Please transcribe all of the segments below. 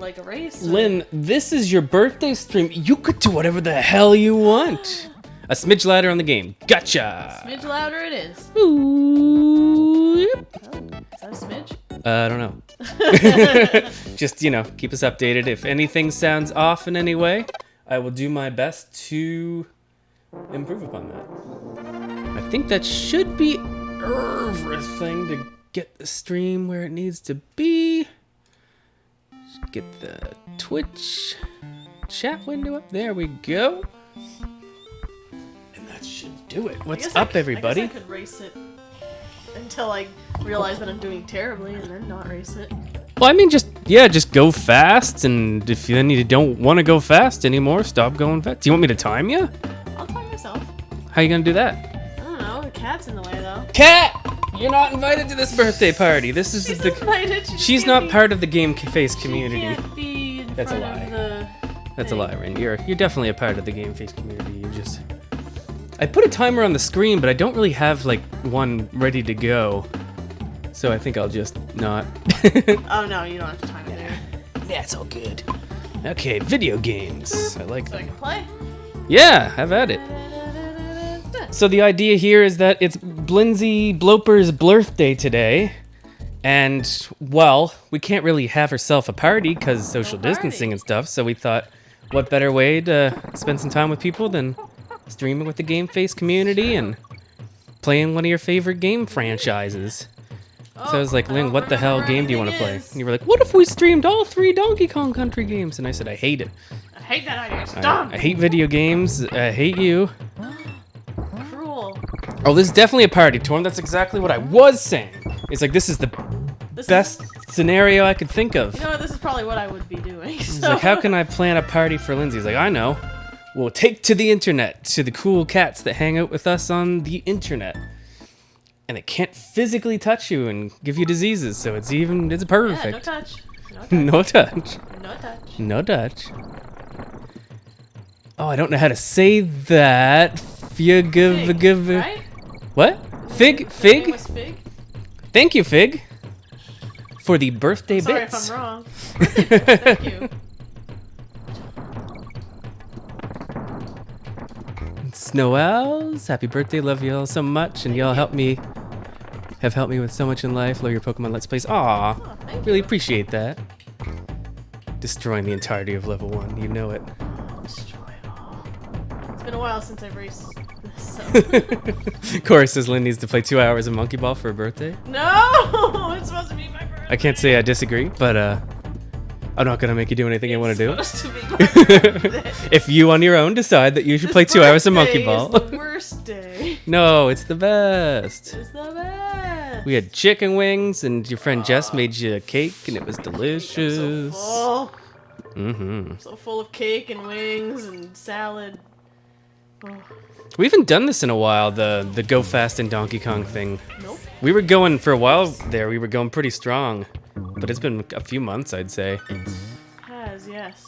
like a race. Lynn, this is your birthday stream. You could do whatever the hell you want. A smidge louder on the game. Gotcha. Smidge louder it is. Ooh, yep. Is that a smidge? I don't know. Just, keep us updated. If anything sounds off in any way, I will do my best to improve upon that. I think that should be everything to get the stream where it needs to be. Just get the Twitch chat window up. There we go. And that should do it. What's up, everybody? I guess I could race it until I realize that I'm doing terribly and then not race it. Well, I mean, just go fast, and if then you don't want to go fast anymore, stop going fast. Do you want me to time you? I'll time myself. How you gonna do that? I don't know. The cat's in the way, though. Cat! You're not invited to this birthday party. This is She's invited. She's not part of the Game Face community. She can't be in That's a front lie. of the That's a thing. lie, Rin. You're definitely a part of the Game Face community. I put a timer on the screen, but I don't really have one ready to go. So I think I'll just not. Oh no, you don't have to time it there. That's all good. Okay, video games. I like So I them. can play. Yeah, have at it. So the idea here is that it's Blindsy Bloper's birthday today. And, well, we can't really have herself a party because social distancing and stuff. So we thought, what better way to spend some time with people than streaming with the Game Face community and playing one of your favorite game franchises. So I was like, Lynn, what the hell game do you want to play? And you were like, what if we streamed all 3 Donkey Kong Country games? And I said, I hate it. I hate that idea. It's dumb. I hate video games. I hate you. Cruel. Oh, this is definitely a party, Torn. That's exactly what I was saying. It's like, this is the best scenario I could think of. You know what? This is probably what I would be doing. He's So. like, how can I plan a party for Lindsay? He's like, I know. We'll take to the internet, to the cool cats that hang out with us on the internet. And it can't physically touch you and give you diseases, so it's perfect. Yeah, no touch. No touch. No touch. No touch. Oh, I don't know how to say that. Fig, right? What? Fig? It Fig? was Fig? Thank you, Fig. For the birthday Sorry bits. if I'm wrong. Birthday bits, thank you. Snow Owls, happy birthday, love you all so much, and y'all have helped me with so much in life. Love your Pokemon Let's Plays. Aw, Oh, thank really you. appreciate that. Destroying the entirety of level 1, you know it. Destroy it all. It's been a while since I've raced this, so. Cora says Lynn needs to play 2 hours of Monkey Ball for her birthday. No! It's supposed to be my birthday. I can't say I disagree, but I'm not gonna make you do anything you want to do. It's supposed to be my birthday. If you on your own decide that you should play 2 hours of Monkey Ball. It's the worst day. No, it's the best. It's the best. We had chicken wings, and your friend Jess made you a cake, and it was delicious. I'm so full. Mm-hmm. So full of cake and wings and salad. Oh, We haven't done this in a while, the Go Fast and Donkey Kong thing. nope. We were going for a while there. We were going pretty strong, but it's been a few months, I'd say. It has, yes.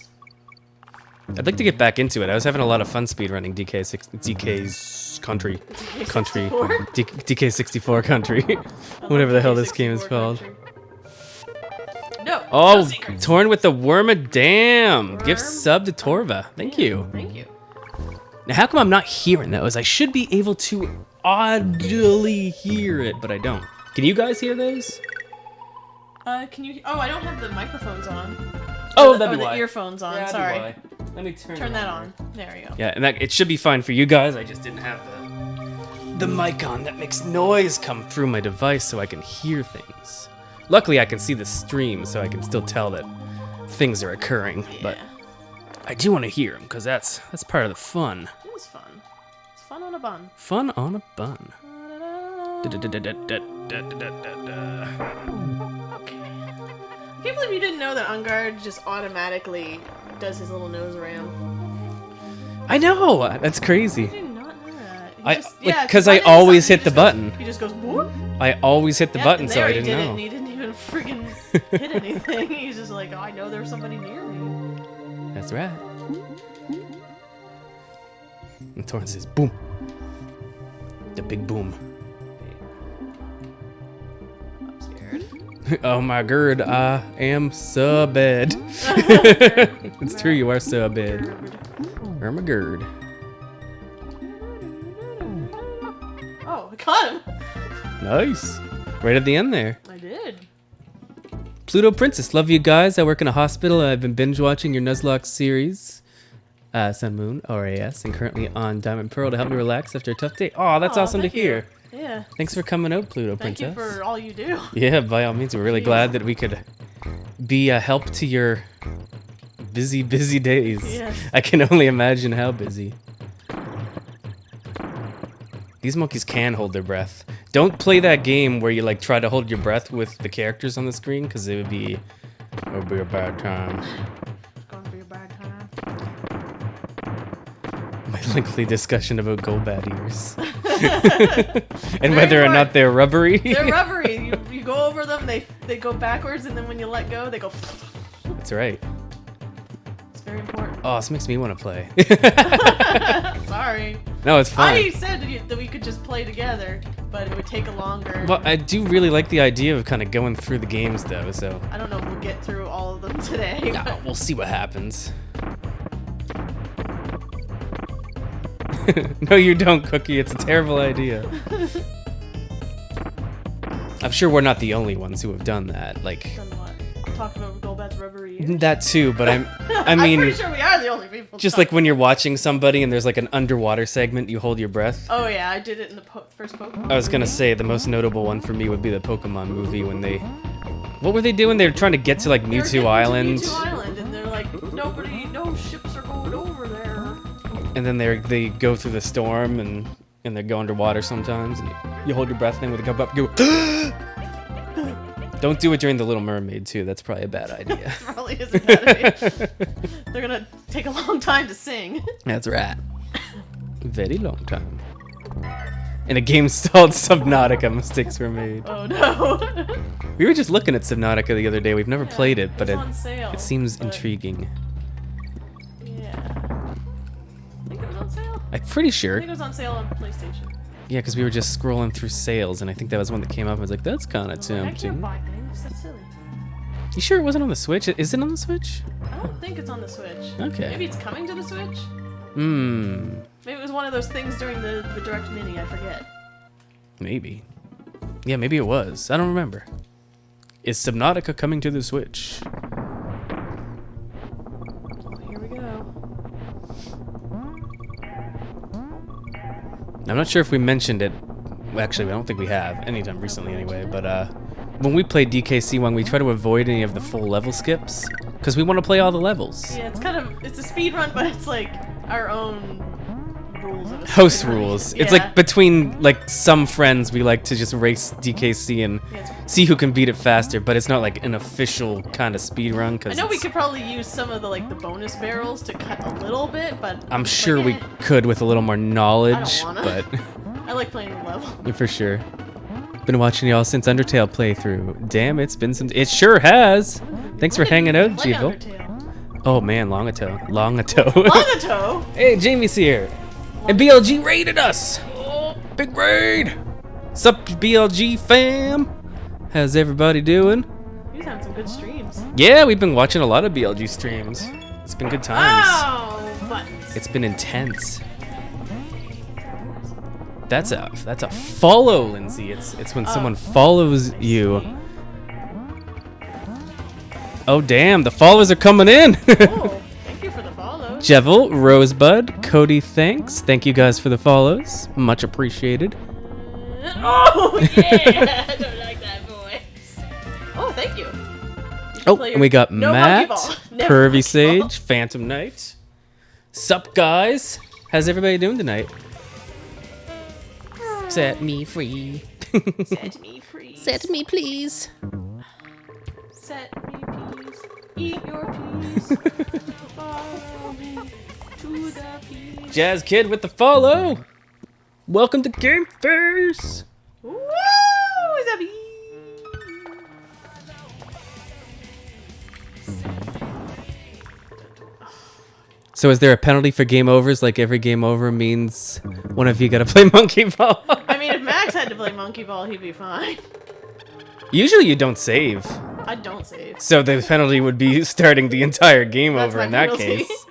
I'd like to get back into it. I was having a lot of fun speedrunning DK's Country, DK64 Country, whatever the hell this game is called. No. Oh, no secrets. Torn with the Wormadam. Gift Worm. sub to Torva. Thank you. Thank you. Now, how come I'm not hearing those? I should be able to audibly hear it, but I don't. Can you guys hear those? Can you? Oh, I don't have the microphones on. Oh, Or that'd be the why. earphones on. That'd be Sorry. why. Let me turn That on. There you go. Yeah, and it should be fine for you guys. I just didn't have the mic on that makes noise come through my device so I can hear things. Luckily, I can see the stream, so I can still tell that things are occurring. But I do want to hear them because that's part of the fun. It is fun. It's fun on a bun. Fun on a bun. Okay. I can't believe you didn't know that Ungard just automatically does his little nose ram. I know, that's crazy. I did not know that. Because I always hit the button. He just goes, whoop. I always hit the button, and so I there didn't know. He didn't even friggin' hit anything. He's just like, oh, I know there's somebody near me. That's right. And Torrance says, boom. The big boom. I'm scared. Oh my god, I am so bad. It's true, you are so bad. Oh my god. Oh, I caught him. Nice. Right at the end there. I did. Pluto Princess, love you guys. I work in a hospital and I've been binge watching your Nuzlocke series, Sun Moon, RAS, and currently on Diamond Pearl to help me relax after a tough day. Oh, that's awesome to hear. Yeah. Thanks for coming out, Pluto Thank Princess. you for all you do. Yeah, by all means. We're really glad that we could be a help to your busy, busy days. Yes. I can only imagine how busy. These monkeys can hold their breath. Don't play that game where you like try to hold your breath with the characters on the screen, because it would be a bad time. It's going to be a bad time. My lengthy discussion about Golbat ears. And whether or not they're rubbery. They're rubbery. You go over them, they go backwards, and then when you let go, they go. That's right. It's very important. Oh, this makes me want to play. Sorry. No, it's fine. I said that we could just play together, but it would take a longer. Well, I do really like the idea of kind of going through the games, though, so... I don't know if we'll get through all of them today. No, we'll see what happens. No, you don't, Cookie. It's a terrible idea. I'm sure we're not the only ones who have done that. Like... Done what? Talking about Golbat's rubbery ears? That too, but I mean... I'm pretty sure we are the only people. Just like when you're watching somebody and there's like an underwater segment, you hold your breath. Oh yeah, I did it in the first Pokemon. I was gonna say the most notable one for me would be the Pokemon movie when they... What were they doing? They were trying to get to like Mewtwo Island. Mewtwo Island, and they're like, no ships are going over there. And then they go through the storm and they go underwater sometimes. And you hold your breath and then when they come up, you go... Don't do it during The Little Mermaid, too. That's probably a bad idea. It probably is a bad idea. They're gonna take a long time to sing. That's right. Very long time. In a game called Subnautica, mistakes were made. Oh no. We were just looking at Subnautica the other day. We've never played it, but on sale, it seems but intriguing. Yeah. I think it was on sale. I'm pretty I sure. think it was on sale on PlayStation. Yeah, because we were just scrolling through sales, and I think that was one that came up. I was like, that's kind of I can't tempting. buy things. That's silly. You sure it wasn't on the Switch? Is it on the Switch? I don't think it's on the Switch. Okay. Maybe it's coming to the Switch? Hmm. Maybe it was one of those things during the Direct Mini, I forget. Maybe. Yeah, maybe it was. I don't remember. Is Subnautica coming to the Switch? Oh, here we go. I'm not sure if we mentioned it. Well, actually, I don't think we have anytime recently anyway, but when we play DKC 1, we try to avoid any of the full level skips because we want to play all the levels. Yeah, it's a speed run, but it's like our own rules of a Host speed run. rules. Yeah. It's like between like some friends we like to just race DKC and see who can beat it faster, but it's not like an official kind of speed run. I know we could probably use some of the the bonus barrels to cut a little bit, but I'm sure we could with a little more knowledge, I don't but I like playing the level. yeah, for sure. Been watching y'all since Undertale playthrough. Damn, it's been some. It sure has. Thanks for hanging out, Play Jivo. Undertale. Oh man, Longato. Longato. Longato? Hey, Jamie's here. And BLG raided us. Oh, big raid. Sup, BLG fam? How's everybody doing? He's having some good streams. Yeah, we've been watching a lot of BLG streams. It's been good times. Oh, buttons. It's been intense. That's a follow, Lindsay. It's when someone follows you. Oh damn, the followers are coming in. Oh, thank you for the follow. Jevil, Rosebud, Cody, thanks. Thank you guys for the follows. Much appreciated. Oh yeah, I don't like that voice. Oh, thank you. Oh, and we got No Matt, monkey ball. Never Pervy monkey Sage, ball. Phantom Knight. Sup, guys? How's everybody doing tonight? Set me free. Set me free. Set me, please. Set me peas. Eat your peas. Follow me to the peas. Jazz Kid with the follow. Welcome to Game Face. Woo! Zabby. So is there a penalty for game overs? Like every game over means one of you gotta play monkey ball? I mean, if Max had to play monkey ball, he'd be fine. Usually you don't save. I don't save. So the penalty would be starting the entire game That's over my in that penalty. case.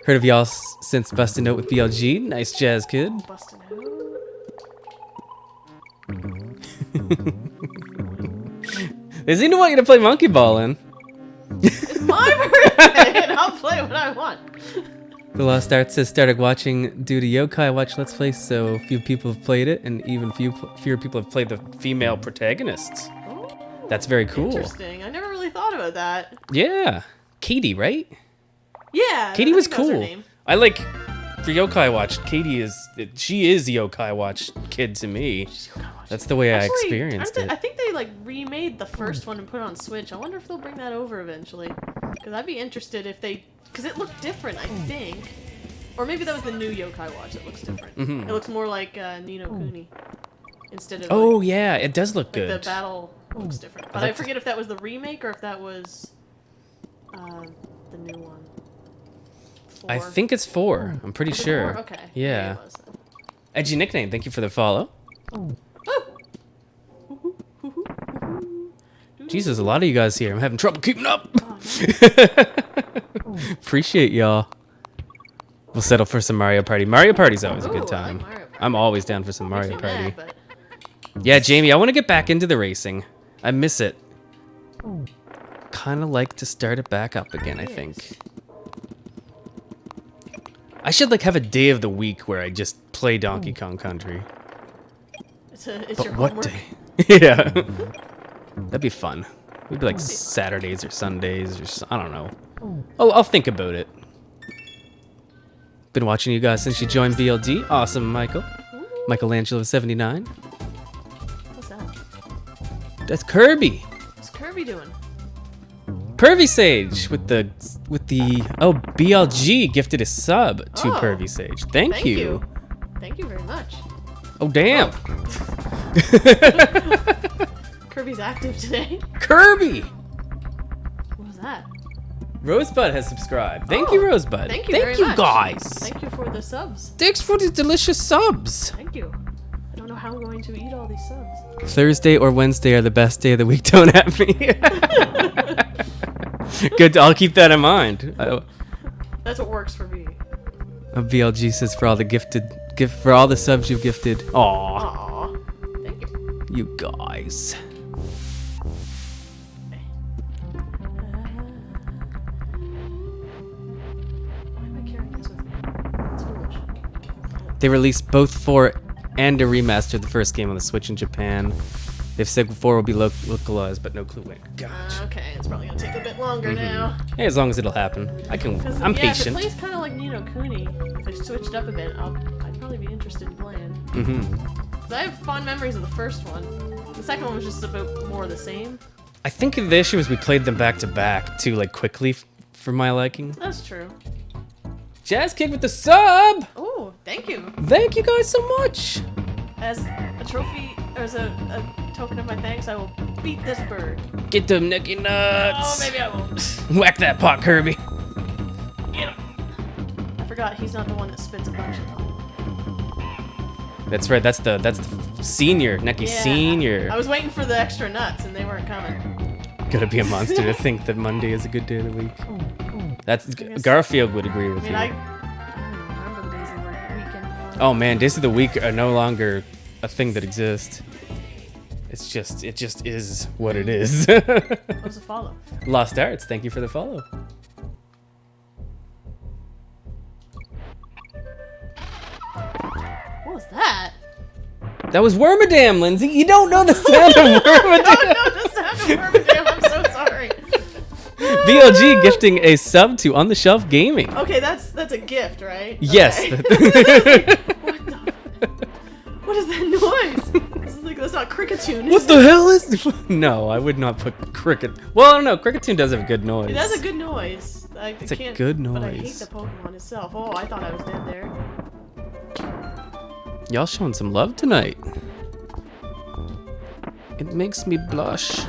Heard of y'all since busting out with BLG. Nice jazz, kid. Busting out. They seem to want you to play Monkey Ball in. It's my birthday, and I'll play what I want. The Lost Arts has started watching due to Yokai Watch Let's Play, so few people have played it, and even fewer people have played the female protagonists. Oh, That's very cool. interesting. I never really thought about that. Yeah. Katie, right? Yeah. Katie I was think that her cool. name. I like, for Yokai Watch, Katie is Yokai Watch kid to me. That's the way I Actually, experienced I it. think they like remade the first one and put it on Switch. I wonder if they'll bring that over eventually. Because I'd be interested if they... Because it looked different, I think. Or maybe that was the new Yokai Watch that looks different. Mhm. It looks more like Ni no Kuni. Instead of Oh, like, yeah, it does look like good. the battle looks different. But like I forget if that was the remake or if that was the new one. I 4. think it's 4. I'm pretty Is it sure. 4? Okay. Yeah. Maybe it was then. Edgy nickname. Thank you for the follow. Oh! Jesus, a lot of you guys here. I'm having trouble keeping up. Oh, no. Appreciate y'all. We'll settle for some Mario Party. Mario Party's always a Ooh, good I like time. Mario Party. I'm always down for some Makes Mario me Party. mad, but Yeah, Jamie, I want to get back into the racing. I miss it. Kind of like to start it back up again, I think. I should like have a day of the week where I just play Donkey Kong Country. it's But your what homework. day? Yeah. That'd be fun. It'd be like Saturdays or Sundays or I don't know. I'll think about it. Been watching you guys since you joined BLD. Awesome, Michael. Michelangelo 79. What's that? That's Kirby. What's Kirby doing? Pervy Sage with the BLG gifted a sub to Oh. Pervy Sage. Thank you. Thank you very much. Oh damn. Kirby's active today. Kirby. What was that? Rosebud has subscribed. Thank Oh, you, Rosebud. Thank you very much. guys. Thank you for the subs. Thanks for the delicious subs. Thank you. I don't know how I'm going to eat all these subs. Thursday or Wednesday are the best day of the week. Don't at me. Good. I'll keep that in mind. That's what works for me. BLG says for all the for all the subs you've gifted. Aw, Aw. Thank you. you guys. Why am I carrying this with me? It's foolish. They released both 4 and a remaster of the first game on the Switch in Japan. They've said 4 will be localized, but no clue when. Gotcha. Okay, it's probably gonna take a bit longer now. Hey, as long as it'll happen. I'm patient. If it plays kind of like Ni no Kuni, if they switched up a bit, I'd probably be interested in playing. Because I have fond memories of the first one. The second one was just about more of the same. I think the issue is we played them back to back too, like quickly for my liking. That's true. Jazz Kid with the sub! Oh, thank you. Thank you guys so much! As a trophy, or as a token of my thanks, I will beat this bird. Get them Nicky Oh, nuts! maybe I won't. Whack that pot, Kirby. Get him. I forgot he's not the one that spits a bunch of them. That's right, that's the senior, Necky Yeah. Senior. I was waiting for the extra nuts and they weren't coming. Gotta be a monster to think that Monday is a good day of the week. That's Garfield would agree with I mean, you. I don't even remember the days they were weekend. Oh man, days of the week are no longer a thing that exists. It just is what it is. What was a follow? Lost Arts, thank you for the follow. What was that? That was Wormadam, Lindsay. You don't know the sound of Wormadam. Oh no, the sound of Wormadam, I'm so sorry. BLG gifting a sub to On the Shelf Gaming. Okay, that's a gift, right? Yes. Okay. What the? What is that noise? That's not Cricketune. What the hell is? No, I would not put Cricket. Well, I don't know. Cricketune does have a good noise. It has a good noise. It's a good But I hate noise. the Pokemon itself. Oh, I thought I was dead there. Y'all showing some love tonight. It makes me blush.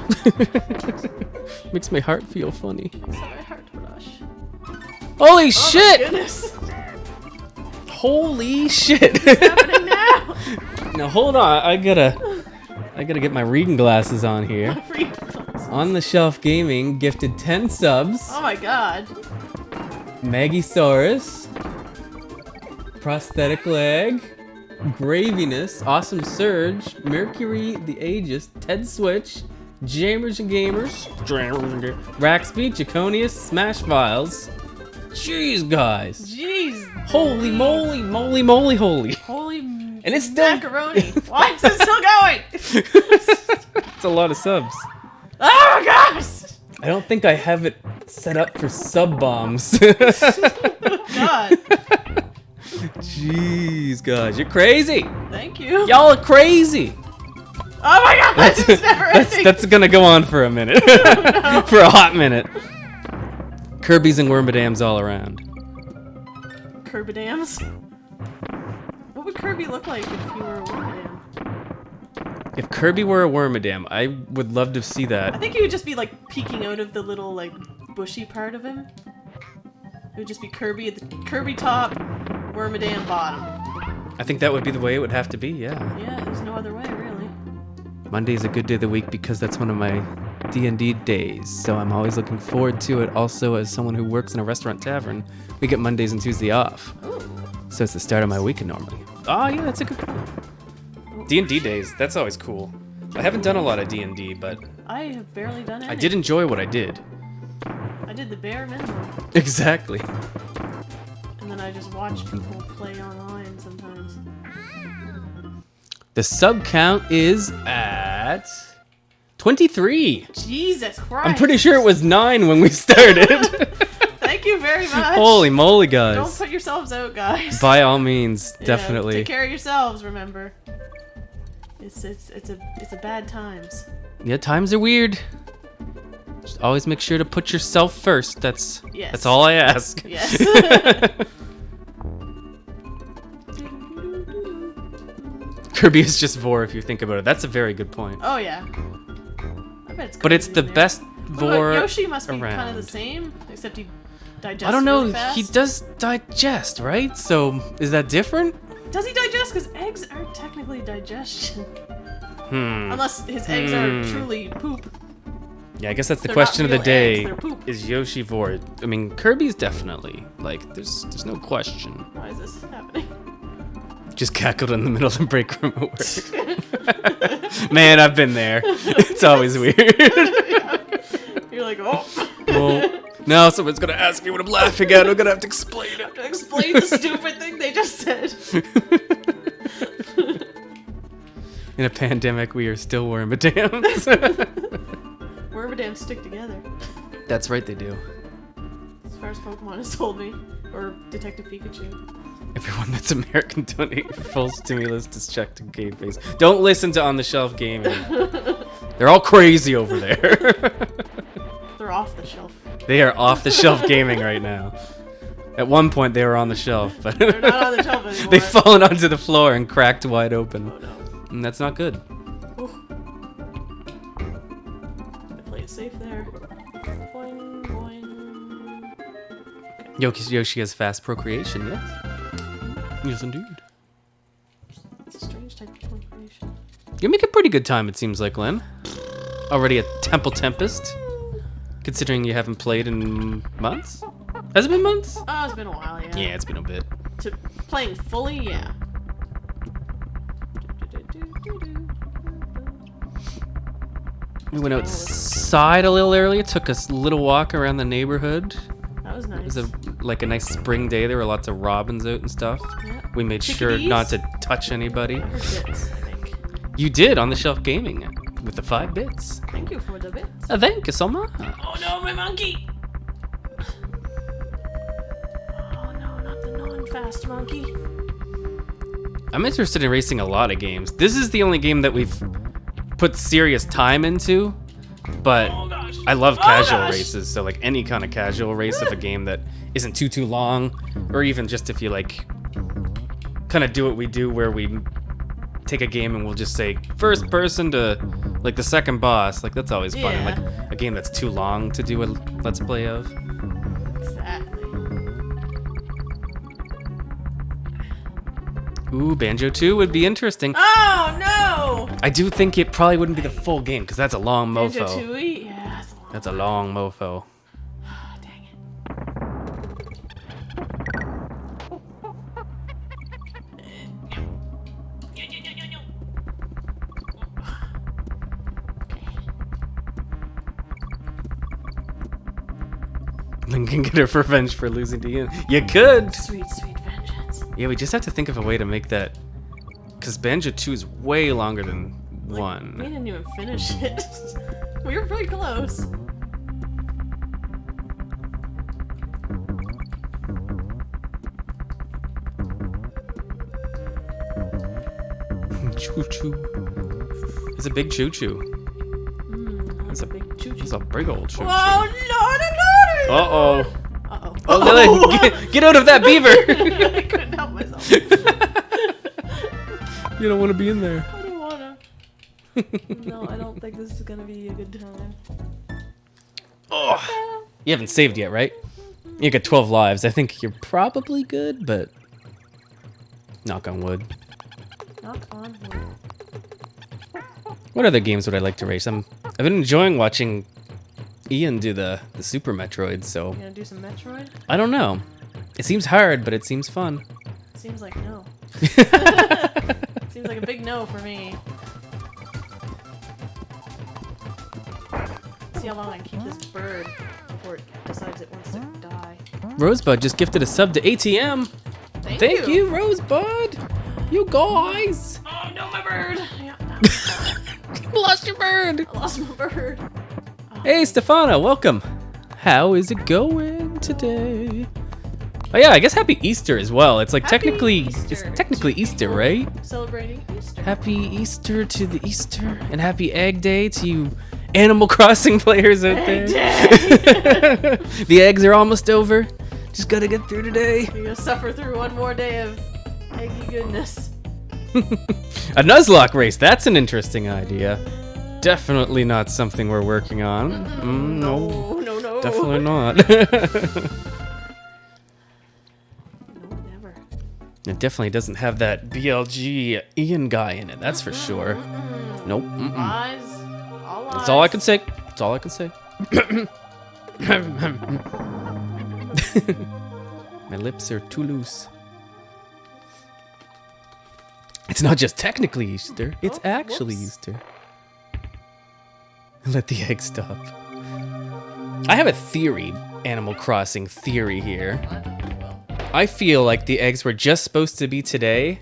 Makes my heart feel funny. Sorry, heart blush. Holy Oh shit! my goodness. Holy shit! What's happening now? Now hold on, I I gotta get my reading glasses on here. Free glasses. On the Shelf Gaming gifted 10 subs. Oh my god. Maggiesaurus. Prosthetic Leg. Graviness. Awesome Surge. Mercury the Aegis. Ted Switch. Jamers and Gamers. Raxby. Jaconius. Smash Files. Jeez, guys. Jeez. Holy moly, moly, moly, holy. Holy And it's still... macaroni. Why is it still going? It's a lot of subs. Oh my gosh. I don't think I have it set up for sub bombs. God. Jeez, guys, you're crazy. Thank you. Y'all are crazy. Oh my god, that's never ending. That's gonna go on for a minute. No. For a hot minute. Kirby's and Wormadams all around. Kirbydams? What would Kirby look like if he were a Wormadam? If Kirby were a Wormadam, I would love to see I that. think he would just be like peeking out of the little like bushy part of him. It would just be Kirby at the Kirby top, Wormadam bottom. I think that would be the way it would have to be, yeah. Yeah, there's no other way really. Monday's a good day of the week because that's one of my D&D days, so I'm always looking forward to it. Also, as someone who works in a restaurant tavern, we get Mondays and Tuesdays off. Ooh. So it's the start of my weekend normally. Oh yeah, that's a good point. D&D days, that's always cool. I haven't done a lot of D&D, but I have barely done it. I did enjoy what I did. I did the bare minimum. Exactly. And then I just watch people play online sometimes. The sub count is at 23. Jesus Christ. I'm pretty sure it was 9 when we started. Thank you very much. Holy moly, Don't guys. put yourselves out, guys. By all means, Yeah, definitely. take care of yourselves, remember. It's a bad times. Yeah, times are weird. Just always make sure to put yourself first. That's Yes. all I ask. Yes. Kirby is just Vor if you think about it. That's a very good point. Oh yeah. I bet it's But it's crazy the in there. best What about Vor Yoshi must be kind of around. the same, except he digests I don't know. really fast. He does digest, right? So is that different? Does he digest? Because eggs aren't technically digestion. Hmm. Unless his eggs are truly poop. Yeah, I guess that's the They're question of not the real day. eggs, they're poop. Is Yoshi Vor? I mean, Kirby's definitely like. There's no question. Why is this happening? Just cackled in the middle of the break room at work. Man, I've been there. It's always weird. You're like, oh. Well, now someone's gonna ask me what I'm laughing at. I'm gonna have to explain it. To explain the stupid thing they just said. In a pandemic, we are still Wormadams. Wormadams stick together, That's right, they do. as far as Pokemon has told me, or Detective Pikachu. Everyone that's American donate full stimulus to check to Game Face. Don't listen to On the Shelf Gaming. They're all crazy over there. They're off the shelf. They are off the shelf gaming right now. At one point, they were on the shelf, but They're not on the shelf anymore. they've fallen onto the floor and cracked wide open. Oh no. And that's not good. Oof. I play it safe there. Boing, boing. Yoshi has fast procreation, yes? Yes, indeed. It's a strange type of procreation. You make a pretty good time, it seems like, Len. Already a Temple Tempest. Considering you haven't played in months? Has it been months? Oh, it's been a while, yeah. Yeah, it's been a bit. To playing fully, yeah. We went outside a little earlier, took a little walk around the neighborhood. That was nice. It was a nice spring day. There were lots of robins out and stuff. Yeah. We made sure Chickadees? not to touch anybody. I heard bits, I think. You did on the Shelf Gaming with the 5 bits. Thank you for the bits. Thank you so much. Oh no, my monkey! Oh no, not the non-fast monkey. I'm interested in racing a lot of games. This is the only game that we've put serious time into, but Oh gosh. I love Oh, casual gosh. races. So like any kind of casual race of a game that isn't too long, or even just if you like kind of do what we do where we take a game and we'll just say first person to like the second boss. Like that's always fun. And, Yeah. like a game that's too long to do a let's play of. Exactly. Ooh, Banjo 2 would be interesting. Oh no! I do think it probably wouldn't be the full game because that's a long Banjo mofo. Tooie? Yeah, That's a long mofo. Dang it. Link can get her revenge for losing to Ian. You could. Sweet, sweet vengeance. Yeah, we just have to think of a way to make that. Because Banjo 2 is way longer than 1. We didn't even finish it. We were pretty close. Choo choo. It's a big choo choo. That's a big choo-choo. It's a big old choo choo. Oh, no. Uh-oh. Uh-oh. Oh, Lily, get out of that beaver! I couldn't help myself. You don't want to be in there. I don't wanna. No, I don't think this is gonna be a good time. Oh. You haven't saved yet, right? You got 12 lives. I think you're probably good, but knock on wood. Knock on wood. What other games would I like to race? I've been enjoying watching Ian do the Super Metroid, so You gonna do some Metroid? I don't know. It seems hard, but it seems fun. Seems like no. Seems like a big no for me. See how long I can keep this bird before it decides it wants to die. Rosebud just gifted a sub to ATM. Thank you, Rosebud. You guys. Oh no, my bird! Yeah, no. Lost your bird. I lost my bird. Hey, Stefano, welcome. How is it going today? Oh yeah, I guess Happy Easter as well. It's like Happy technically Easter. Easter, right? Celebrating Easter. Happy Easter to the Easter, and Happy Egg Day to you Animal Crossing players out there. The eggs are almost over. Just gotta get through today. You're gonna suffer through one more day of eggy goodness. A Nuzlocke race, that's an interesting idea. Definitely not something we're working on. No, No. definitely not. No, never. It definitely doesn't have that BLG Ian guy in it, that's for sure. Nope. Lies. All lies. That's all I can say. That's all I can say. My lips are too loose. It's not just technically Easter, it's actually whoops. Easter. Let the egg stop. I have a theory, Animal Crossing theory here. I feel like the eggs were just supposed to be today,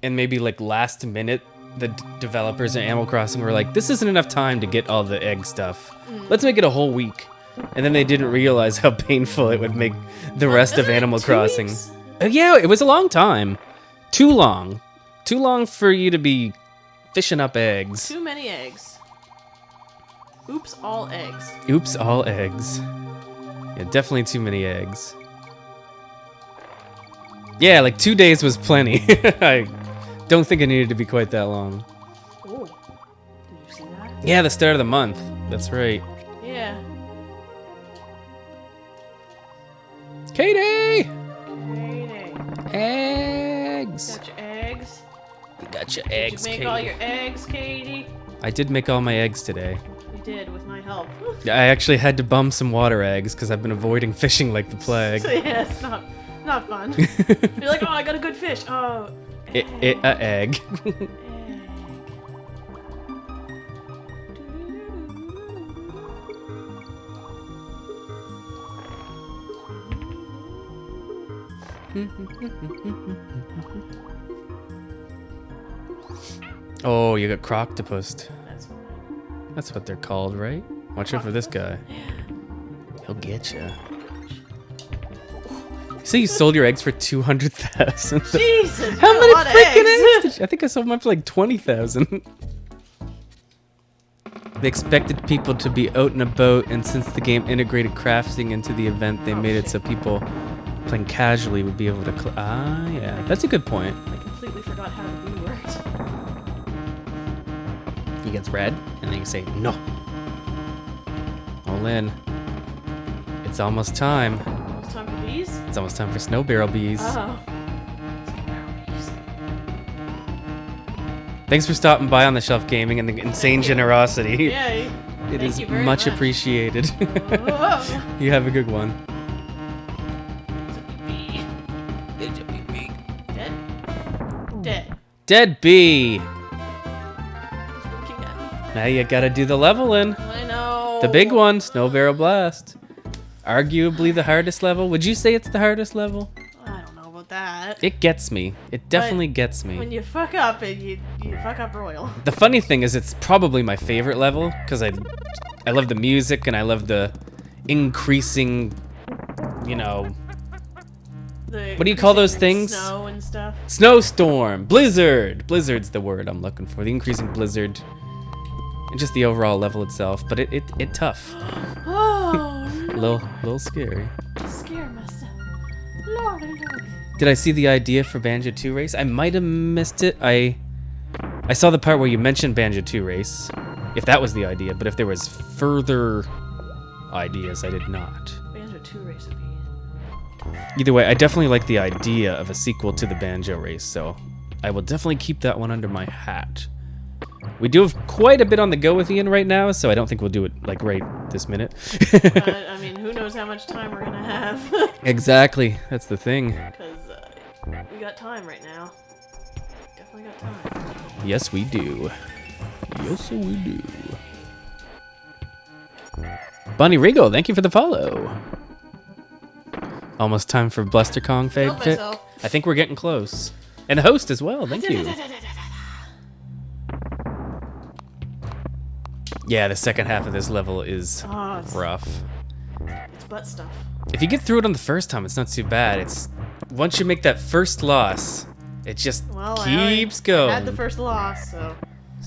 and maybe like last minute, the developers of Animal Crossing were like, this isn't enough time to get all the egg stuff. Let's make it a whole week. And then they didn't realize how painful it would make the rest of Isn't it Animal 2 Crossing. weeks? Yeah, it was a long time. Too long. Too long for you to be fishing up eggs. Too many eggs. Oops, all eggs. Oops, all eggs. Yeah, definitely too many eggs. Yeah, like 2 days was plenty. I don't think it needed to be quite that long. Oh, did you see that? Yeah, the start of the month. That's right. Yeah. Katie! Katie. Eggs! Got your eggs? You got your Did eggs, you make Katie. all your eggs, Katie? I did make all my eggs today. You did, with my help. I actually had to bum some water eggs because I've been avoiding fishing like the plague. So yeah, it's not fun. You're like, oh, I got a good fish. Oh, Egg. egg. Oh, you got croctopus. That's right. That's what they're called, right? Watch out for this guy. He'll get you. So you sold your eggs for 200,000. Jesus, How you got many a lot of freaking eggs? eggs? I think I sold mine for like 20,000. They expected people to be out and about, and since the game integrated crafting into the event, they made it so people playing casually would be able to. Yeah, that's a good point. I completely forgot how the bee worked. He gets red, and then you say no. All in. It's almost time. It's time for bees? It's almost time for snow barrel bees. Oh. Thanks for stopping by on the Shelf Gaming and the insane generosity. Yay. It is Thank you very much much. appreciated. Whoa. You have a good one. Dead? Dead. Dead bee. He's looking at me. Now you gotta do the leveling. I know. The big one, Snow Barrel Blast. Arguably the hardest level. Would you say it's the hardest level? I don't know about that. It gets me. It definitely gets me. When you fuck up, you fuck up royal. The funny thing is it's probably my favorite level because I love the music and I love the increasing, you know, what do you call those things? Snow and stuff. Snowstorm, blizzard. Blizzard's the word I'm looking for. The increasing blizzard and just the overall level itself, but it tough. Oh, A little scary. scare myself. Lordy, lordy. Did I see the idea for Banjo 2 Race? I might have missed it. I saw the part where you mentioned Banjo 2 Race, if that was the idea, but if there was further ideas, I did not. Banjo 2 Race would be. Either way, I definitely like the idea of a sequel to the Banjo Race, so I will definitely keep that one under my hat. We do have quite a bit on the go with Ian right now, so I don't think we'll do it like right this minute. I mean, who knows how much time we're gonna have? Exactly, that's the thing. Because we got time right now. Definitely got time. Yes, we do. Yes, we do. Bonnie Rigo, thank you for the follow. Almost time for Bluster Kong Help fanfic. myself. I think we're getting close. And the host as well, thank you. Yeah, the second half of this level is Oh, it's rough. butt stuff. If you get through it on the first time, it's not too bad. It's once you make that first loss, it just Well, keeps I going. had the first loss, so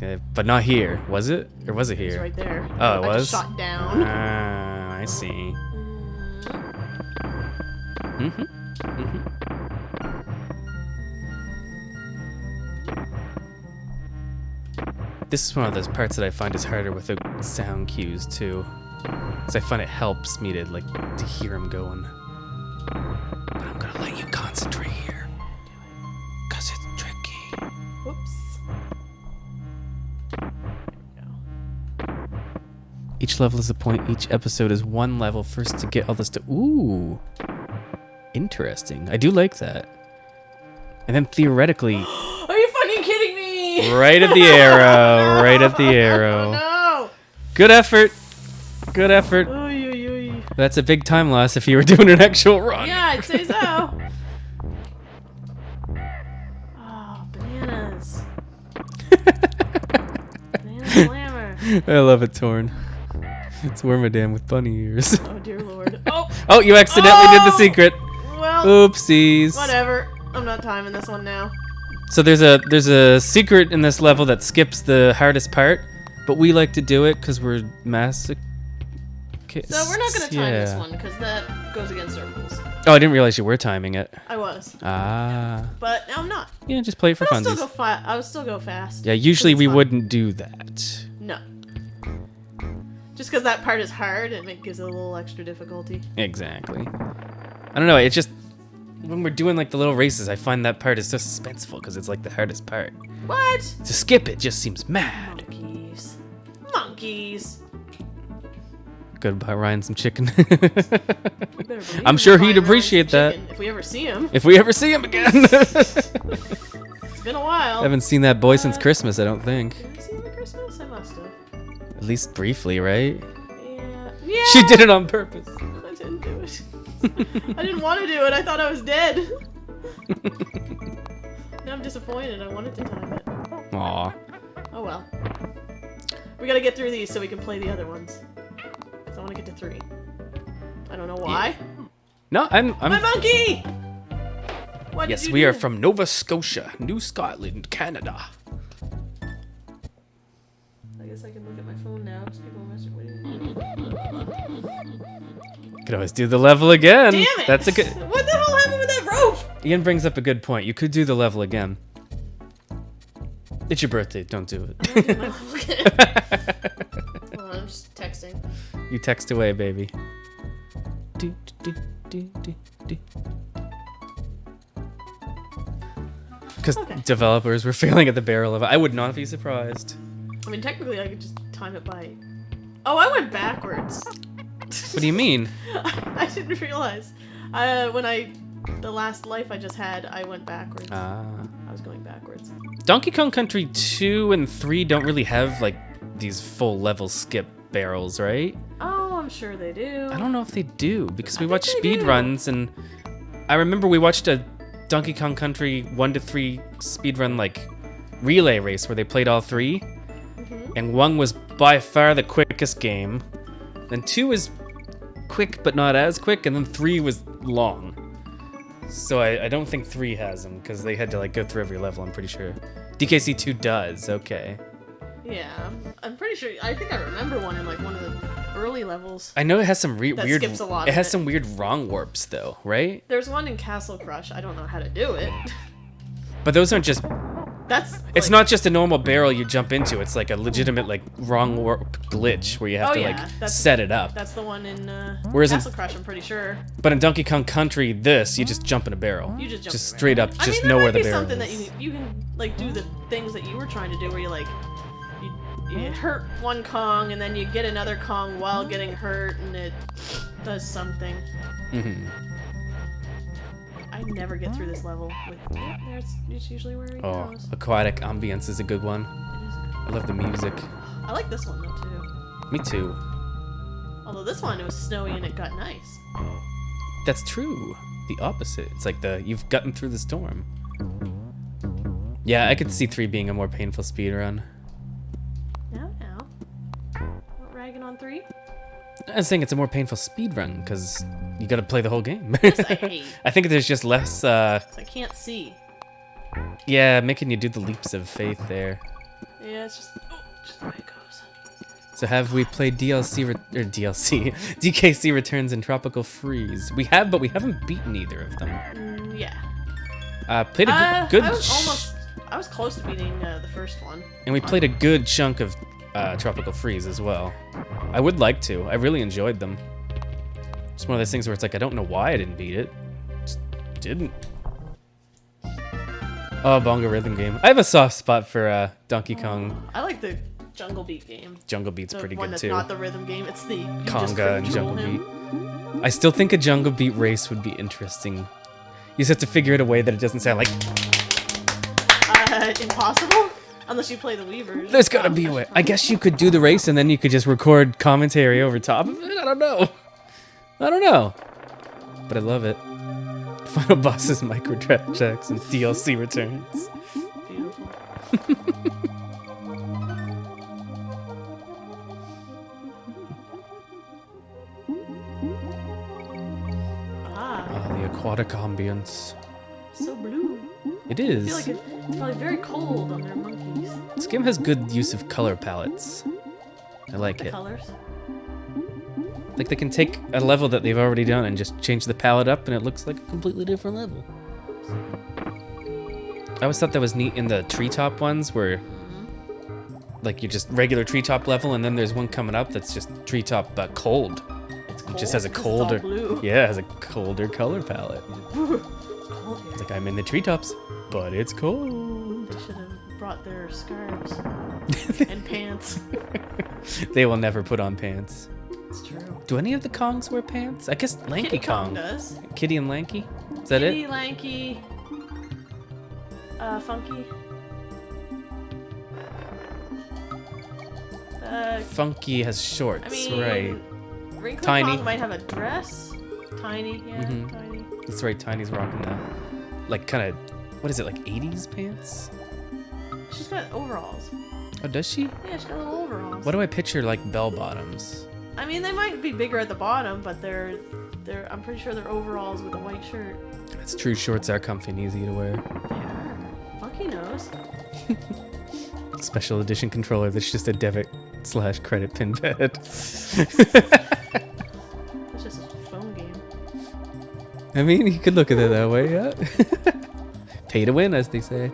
Yeah, but not here, was it? Or was it it's here? right there. Oh, it I was? just shot down. Ah, I see. Mm-hmm. This is one of those parts that I find is harder with the sound cues too, because I find it helps me to to hear them going. But I'm gonna let you concentrate here, cause it's tricky. Whoops. There we go. Each level is a point. Each episode is one level. First to get all this stuff. Ooh, interesting. I do like that. And then theoretically, Are you fucking kidding me? right at the arrow, right at the Oh, arrow. no. Good effort. Good effort. Oy, oy, oy. That's a big time loss if you were doing an actual run. Yeah, I'd say so. Oh, bananas. Banana slammer. I love it, Torn. It's Wormadam with bunny ears. Oh, dear Lord. Oh, Oh, you accidentally did the Oh! secret. well, Oopsies. whatever. I'm not timing this one now. So there's a secret in this level that skips the hardest part, but we like to do it because we're masochists. So we're not going to time this Yeah. one because that goes against our rules. Oh, I didn't realize you were timing it. I was, Ah. but now I'm not. Yeah, just play it for I'll still go funsies. I would still go fast. Yeah, usually it's we fun. wouldn't do that. No. Just because that part is hard, gives it a little extra difficulty. Exactly. I don't know, it's just when we're doing the little races, I find that part is so suspenseful because it's the hardest part. What? To skip it just seems mad. Monkeys. Monkeys. Goodbye, Ryan, some chicken. You better believe I'm we're sure buying he'd Ryan's appreciate that. chicken if we ever see him. If we ever see him again. It's been a while. Haven't seen that boy since Christmas, I don't think. Did I see him at Christmas? I must have. At least briefly, right? Yeah. Yeah. She did it on purpose. I didn't do it. I didn't want to do it. I thought I was dead. Now I'm disappointed. I wanted to time it. Aw. Oh well. We gotta get through these so we can play the other ones. Because I want to get to 3. I don't know why. No, My I'm monkey! What yes, did you we do? are from Nova Scotia, New Scotland, Canada. I guess I can look at my phone now because people message me. Could always do the level again. Damn it! That's a good. What the hell happened with that rope? Ian brings up a good point. You could do the level again. It's your birthday. Don't do it. Hold on, I'm just texting. You text away, baby. Do, do, do, do, do. Because Okay. developers were failing at the barrel level. I would not be surprised. I mean, technically, I could just time it by. Oh, I went backwards. What do you mean? I didn't realize. The last life I just had, I went backwards. I was going backwards. Donkey Kong Country 2 and 3 don't really have, like, these full level skip barrels, right? Oh, I'm sure they do. I don't know if they do, because we I watched think they speed do. runs, and I remember we watched a Donkey Kong Country 1 to 3 speedrun, like, relay race where they played all 3, and 1 was by far the quickest game, then 2 was quick but not as quick, and then 3 was long. So I don't think 3 has them, because they had to, like, go through every level, I'm pretty sure. DKC 2 does, okay. Yeah, I'm pretty sure. I think I remember one in like one of the early levels. I know it has some weird. Skips a lot It of has it. some weird wrong warps though, right? There's one in Castle Crush. I don't know how to do it. But those aren't just. That's. It's like- not just a normal barrel you jump into. It's like a legitimate like wrong warp glitch where you have Oh, to yeah, like that's- set it up. That's the one in Whereas in- Castle Crush. I'm pretty sure. But in Donkey Kong Country, this you just jump in a barrel. You just jump. Just in straight there. up, I just mean, know where the that might barrel be is. something that you can like do the things that you were trying to do, where you like you hurt one Kong and then you get another Kong while getting hurt, and it does something. Mhm. I never get through this level with. Yeah, it's usually where he Oh, goes. aquatic ambience is a good one. I love the music. I like this one though too. Me too. Although this one it was snowy and it got nice. That's true. The opposite. It's like you've gotten through the storm. Yeah, I could see 3 being a more painful speedrun. Now. Not ragging on 3. I was saying it's a more painful speedrun because you got to play the whole game. This I hate. I think there's just less. 'Cause I can't see. Yeah, making you do the leaps of faith there. Yeah, it's just the way it goes. So have we played DKC Returns and Tropical Freeze? We have, but we haven't beaten either of them. Yeah. Played a good I was close to beating the first one. and we played a good chunk of Tropical Freeze as well. I would like to. I really enjoyed them. It's one of those things where it's like I don't know why I didn't beat it. Just didn't. Oh, Bongo Rhythm game. I have a soft spot for Donkey Kong. I like the Jungle Beat game. Jungle Beat's The pretty one good that's too. not the rhythm game. It's the you just Conga and control Jungle him. Beat. I still think a Jungle Beat race would be interesting. You just have to figure it a way that it doesn't sound like. Impossible? Unless you play the Weavers. There's gotta be a way. I guess you could do the race and then you could just record commentary over top of it. I don't know. But I love it. Final bosses, microtransactions, and DLC returns. Beautiful. Oh, the aquatic ambience. So blue. It I is. feel like it's probably very cold on their monkeys. This game has good use of color palettes. I like The it. colors. Like they can take a level that they've already done and just change the palette up and it looks like a completely different level. I always thought that was neat in the treetop ones where like you just regular treetop level and then there's one coming up that's just treetop but cold. It's It cold. just has a 'cause it's all colder, blue. yeah, it has a colder color palette. It's cold here. It's like I'm in the treetops, but it's cold. They should have brought their scarves and pants. They will never put on pants. It's true. Do any of the Kongs wear pants? I guess Lanky Kitty Kong Kong. does. Kitty and Lanky? Is that Kitty, it? Lanky, Funky. Funky has shorts, I mean, right? Wrinkly Tiny. Kong might have a dress. Tiny, yeah, Mhm. tiny. That's right, Tiny's rocking the, like, kind of, what is it, like 80s pants? She's got overalls. Oh, does she? Yeah, she's got little overalls. What do I picture like bell bottoms? I mean, they might be bigger at the bottom, but they're. I'm pretty sure they're overalls with a white shirt. It's true, shorts are comfy and easy to wear. They are. Funky knows. Special edition controller that's just a debit/credit pin pad. That's just a phone game. I mean, you could look at it that way, yeah. Pay to win, as they say.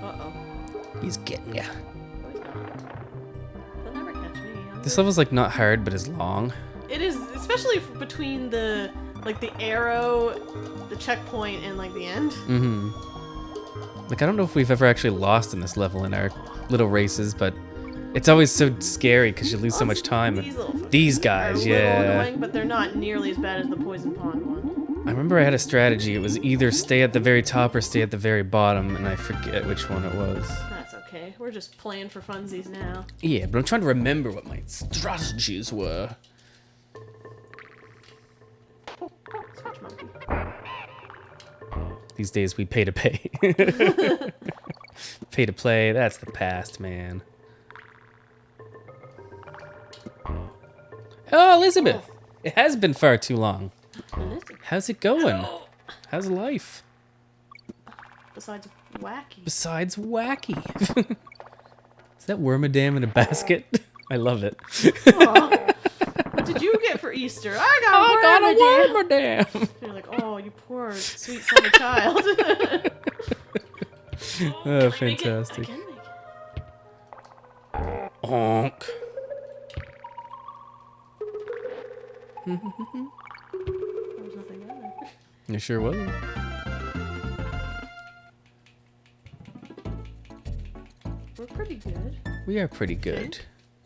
Uh-oh. He's getting ya. No, he's not. He'll never catch me. This level's like not hard, but is long. It is, especially between the Like the arrow, the checkpoint, and like the end. Mm-hmm. Like, I don't know if we've ever actually lost in this level in our little races, but it's always so scary because you lose so much time. These guys, are yeah. annoying, but they're not nearly as bad as the poison pond one. I remember I had a strategy. It was either stay at the very top or stay at the very bottom, and I forget which one it was. That's okay. We're just playing for funsies now. Yeah, but I'm trying to remember what my strategies were. Switch monkey. These days we pay to pay. Pay to play, that's the past, man. Oh, Elizabeth! It has been far too long. How's it going? How's life? Besides wacky. Besides wacky. Is that wormadam in a basket? I love it. What did you get for Easter? I got a wormadam. You're like, oh, you poor sweet summer child. Oh, fantastic. I can make it. Honk. There was nothing in there. You sure was. We're pretty good. We are pretty good.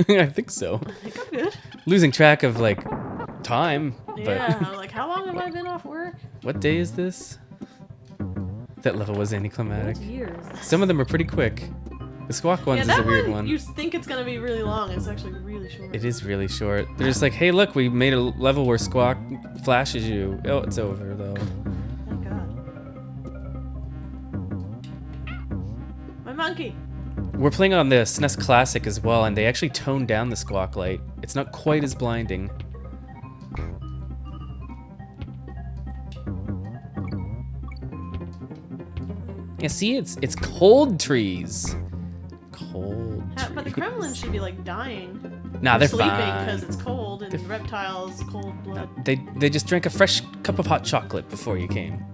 I think so. I think I'm good. Losing track of, like, time. But Yeah, like, how long have I been off work? what day is this? That level was anticlimactic. What year is this? Some of them are pretty quick. The squawk ones is a weird one. You think it's gonna be really long, it's actually really short. It is really short. They're just like, hey, look, we made a level where Squawk flashes you. Oh, it's over, though. Thank God. My monkey! We're playing on the SNES Classic as well, and they actually toned down the Squawk light. It's not quite as blinding. Yeah, see, it's cold trees. Cold trees. But the Kremlin should be like dying. Nah, they're sleeping fine. because it's cold and reptiles, cold blood. They just drank a fresh cup of hot chocolate before you came.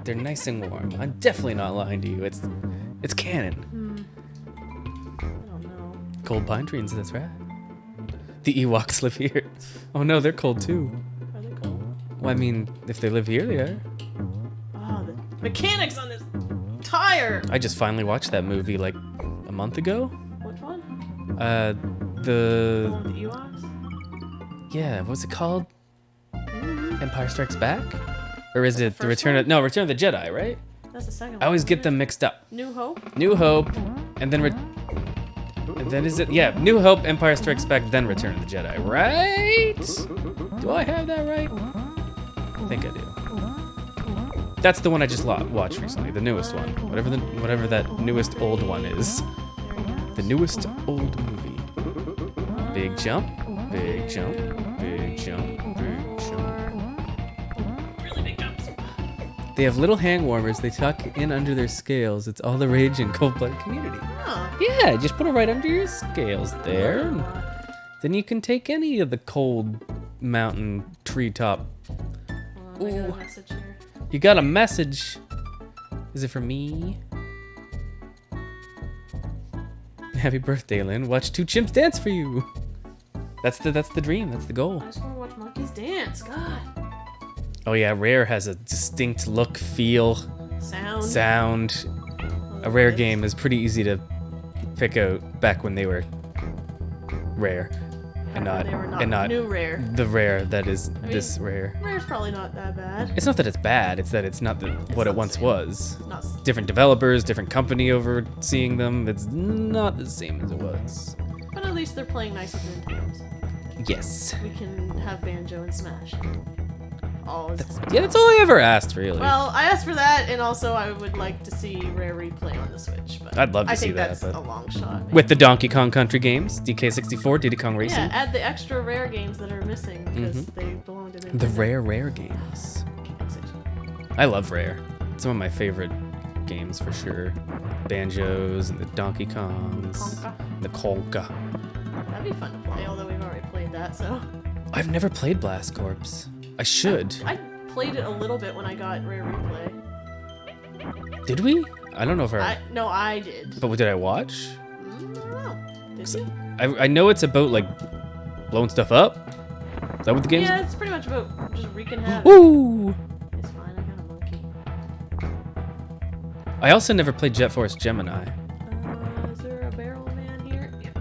They're nice and warm. I'm definitely not lying to you. It's canon. I don't know. Cold pine trees, that's right. The Ewoks live here. Oh no, they're cold too. Are they cold? Well, I mean, if they live here, they are. Oh, the mechanics on this tire! I just finally watched that movie like a month ago. Which one? The The one with the Ewoks? yeah, what's it called? Mm-hmm. Empire Strikes Back? Or is it the first Return one? of no Return of the Jedi, right? That's the second one. I always isn't get it? them mixed up. New Hope? New Hope, and then and then is it yeah? New Hope, Empire Strikes Back, then Return of the Jedi, right? Do I have that right? I think I do. That's the one I just watched recently, the newest one, whatever that newest old one is. The newest old movie. Big jump, big jump, big jump, big jump. Really big jumps. They have little hang warmers they tuck in under their scales. It's all the rage in cold-blooded community. Oh. Yeah, just put it right under your scales there. And then you can take any of the cold mountain treetop. Hold on, I got a message here. You got a message. Is it for me? Happy birthday, Lynn. Watch two chimps dance for you. That's the dream. That's the goal. I just want to watch monkeys dance. God. Oh yeah, Rare has a distinct look, feel, sound. A Rare game is pretty easy to pick out back when they were Rare, and not new Rare. the Rare that is mean, this Rare. Rare's probably not that bad. It's not that it's bad. It's that it's not what it not once the same. was. Not Different developers, different company overseeing them. It's not the same as it was. But at least they're playing nice with Nintendos. Yes. We can have Banjo and Smash. Yeah, that's all I ever asked, really. Well, I asked for that, and also I would like to see Rare replay on the Switch. But I'd love to I see think that, that's but- a long shot. maybe. With the Donkey Kong Country games, DK64, Diddy Kong Racing. Yeah, add the extra Rare games that are missing because they belong to Nintendo. The Rare games. I love Rare. It's one of my favorite games for sure. Banjos and the Donkey Kongs. Conka. The Conka. That'd be fun to play, although we've already played that, so. I've never played Blast Corps. I should. I played it a little bit when I got Rare Replay. Did we? I don't know if I did. But what did I watch? I don't know. Did you? I know it's about like blowing stuff up. Is that what the game's? Yeah, it's pretty much about just wreaking havoc. Ooh! It's fine, I got a monkey. I also never played Jet Force Gemini. Is there a barrel man here? Yep.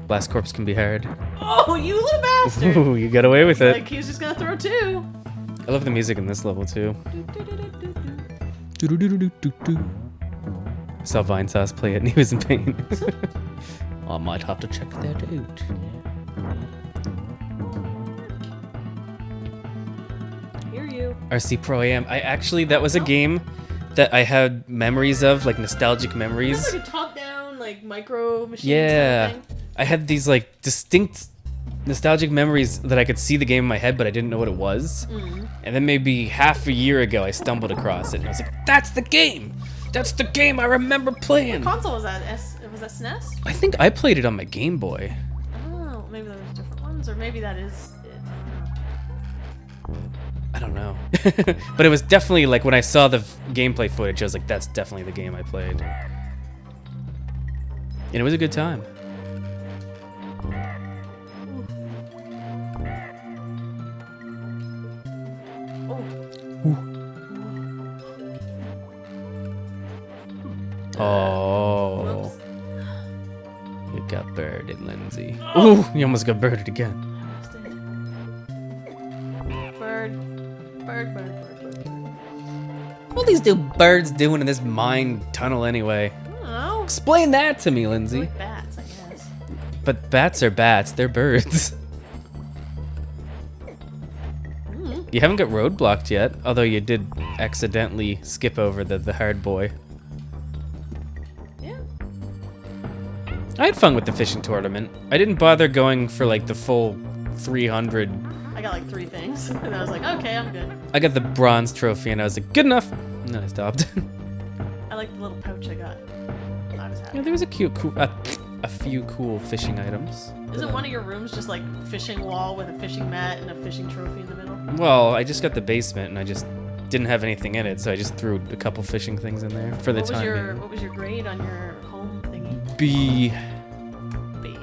Blast Corps can be hard. Oh, you little bastard! Ooh, you got away with it. Like, he was just gonna throw 2. I love the music in this level too. I saw Vine Sauce play it and he was in pain. I might have to check that out. Hear you. RC Pro AM. That was a game that I had memories of, like nostalgic memories. It's like a top-down, like micro machine. Yeah. Thing. I had these like distinct nostalgic memories that I could see the game in my head, but I didn't know what it was. And then maybe half a year ago, I stumbled across it and I was like, that's the game! That's the game I remember playing! What console was that? Was that SNES? I think I played it on my Game Boy. Oh, maybe there was different ones, or maybe that is it. I don't know. But it was definitely like when I saw the gameplay footage, I was like, that's definitely the game I played. And it was a good time. Oh. Whoops. You got birded, Lindsay. Ooh, you almost got birded again. Bird. Bird, bird, bird, bird. What are these two birds doing in this mine tunnel anyway? I don't know. Explain that to me, Lindsay. Like bats, I guess. But bats are bats, they're birds. You haven't got roadblocked yet, although you did accidentally skip over the hard boy. Yeah. I had fun with the fishing tournament. I didn't bother going for like the full 300. I got like 3 things, and I was like, okay, I'm good. I got the bronze trophy and I was like, good enough. And then I stopped. I like the little pouch I got. I was happy. Yeah, there was a few cool fishing items. Isn't one of your rooms just like fishing wall with a fishing mat and a fishing trophy in the middle? Well, I just got the basement and I just didn't have anything in it, so I just threw a couple fishing things in there for the time being. What was your grade on your home thingy? B. B.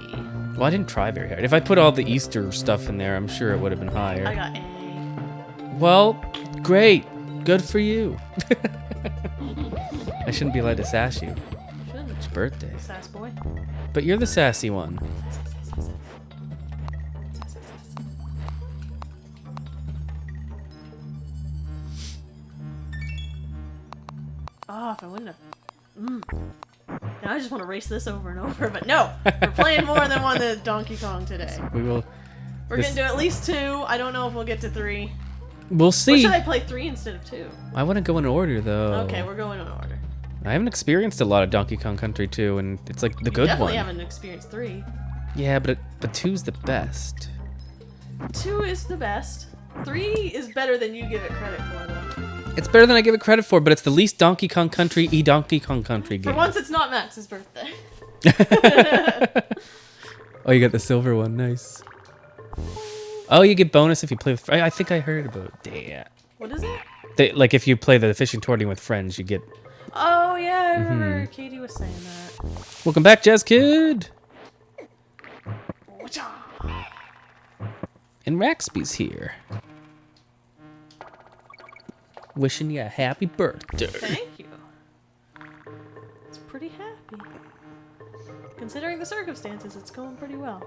Well, I didn't try very hard. If I put all the Easter stuff in there, I'm sure it would have been higher. I got A. Well, great. Good for you. I shouldn't be allowed to sass you. Shouldn't. It's your birthday. Sass boy. But you're the sassy one. Oh, if I wouldn't have. Now I just want to race this over and over, but no, we're playing more than one of Donkey Kong today. We will. We're gonna do at least 2. I don't know if we'll get to 3. We'll Or see. should I play 3 instead of 2? I want to go in order though. Okay, we're going in order. I haven't experienced a lot of Donkey Kong Country 2, and it's like the You good definitely one. haven't experienced 3. Yeah, but 2's the best. 2 is the best. 3 is better than you give it credit for, though. It's better than I give it credit for, but it's the least Donkey Kong Country Donkey Kong Country game. For once, it's not Max's birthday. Oh, you got the silver one. Nice. Oh, you get bonus if you play with. I think I heard about that. What is it? Like if you play the fishing tournament with friends, you get. Oh, yeah, I remember Katie was saying that. Welcome back, Jazz Kid. Whatcha? And Raxby's here. Wishing you a happy birthday. Thank you. It's pretty happy. Considering the circumstances, it's going pretty well.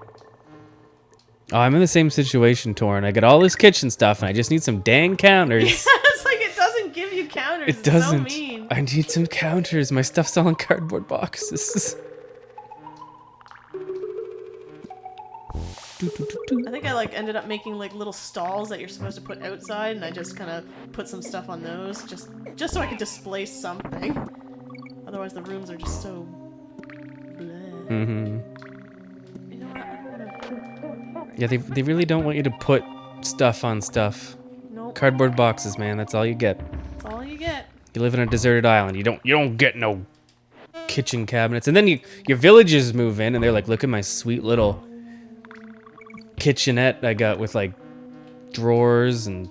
Oh, I'm in the same situation, Torn. I got all this kitchen stuff, and I just need some dang counters. It's like it doesn't give you counters. It doesn't. It's so mean. I need some counters. My stuff's all in cardboard boxes. I think I like ended up making like little stalls that you're supposed to put outside, and I just kind of put some stuff on those just so I could display something. Otherwise, the rooms are just so. Bleh. You know what? I don't wanna... Yeah, they really don't want you to put stuff on stuff. Nope. Cardboard boxes, man. That's all you get. That's all you get. You live in a deserted island. You don't get no kitchen cabinets. And then your villagers move in, and they're like, "Look at my sweet little kitchenette I got with like drawers and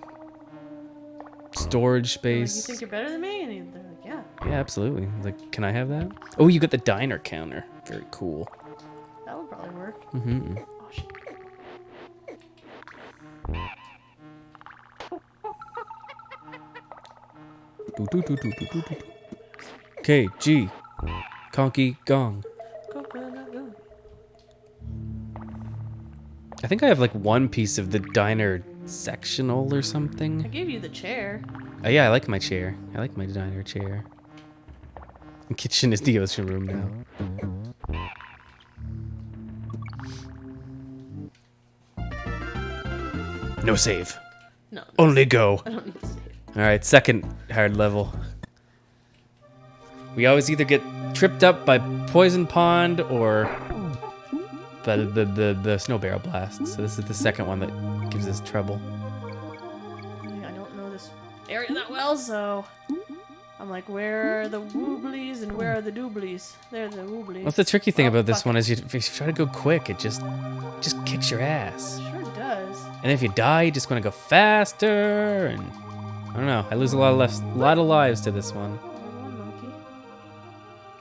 storage They're like, space." you think you're better than me? And they're like, yeah. Yeah, absolutely. Like, can I have that? Oh, you got the diner counter. Very cool. That would probably work. Mm-hmm. Oh, shit. KG. Conky Gong. I think I have like one piece of the diner sectional or something. I gave you the chair. Oh yeah, I like my chair. I like my diner chair. The kitchen is the ocean room now. No save. No. Only go. I don't need to save. Alright, second hard level. We always either get tripped up by Poison Pond or by the Snow Barrel Blast. So this is the second one that gives us trouble. I don't know this area that well, so I'm like, where are the wooblies and where are the dooblies? They're the wooblies. What's the tricky thing about this fuck. one is if you try to go quick, it just kicks your ass. Sure does. And if you die, you just want to go faster. And I don't know. I lose a lot of lives to this one. Oh, monkey.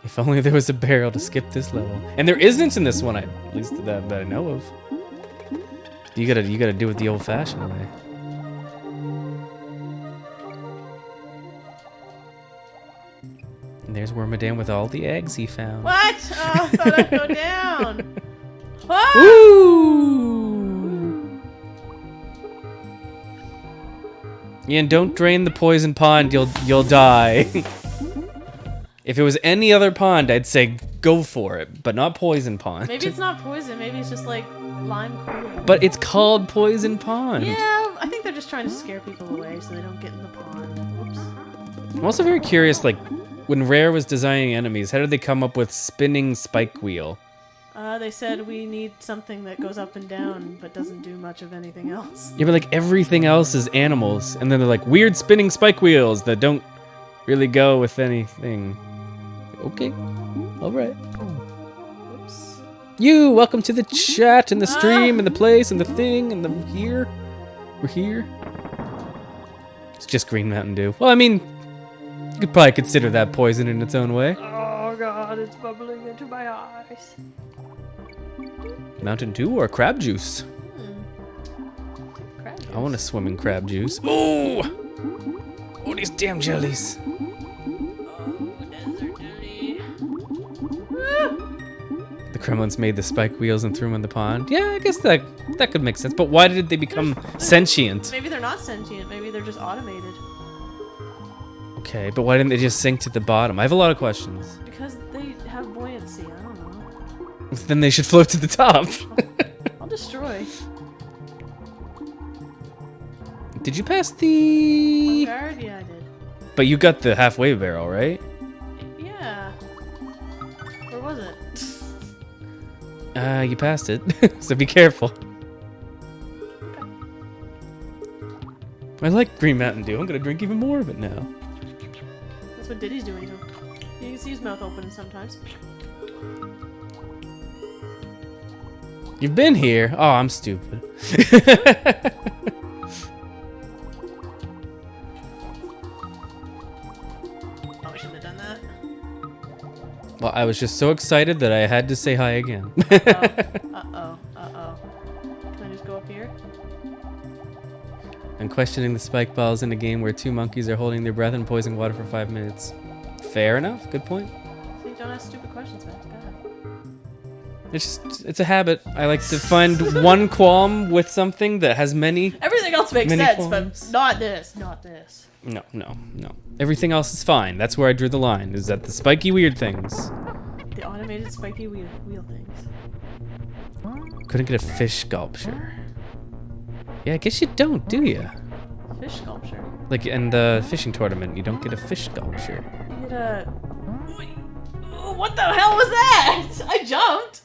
If only there was a barrel to skip this level. And there isn't in this one, at least that I know of. You gotta do it the old-fashioned way. And there's Wormadam with all the eggs he found. What? Oh, I thought I'd go down. What? Woo! Yeah, and don't drain the poison pond. You'll die. If it was any other pond, I'd say go for it, but not poison pond. Maybe it's not poison. Maybe it's just like lime cool. But it's called poison pond. Yeah, I think they're just trying to scare people away so they don't get in the pond. Oops. I'm also very curious, like, when Rare was designing enemies, how did they come up with spinning spike wheel? They said we need something that goes up and down but doesn't do much of anything else. Yeah, but like everything else is animals, and then they're like weird spinning spike wheels that don't really go with anything. Okay, all right. Oops. You, welcome to the chat and the stream and the place and the thing and the here. We're here. It's just green Mountain Dew. Well, I mean, you could probably consider that poison in its own way. Oh god, it's bubbling into my eyes. Mountain Dew or crab juice? Crab juice. I want to swim in crab juice. Oh! Oh, these damn jellies. Desert jelly. The Kremlins made the spike wheels and threw them in the pond. Yeah, I guess that could make sense. But why did they become sentient? Maybe they're not sentient. Maybe they're just automated. Okay, but why didn't they just sink to the bottom? I have a lot of questions. Because they have buoyancy. I don't know. Then they should float to the top. I'll destroy. Did you pass the... Guard? Yeah, I did. But you got the halfway barrel, right? Yeah. Where was it? You passed it. So be careful. I like Green Mountain Dew. I'm gonna drink even more of it now. That's what Diddy's doing. Though. You can see his mouth open sometimes. You've been here. Oh, I'm stupid. Probably shouldn't have done that. Well, I was just so excited that I had to say hi again. Uh-oh. Can I just go up here? I'm questioning the spike balls in a game where two monkeys are holding their breath in poison water for 5 minutes. Fair enough. Good point. See, don't ask stupid questions, man. Go ahead. It's a habit. I like to find one qualm with something that has many. Everything else makes Many sense, qualms. but not this. Not this. No. Everything else is fine. That's where I drew the line. Is that the spiky weird things? The automated spiky wheel things. Couldn't get a fish sculpture. Yeah, I guess you don't, do you? Fish sculpture. Like in the fishing tournament, you don't get a fish sculpture. You get a... Oh, what the hell was that? I jumped.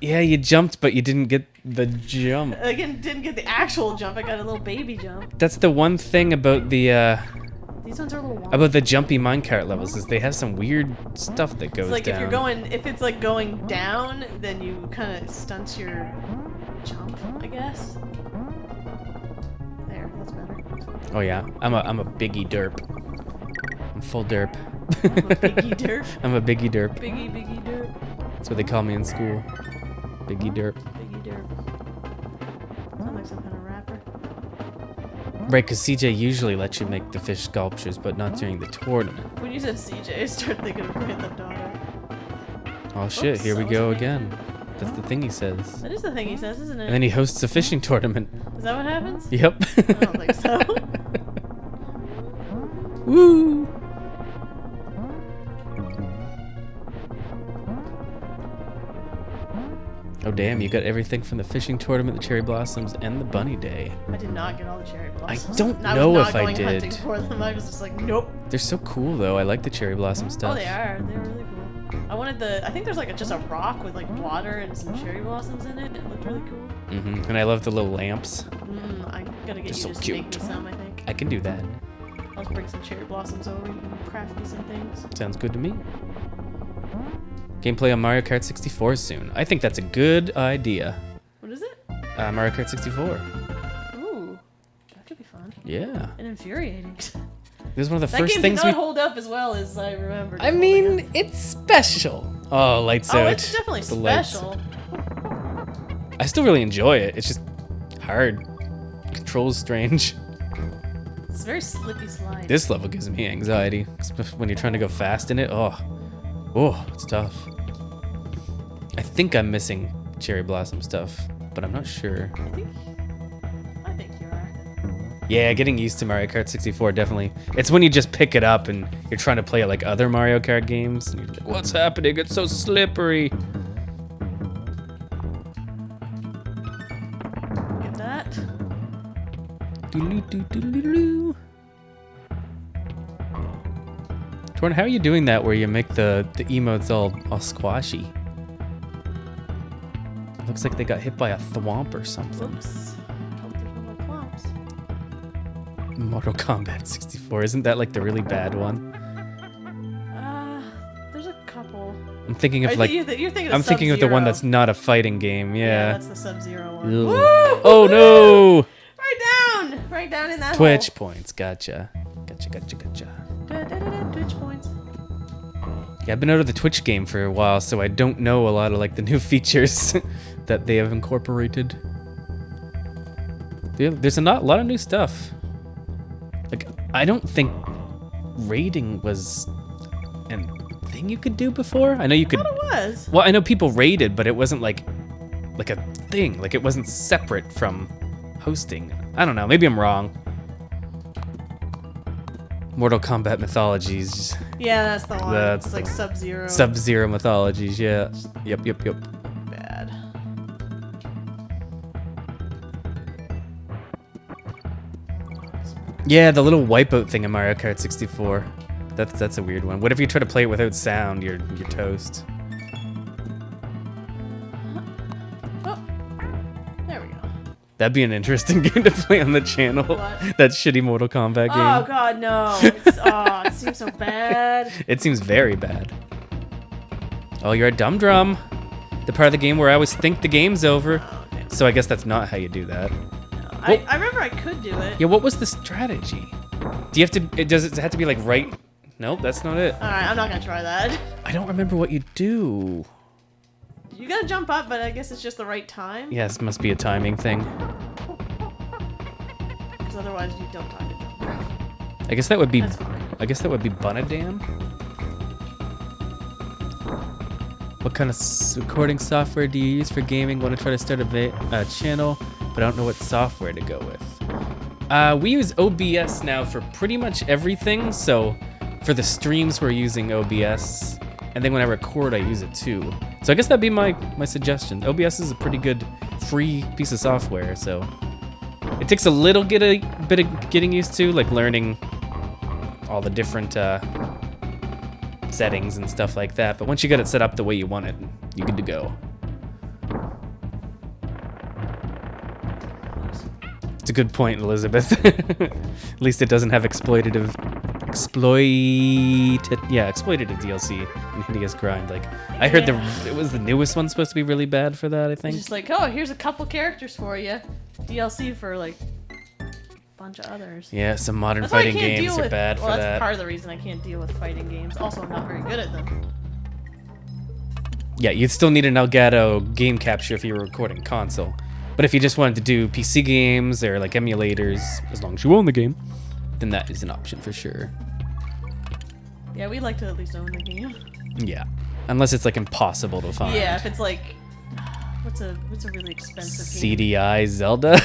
Yeah, you jumped, but you didn't get the jump. Again, didn't get the actual jump. I got a little baby jump. That's the one thing about the These ones are a little wonky. about the jumpy minecart levels is they have some weird stuff that goes It's like down. if it's like going down, then you kind of stunts your jump, I guess. There, that's better. Oh yeah, I'm a biggie derp. I'm full derp. I'm a biggie derp. I'm a biggie derp. Biggie derp. That's what they call me in school. Biggie derp. Biggie derp. Sound like some kind of rapper. Right, because CJ usually lets you make the fish sculptures, but not during the tournament. When you said CJ, I started thinking of Grand Theft Auto. Oh shit, Oops, here we that go wasn't me. again. That's the thing he says. That is the thing he says, isn't it? And then he hosts a fishing tournament. Is that what happens? Yep. I don't think so. Woo! Oh damn, you got everything from the fishing tournament, the cherry blossoms, and the bunny day. I did not get all the cherry blossoms. don't I know was if not I going did. hunting for them. I was just like, nope. They're so cool though, I like the cherry blossom stuff. Oh, they are. They're really cool. I wanted I think there's like just a rock with like water and some cherry blossoms in it. It looked really cool. And I love the little lamps. I gotta get you so to cute. make me some, I think. I can do that. I'll just bring some cherry blossoms over. You can craft me some things. Sounds good to me. Gameplay on Mario Kart 64 soon. I think that's a good idea. What is it? Mario Kart 64. Ooh, that could be fun. Yeah. And infuriating. This is one of the That first game things did we... not hold up as well as I remembered. I mean, it's special. Oh, lights out. Oh, it's definitely The lights. special. I still really enjoy it. It's just hard. Controls strange. It's very slippy slide. This level gives me anxiety, especially when you're trying to go fast in it. Oh, it's tough. I think I'm missing cherry blossom stuff, but I'm not sure. I think you are. Yeah, getting used to Mario Kart 64 definitely. It's when you just pick it up and you're trying to play it like other Mario Kart games, and you're like, "What's happening? It's so slippery." Get that. Doodly-doo-doodly-doo. Torn, how are you doing that where you make the emotes all squashy? Looks like they got hit by a thwomp or something. Oops. Hope there's no more clumps. Mortal Kombat 64, isn't that like the really bad one? There's a couple. I'm thinking of Are like you're thinking of I'm thinking of the one Sub-Zero. that's not a fighting game. Yeah. That's the Sub-Zero one. Ugh. Woo! Oh no! Right down in that Twitch hole. points. Gotcha. Da-da-da-da, Twitch points. Yeah, I've been out of the Twitch game for a while, so I don't know a lot of like the new features that they have incorporated. There's a lot of new stuff. Like, I don't think raiding was a thing you could do before. I know you could. I thought it was. Well, I know people raided, but it wasn't like a thing. Like, it wasn't separate from hosting. I don't know. Maybe I'm wrong. Mortal Kombat Mythologies. Yeah, that's the one. That's It's like the- Sub-Zero. Sub-Zero Mythologies, yeah. Yep. Bad. Yeah, the little wipeout thing in Mario Kart 64. That's a weird one. What if you try to play it without sound? You're toast. Oh, there we go. That'd be an interesting game to play on the channel. What? That shitty Mortal Kombat game. Oh god, no. It seems so bad. It seems very bad. Oh, you're a dumb drum. The part of the game where I always think the game's over. Oh, okay. So I guess that's not how you do that. No. I remember I could do it. Yeah, what was the strategy? Do you have to? Does it have to be like right? Nope, that's not it. Alright, I'm not gonna try that. I don't remember what you do. You gotta jump up, but I guess it's just the right time. Yes, must be a timing thing. Because otherwise you don't time to jump. I guess that would be. That's fine. I guess that would be Bunadam. What kind of recording software do you use for gaming? Want to try to start a channel, but I don't know what software to go with. We use OBS now for pretty much everything. So for the streams, we're using OBS, and then when I record, I use it too. So I guess that'd be my suggestion. OBS is a pretty good free piece of software. So it takes a little bit of getting used to, like learning all the different settings and stuff like that. But once you get it set up the way you want it, you're good to go. It's a good point, Elizabeth. At least it doesn't have exploitative DLC and hideous grind. Like I heard it was the newest one supposed to be really bad for that, I It's think. just like, oh, here's a couple characters for you. DLC for like a bunch of others. Yeah, some modern That's why I fighting can't games deal are with. bad Well, for that's that. part of the reason I can't deal with fighting games. Also, I'm not very good at them. Yeah, you'd still need an Elgato game capture if you were recording console. But if you just wanted to do PC games or like emulators, as long as you own the game, then that is an option for sure. Yeah, we'd like to at least own the game. Yeah, unless it's like impossible to find. Yeah, if it's like, what's a really expensive game? CDI Zelda.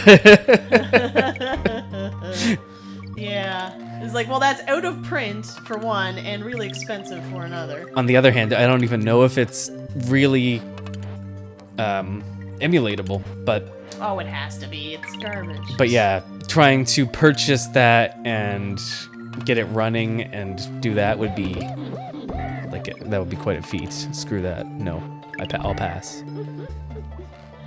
Yeah, it's like, well, that's out of print for one, and really expensive for another. On the other hand, I don't even know if it's really emulatable, but Oh, it has to be. It's garbage. but yeah, trying to purchase that and get it running and do that would be like that would be quite a feat. Screw that. No, I'll pass.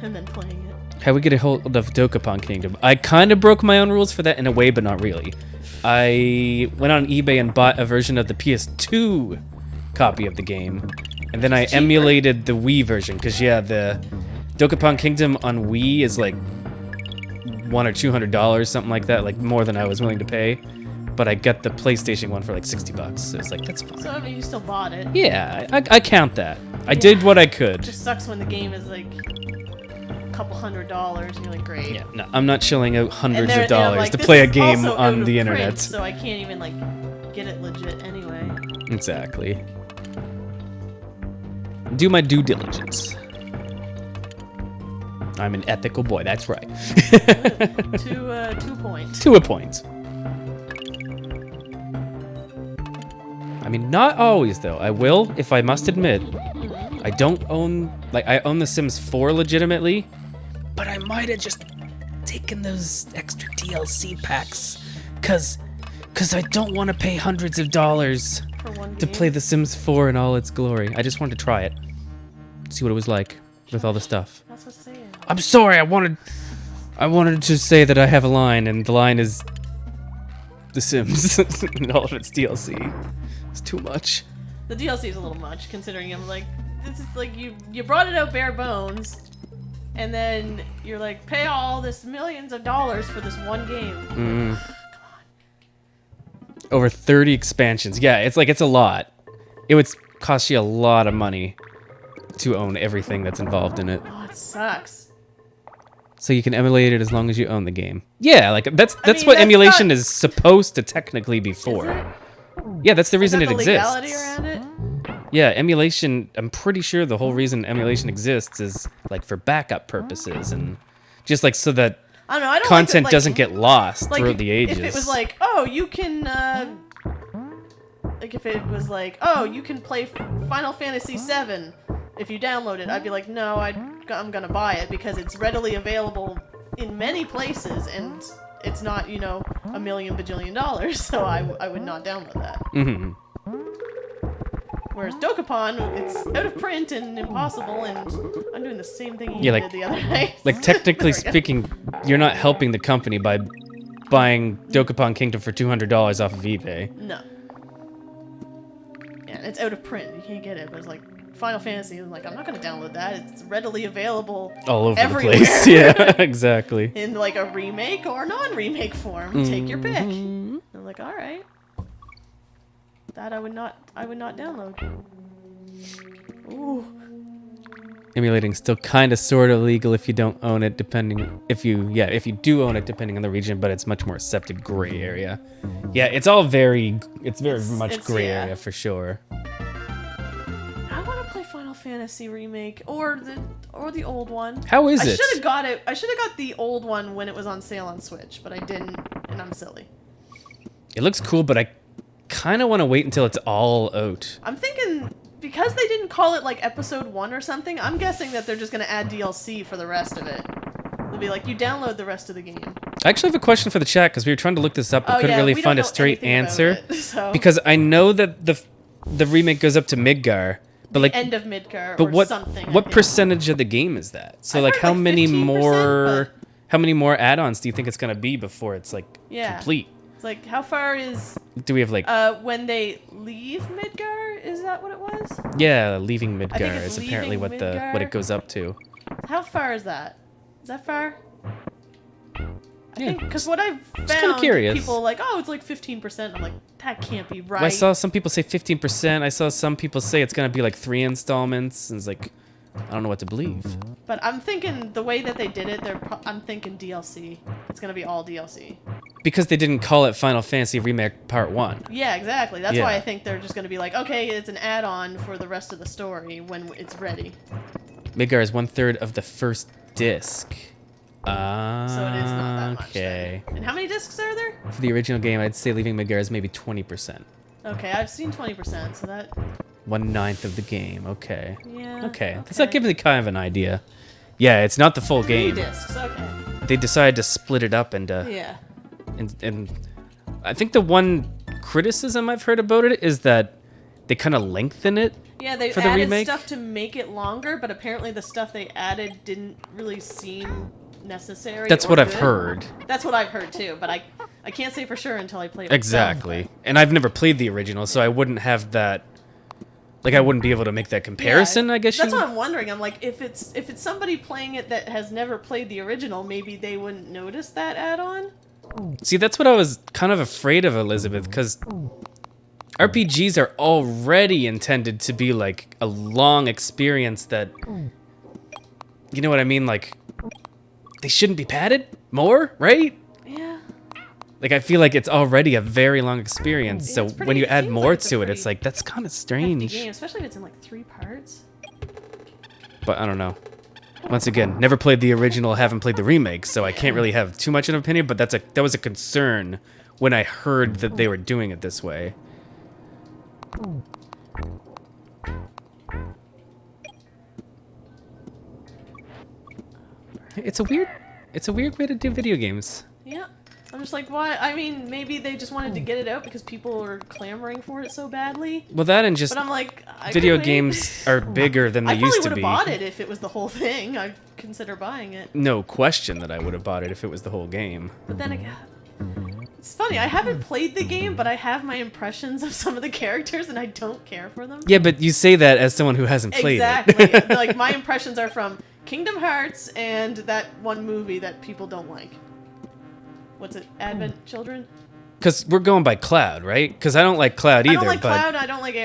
And then playing it. How we get a hold of Dokapon Kingdom? I kind of broke my own rules for that in a way, but not really. I went on eBay and bought a version of the PS2 copy of the game, and then I emulated the Wii version, because yeah, the Dokapon Kingdom on Wii is like $100 or $200, something like that, like more than I was willing to pay. But I got the PlayStation one for like $60, so it's like, that's fine. So, I mean, you still bought it. Yeah, I count that. I did what I It could. just sucks when the game is like a couple $100, and you're like, great. Yeah, no, I'm not shelling out And hundreds they're of dollars like, to "This play a is game also out on of the print, internet. so I can't even like get it legit anyway. Exactly. Do my due diligence. I'm an ethical boy, that's right. 2 points. To a point. I mean, not always though. I will, if I must admit, I don't own, like, I own The Sims 4 legitimately, but I might have just taken those extra DLC packs, cause I don't want to pay hundreds of dollars For one to game. play The Sims 4 in all its glory. I just wanted to try it, see what it was like with all the stuff. That's what's saying. I'm sorry, I wanted to say that I have a line, and the line is The Sims and all of its DLC. It's too much. The DLC is a little much, considering I'm like, this is like you brought it out bare bones, and then you're like, pay all this millions of dollars for this one game. Over 30 expansions. Yeah, it's a lot. It would cost you a lot of money to own everything that's involved in it. Oh, it sucks. So you can emulate it as long as you own the game. Yeah, like that's mean, what that's emulation not- is supposed to technically be for. Is it? Yeah, that's the reason Is it that the legality exists. around it? Yeah, emulation, I'm pretty sure the whole reason emulation exists is like for backup purposes and just like so that I don't know. I don't content like, doesn't get lost like throughout the ages. If it was like, oh, you can, like if it was like, oh, you can play Final Fantasy VII if you download it, I'd be like, no, I'm gonna buy it because it's readily available in many places and it's not, you know, $1 million bajillion dollars, so I would not download that. Mm-hmm. Whereas Dokapon, it's out of print and impossible, and I'm doing the same thing you Yeah, did the other night. Like technically There we go. speaking, you're not helping the company by buying Dokapon Kingdom for $200 off of eBay. No. Yeah, it's out of print. You can't get it. But it's like Final Fantasy. I'm like, I'm not gonna download that. It's readily available All over everywhere. the place. Yeah, exactly. In like a remake or non-remake form. Take your pick. Mm-hmm. I'm like, all right. That I would not download. Ooh. Emulating still kind of sort of legal if you don't own it, if you do own it, depending on the region, but it's much more accepted gray area. Yeah, it's very much gray yeah. area for sure. I want to play Final Fantasy remake or the old one. How is I it? should have got it. I should have got the old one when it was on sale on Switch, but I didn't, and I'm silly. It looks cool, but I kind of want to wait until it's all out. I'm thinking because they didn't call it like episode 1 or something, I'm guessing that they're just gonna add DLC for the rest of it. They'll be like, you download the rest of the game. I actually have a question for the chat because we were trying to look this up but Oh, couldn't yeah, really we find don't a know straight anything about answer. it, so. Because I know that the remake goes up to Midgar, but like End of Midgar but or what something. I what think. percentage of the game is that? So I like heard, how like, many 15%, more but- how many more add-ons do you think it's going to be before it's like Yeah. complete? It's like, how far is Do we have like when they leave Midgar? Is that what it was? yeah, leaving think Midgar it's is apparently leaving what it Midgar. goes up to. How far is that? Is that far? I Yeah, think because what I've kinda found, curious. people like, oh, it's like 15%. I'm like, that can't be right. I saw some people say 15%. I saw some people say it's going to be like 3 installments. And it's like, I don't know what to believe. But I'm thinking the way that they did it, I'm thinking DLC. It's gonna be all DLC. Because they didn't call it Final Fantasy Remake Part 1. Yeah, exactly. That's Yeah. why I think they're just gonna be like, okay, it's an add-on for the rest of the story when it's ready. Midgar is 1/3 of the first disc. So it is not that much. Okay. Then. And how many discs are there? For the original game, I'd say leaving Midgar is maybe 20%. Okay, I've seen 20%, so that... 1/9 of the game. Okay. Yeah. Okay. Does that give me kind of an idea? Yeah, it's not the full 3 game. discs, okay. They decided to split it up and Yeah. and I think the one criticism I've heard about it is that they kind of lengthen it. Yeah, they for the added remake? stuff to make it longer, but apparently the stuff they added didn't really seem necessary. That's or what I've good. heard. That's what I've heard too, but I can't say for sure until I play it myself. Exactly. And I've never played the original, so I wouldn't have that. Like, I wouldn't be able to make that comparison, I guess. That's what I'm wondering. I'm like, if it's somebody playing it that has never played the original, maybe they wouldn't notice that add-on. See, that's what I was kind of afraid of, Elizabeth, because RPGs are already intended to be like a long experience that, you know what I mean? Like, they shouldn't be padded more, right? Yeah. Like, I feel like it's already a very long experience, Yeah, so it's pretty- when you it add seems more like it's a to it, pretty it's like, that's kind of Hefty strange. game, especially if it's in like 3 parts. But I don't know. Once again, never played the original, haven't played the remake, so I can't really have too much of an opinion, but that was a concern when I heard that they were doing it this way. It's a weird way to do video games. Yeah. I'm just like, why? I mean, maybe they just wanted to get it out because people were clamoring for it so badly. Well, that and just But I'm like, video games are bigger than they I probably used to would be. have bought it if it was the whole thing. I'd consider buying it. No question that I would have bought it if it was the whole game. But then again, it's funny. I haven't played the game, but I have my impressions of some of the characters, and I don't care for them. Yeah, but you say that as someone who hasn't played Exactly. it. Like, my impressions are from Kingdom Hearts and that one movie that people don't like. What's it? Advent Children? Because we're going by Cloud, right? Because I don't like Cloud either. I don't like but Cloud. I don't like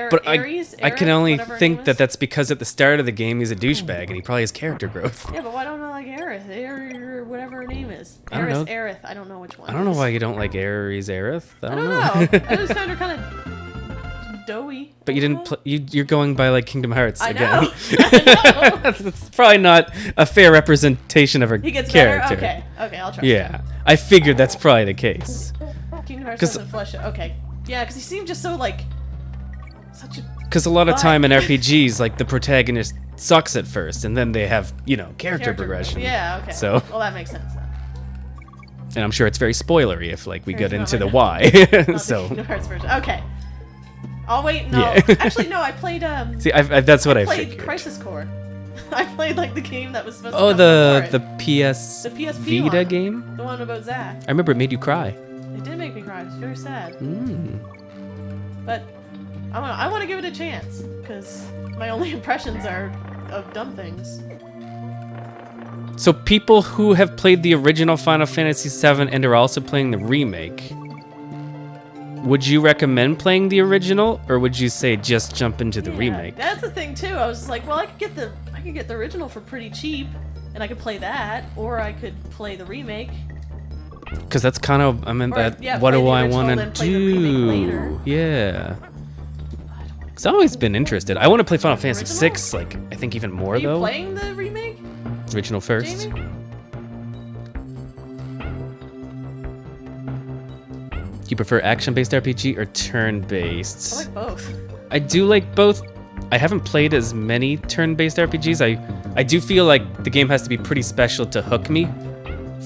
but Ares. I can Aerith, only whatever her think name that is. that's because at the start of the game he's a douchebag and he probably has character growth. Yeah, but why don't I like Aerith? Or whatever her name is. I don't know. Aerith. I don't know which one. I don't know why you don't like Ares Aerith. I don't know. I just found her kind of doughy. But you didn't. You're going by like Kingdom Hearts I again. know. I know. That's probably not a fair representation of her He gets character. better? Okay, I'll try. Yeah, I figured that's probably the case. Kingdom Hearts 'Cause- doesn't flesh it. Okay. Yeah, because he seemed just so, like, such a... Because a lot of But- time in RPGs, like the protagonist sucks at first, and then they have character progression. Yeah, okay. So- Well, that makes sense then. And I'm sure it's very spoilery if like we Very get into the spoilery. why. Not the So Kingdom Hearts version. Okay. I'll wait. No. Yeah. Actually, no. I played. see, that's what I played figured. Crisis Core. I played like the game that was supposed Oh, to come the before it. PS The PSP Vita one. game. The one about Zack. I remember it made you cry. It did make me cry. It was very sad. Mm. But I want to give it a chance because my only impressions are of dumb things. So people who have played the original Final Fantasy VII and are also playing the remake, would you recommend playing the original, or would you say just jump into the Yeah, remake? That's the thing too. I was just like, well, I could get the original for pretty cheap, and I could play that, or I could play the remake. Because that's kind of, I mean, Or, that. yeah, What play do the I original, want then to play the remake later. do? Yeah. Because I've always been interested. I want to play Final Fantasy Original? VI, like I think even more Are you though. playing the remake, Original first. Jamie? Do you prefer action-based RPG or turn-based? I like both. I do like both. I haven't played as many turn-based RPGs. I do feel like the game has to be pretty special to hook me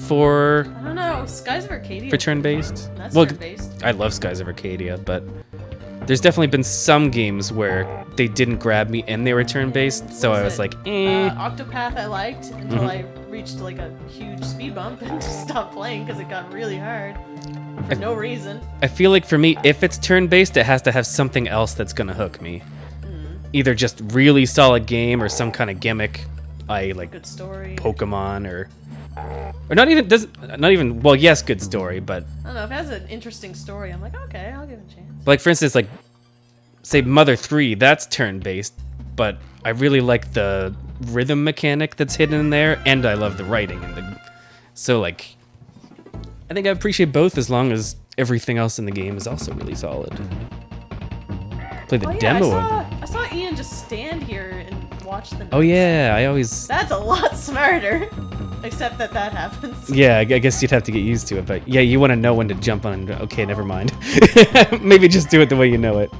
for I don't know. Skies of Arcadia. turn-based. That's Well, turn-based. I love Skies of Arcadia, but there's definitely been some games where they didn't grab me and they were turn-based, so I was like, eh. Octopath I liked until Mhm. I reached like a huge speed bump and just stopped playing because it got really hard for no reason. I feel like for me, if it's turn-based, it has to have something else that's gonna hook me. Either just really solid game or some kind of gimmick. I like Good story. Pokemon or not even well, yes, good story, but I don't know, if it has an interesting story, I'm like, okay, I'll give it a chance. like for instance, like say Mother 3, that's turn-based, but I really like the rhythm mechanic that's hidden in there, and I love the writing so like I think I appreciate both as long as everything else in the game is also really solid. Play the demo. I saw Ian just stand here and watch the notes. Oh yeah, I always. That's a lot smarter. Except that happens. Yeah, I guess you'd have to get used to it, but yeah, you want to know when to jump on. Okay, never mind. Maybe just do it the way you know it.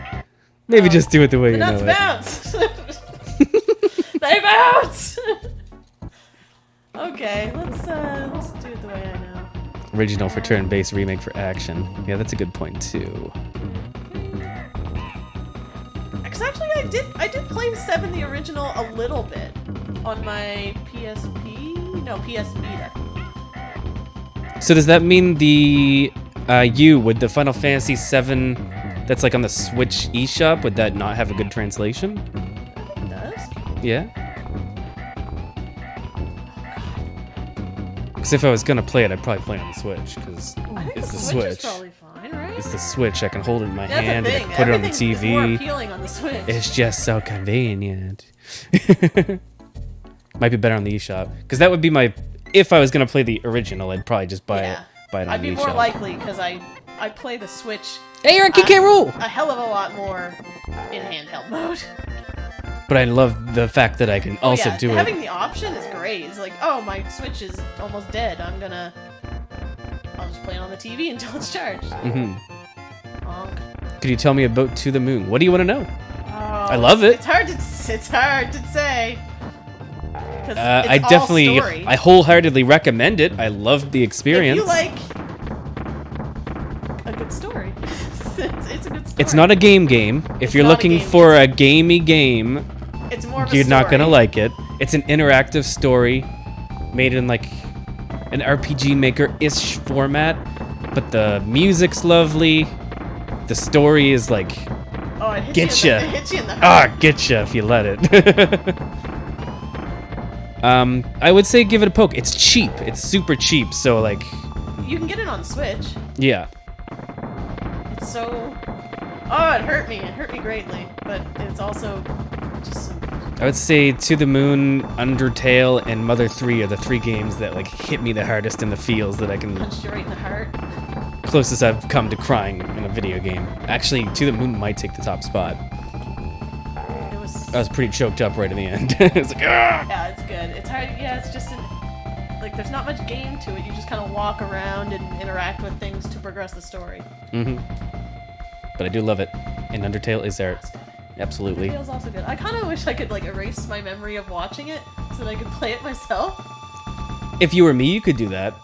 Maybe just do it the way you know it. The nuts bounce. They bounce. Okay, let's do it the way I know. Original for turn-based, remake for action. Yeah, that's a good point too. Because actually, I did play 7 the original a little bit on my PSP. No, PS Vita. So does that mean the with the Final Fantasy VII that's like on the Switch eShop, would that not have a good translation? I think it does. Yeah. Because if I was gonna play it, I'd probably play it on the Switch, because it's the Switch. Is probably fine, right? It's the Switch. I can hold it in my That's hand the and I thing. can put it on the Everything's TV. more appealing on the Switch. It's just so convenient. Might be better on the eShop, because that would be my. If I was gonna play the original, I'd probably just buy it on the eShop. I'd be more likely because I play the Switch. Hey, Eric, you can't rule. A hell of a lot more in handheld mode. But I love the fact that I can also do it. Having the option is great. It's like, oh, my Switch is almost dead. I'll just play it on the TV until it's charged. Mm-hmm. Honk. Could you tell me about To the Moon? What do you want to know? Oh, I love it. It's hard to say. I wholeheartedly recommend it. I loved the experience. If you like a good story, it's a good story. It's not a game. If you're looking for a gamey game, it's more of a you're story. not gonna like it. It's an interactive story made in like an RPG Maker-ish format, but the music's lovely. The story is like it hits you in the heart. Getcha if you let it. I would say give it a poke. It's cheap. It's super cheap. So like, you can get it on Switch. Yeah. It's so. Oh, it hurt me. It hurt me greatly. But it's also just so. I would say To the Moon, Undertale, and Mother 3 are the 3 games that like hit me the hardest in the feels that I can. Punched you right in the heart. Closest I've come to crying in a video game. Actually, To the Moon might take the top spot. I was pretty choked up right at the end. It's like, ah! Yeah, it's good. It's hard. Yeah, it's just like there's not much game to it. You just kind of walk around and interact with things to progress the story. Mm-hmm. But I do love it, and Undertale is there. Absolutely. Undertale's also good. I kind of wish I could like erase my memory of watching it so that I could play it myself. If you were me, you could do that.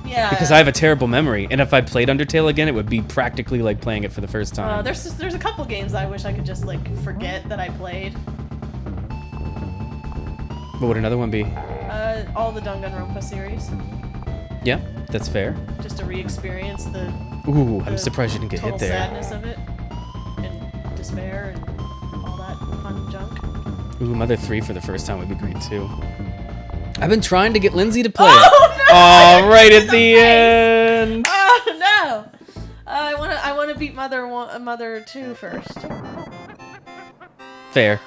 Yeah. Because I have a terrible memory, and if I played Undertale again, it would be practically like playing it for the first time. There's a couple games I wish I could just like forget that I played. What would another one be? All the Danganronpa series. Yeah, that's fair. Just to re-experience the. Ooh, I'm surprised you didn't get hit there. Sadness of it, and despair, and all that fun junk. Ooh, Mother 3 for the first time would be great too. I've been trying to get Lindsay to play Oh it. no! Oh, right at the end. Oh no! I wanna beat Mother 2 first. Fair.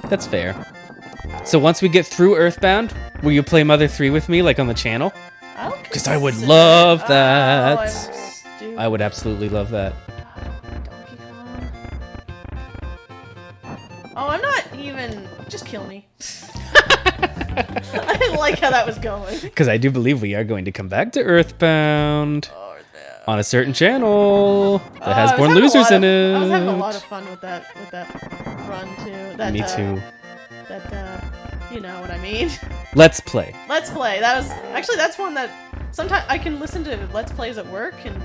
That's fair. So once we get through Earthbound, will you play Mother 3 with me, like on the channel? Because I would love that. I would absolutely love that. Donkey Kong. Oh, I'm not even. Just kill me. I didn't like how that was going. Because I do believe we are going to come back to Earthbound on a certain channel that has Born Losers in it. I was having a lot of fun with that run too. Me too. You know what I mean. Let's Play. Let's Play. That's one that sometimes I can listen to Let's Plays at work, and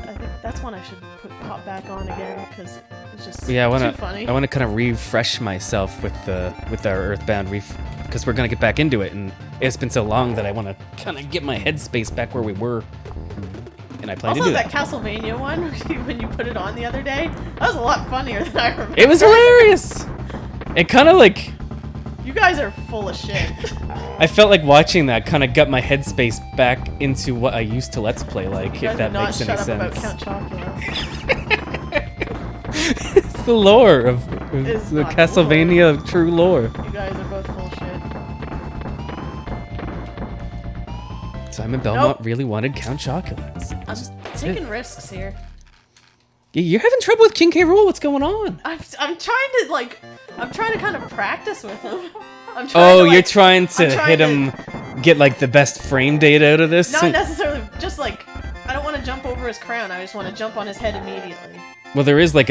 I think that's one I should pop back on again because it's just too funny. I want to kind of refresh myself with our Earthbound because we're gonna get back into it, and it's been so long that I want to kind of get my headspace back where we were. And I plan to do that. Also, that Castlevania one when you put it on the other day, that was a lot funnier than I remember. It was hilarious. It kind of like. You guys are full of shit. I felt like watching that kind of got my headspace back into what I used to Let's Play like, if that makes any sense. About Count Chocula. It's the lore of is the not Castlevania of true lore. You guys are both full shit. Simon Belmont really wanted Count Chocula. I'm taking risks here. You're having trouble with King K. Rool. What's going on? I'm trying to kind of practice with him. You're trying to hit him, get like the best frame data out of this? Not necessarily, just like, I don't want to jump over his crown, I just want to jump on his head immediately. Well, there is like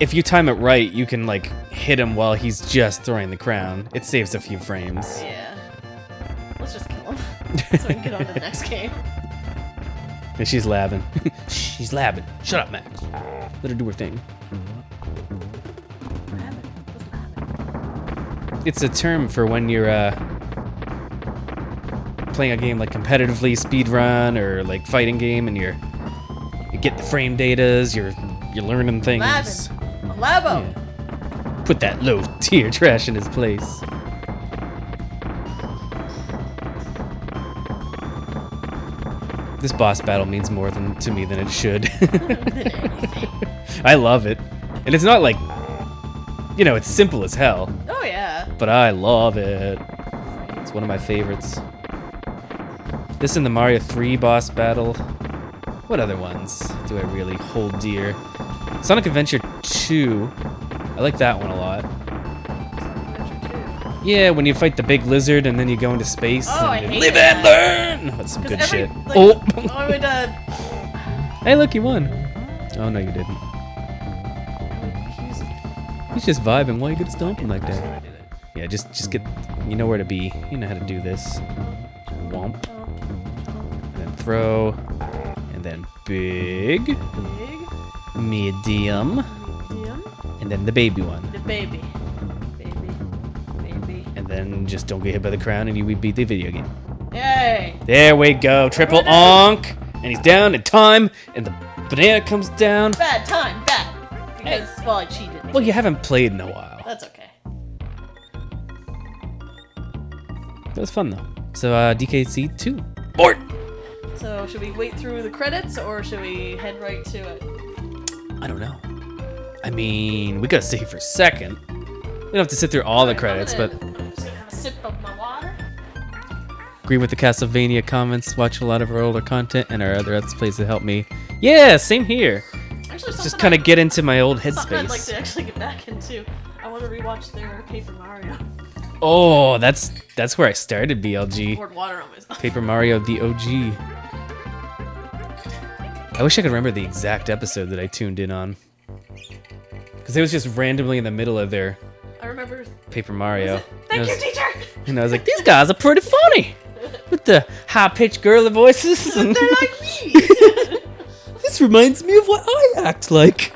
if you time it right, you can like hit him while he's just throwing the crown. It saves a few frames. Yeah. Let's just kill him, so we can get on to the next game. And she's labbing. She's labbing. Shut up, Max. Let her do her thing. It's a term for when you're playing a game like competitively, speedrun, or like fighting game, and you get the frame datas, you're learning things. Labbing. A labo. Yeah. Put that low tier trash in his place. This boss battle means more to me than it should. I love it. And it's not like, it's simple as hell. Oh, yeah. But I love it. It's one of my favorites. This and the Mario 3 boss battle. What other ones do I really hold dear? Sonic Adventure 2. I like that one a lot. Yeah, when you fight the big lizard and then you go into space. Oh, I hate live that. and learn! That's some good shit. Like, oh! I would, Hey, look, you won. Oh, no, you didn't. He's just vibing. Why you gonna stomp him like that? Yeah, just get... You know where to be. You know how to do this. Womp. And then throw. And then big. Medium. And then the baby one. The baby. And then just don't get hit by the crown and you beat the video game. Yay! There we go. Triple onk. And he's down in time. And the banana comes down. Bad time. Bad. Because, well, I cheated. Well, you haven't played in a while. That's okay. That was fun, though. So, DKC 2. Board! So, should we wait through the credits, or should we head right to it? I don't know. I mean, we gotta stay for a second. We don't have to sit through all the credits, but... I'm just gonna have a sip of my water. Agree with the Castlevania comments, watch a lot of our older content, and our other Let's Plays that help me. Yeah, same here. Actually, Just kind of get into my old something I'd like headspace. to actually get back into. I want to rewatch their Paper Mario. Oh, that's where I started, BLG. Poured water on myself. Paper Mario, the OG. I wish I could remember the exact episode that I tuned in on. Because it was just randomly in the middle of their I remember. Paper Mario. Thank you, teacher! And I was like, these guys are pretty funny! With the high-pitched girly voices. They're like me! This reminds me of what I act like.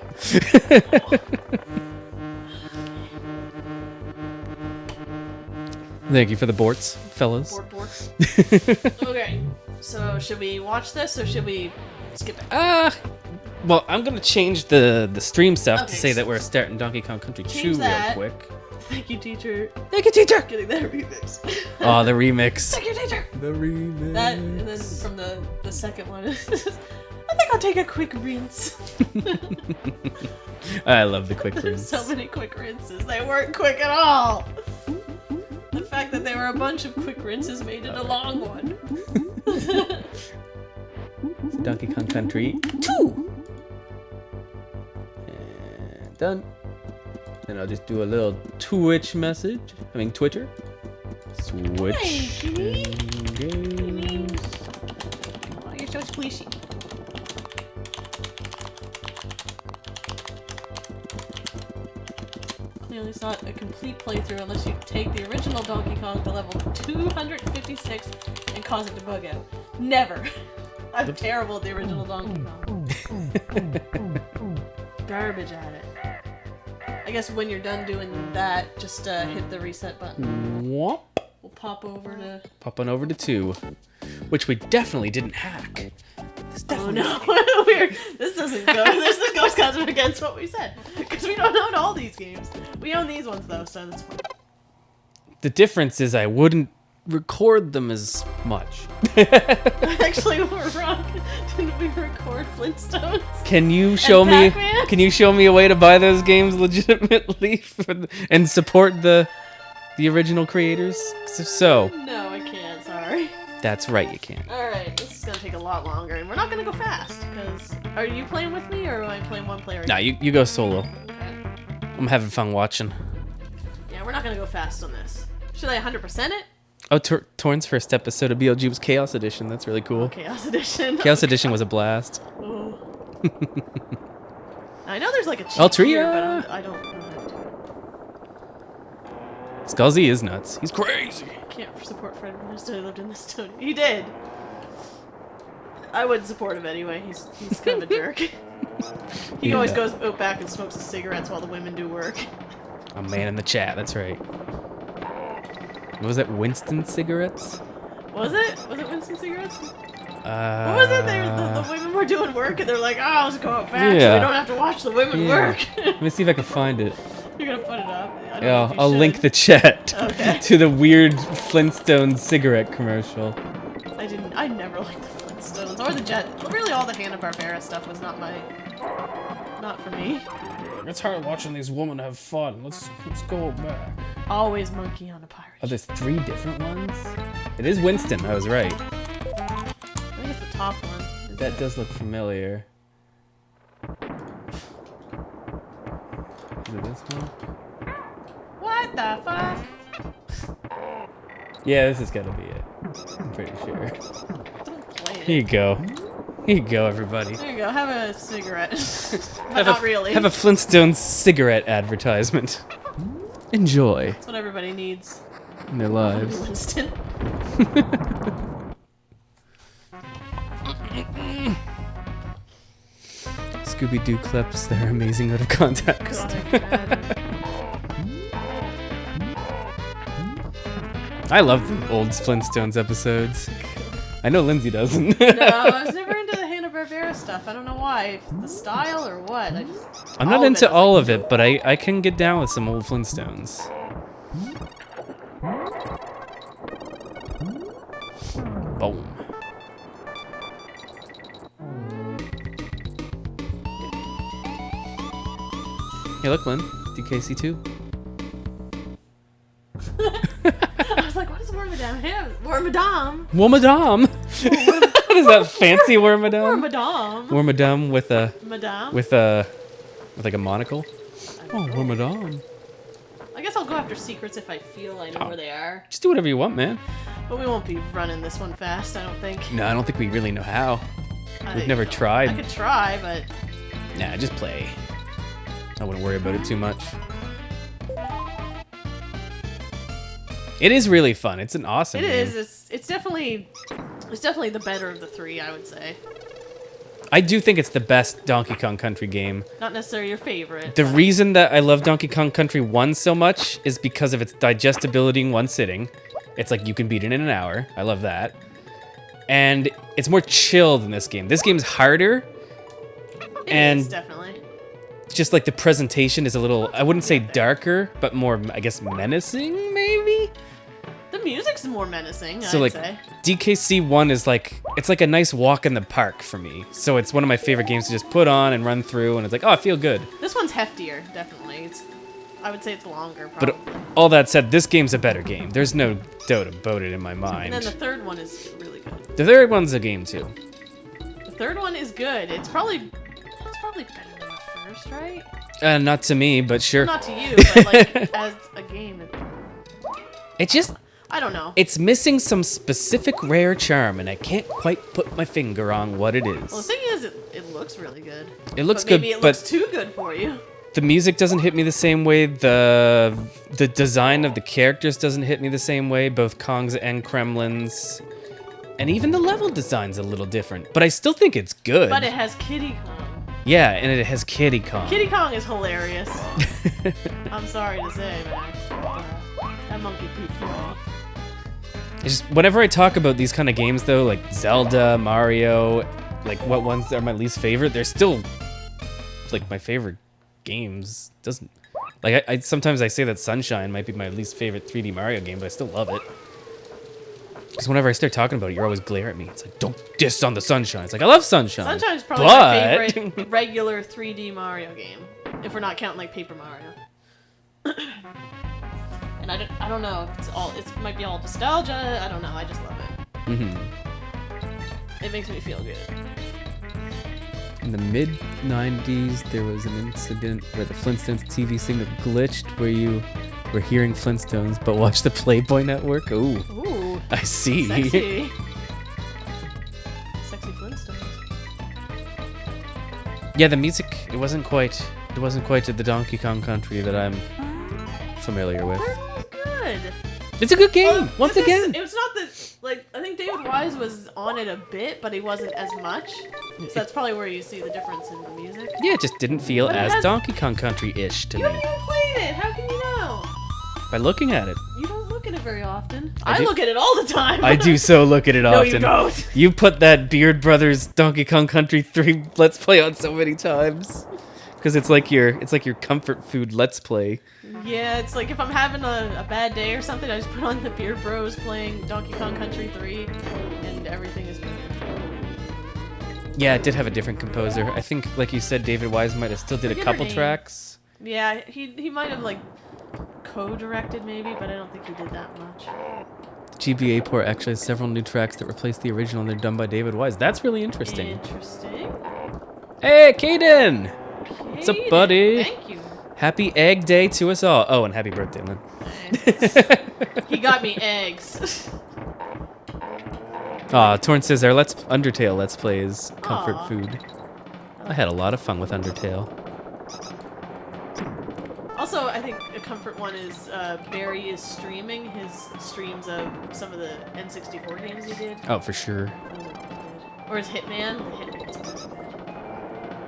Thank you for the borts, fellas. Board. Okay, so should we watch this or should we skip it? Well, I'm gonna change the stream stuff to Okay, say that we're starting Donkey Kong Country 2 real that. quick. Thank you, teacher. Thank you, teacher! Getting that remix. Oh, the remix. Thank you, teacher! The remix. That, and then from the second one, I think I'll take a quick rinse. I love the quick There's rinse. so many quick rinses. They weren't quick at all. The fact that there were a bunch of quick rinses made it a long one. Donkey Kong Country 2. And done. And I'll just do a little Twitch message. I mean Twitter. Switch. Hey, kitty. Games. Oh, you're so squishy. Clearly it's not a complete playthrough unless you take the original Donkey Kong to level 256 and cause it to bug out. Never. I'm terrible at the original Donkey Kong. Garbage at it. I guess when you're done doing that, just hit the reset button. Whoop. We'll pop over to... Popping over to 2. Which we definitely didn't hack. Oh no, this doesn't go. This goes kind of against what we said. Because we don't own all these games. We own these ones though, so that's fine. The difference is I wouldn't record them as much. Actually, we're wrong. Didn't we record Flintstones? Can you show me? Pac-Man? Can you show me a way to buy those games legitimately and support the original creators? 'Cause if so, No, I can't. Sorry. that's right, you can't. All right, this is gonna take a lot longer, and we're not gonna go fast. Because are you playing with me, or am I playing one player? Nah, you go solo. Okay. I'm having fun watching. Yeah, we're not gonna go fast on this. Should I 100% it? Oh, Torn's first episode of BLG was Chaos Edition. That's really cool. Chaos Edition. Chaos Edition was a blast. Oh. I know there's like a cheat Altria. here, but I don't know how to do it. Scuzzy is nuts. He's crazy. Can't support Fred when he lived in the stone. He did. I wouldn't support him anyway. He's kind of a jerk. He always goes out back and smokes his cigarettes while the women do work. A man in the chat. That's right. What was that? Winston cigarettes? Was it? Was it Winston cigarettes? What was it? The women were doing work, and they're like, "Oh, I'll just go out back, so we don't have to watch the women work." Let me see if I can find it. You're gonna put it up. I don't know Yeah, if you I'll should. link the chat Okay. to the weird Flintstone cigarette commercial. I never liked the Flintstones or the Jet. Really, all the Hanna-Barbera stuff was not for me. It's hard watching these women have fun. Let's go back. Always Monkey on a Pirate. Oh, there's 3 different ones? It is Winston, I was right. I think it's the top one. Is That it? does look familiar. Is it this one? What the fuck? Yeah, this has got to be it. I'm pretty sure. Don't play Here you it. go. Here you go, everybody. There you go. Have a cigarette. But not really. Have a Flintstone cigarette advertisement. Enjoy That's what everybody needs. in their lives. Winston. Scooby-Doo clips, they're amazing out of context. I love the old Flintstones episodes. I know Lindsay doesn't. No, I was never into the Hanna-Barbera stuff. I don't know why. The style or what? I'm not into all of it, but I can get down with some old Flintstones. Boom. Hey, look, Lynn. DKC 2. I was like, what does Wormadam have? Wormadam? Wormadam. What is that fancy Wormadam? Wormadam. Wormadam with a Madame? with like a monocle. Oh, Wormadam. I guess I'll go after secrets if I feel I know where they are. Just do whatever you want, man. But we won't be running this one fast, I don't think. No, I don't think we really know how. We've never I tried. could try, but Nah, just play. I wouldn't worry about it too much. It is really fun. It's an awesome game. it is. It's definitely the better of the 3, I would say. I do think it's the best Donkey Kong Country game. Not necessarily your favorite. The reason that I love Donkey Kong Country 1 so much is because of its digestibility in one sitting. It's like you can beat it in an hour. I love that. And it's more chill than this game. This game's harder. It and is, definitely. just like the presentation is a little, I wouldn't say darker, but more, I guess, menacing, maybe? The music's more menacing, So I'd like say. DKC 1 is like, it's like a nice walk in the park for me. So it's one of my favorite games to just put on and run through, and it's like, oh, I feel good. This one's heftier, definitely. I would say it's longer, probably. But all that said, this game's a better game. There's no doubt about it in my mind. And then the third one is really good. The third one's a game too. The third one is good. It's probably better than the first, right? Not to me, but sure. Not to you, but like as a game. It just, I don't know. it's missing some specific rare charm, and I can't quite put my finger on what it is. Well, the thing is, it looks really good. It looks But maybe good, it but looks too good for you. the music doesn't hit me the same way. The design of the characters doesn't hit me the same way, both Kongs and Kremlins. And even the level design's a little different. But I still think it's good. But it has Kiddy Kong. Yeah, and it has Kiddy Kong. Kiddy Kong is hilarious. I'm sorry to say, Max. That monkey pooped for me. It's just, whenever I talk about these kind of games, though, like Zelda, Mario, like what ones are my least favorite, they're still like my favorite games. Doesn't like I sometimes I say that Sunshine might be my least favorite 3D Mario game, but I still love it. Because whenever I start talking about it, you're always glare at me. It's like, don't diss on the Sunshine. It's like, I love Sunshine. Sunshine's probably my favorite regular 3D Mario game, if we're not counting like Paper Mario. And I don't know. It might be all nostalgia. I don't know. I just love it. Mm-hmm. It makes me feel good. In the mid-90s, there was an incident where the Flintstones TV signal glitched where you were hearing Flintstones but watched the Playboy Network. Ooh. I see. Sexy. Sexy Flintstones. Yeah, the music, it wasn't quite the Donkey Kong Country that I'm familiar with. Good. It's a good game. Once again. It was not that, like, I think David Wise was on it a bit, but he wasn't as much. So that's probably where you see the difference in the music. Yeah, it just didn't feel as Donkey Kong Country-ish to me. You haven't even played it. How can you know? By looking at it. You don't look at it very often. I look at it all the time. I do so look at it often. No, you don't. You put that Beard Brothers Donkey Kong Country 3 Let's Play on so many times. Because it's like your comfort food Let's Play. Yeah, it's like if I'm having a bad day or something, I just put on the Beard Bros playing Donkey Kong Country 3, and everything is good. Yeah, it did have a different composer. I think, like you said, David Wise might have still did a couple tracks. Yeah, he might have, like, co-directed maybe, but I don't think he did that much. GBA port actually has several new tracks that replace the original, and they're done by David Wise. That's really interesting. Interesting. Hey, Kaden! What's up, buddy? Thank you. Happy Egg Day to us all. Oh, and happy birthday, Lynn. He got me eggs. Aw, Torn says our Undertale Let's Play is comfort Aw. food. I had a lot of fun with Undertale. Also, I think a comfort one is Barry is streaming his streams of some of the N64 games he did. Oh, for sure. Or his Hitman. The Hitman's really good.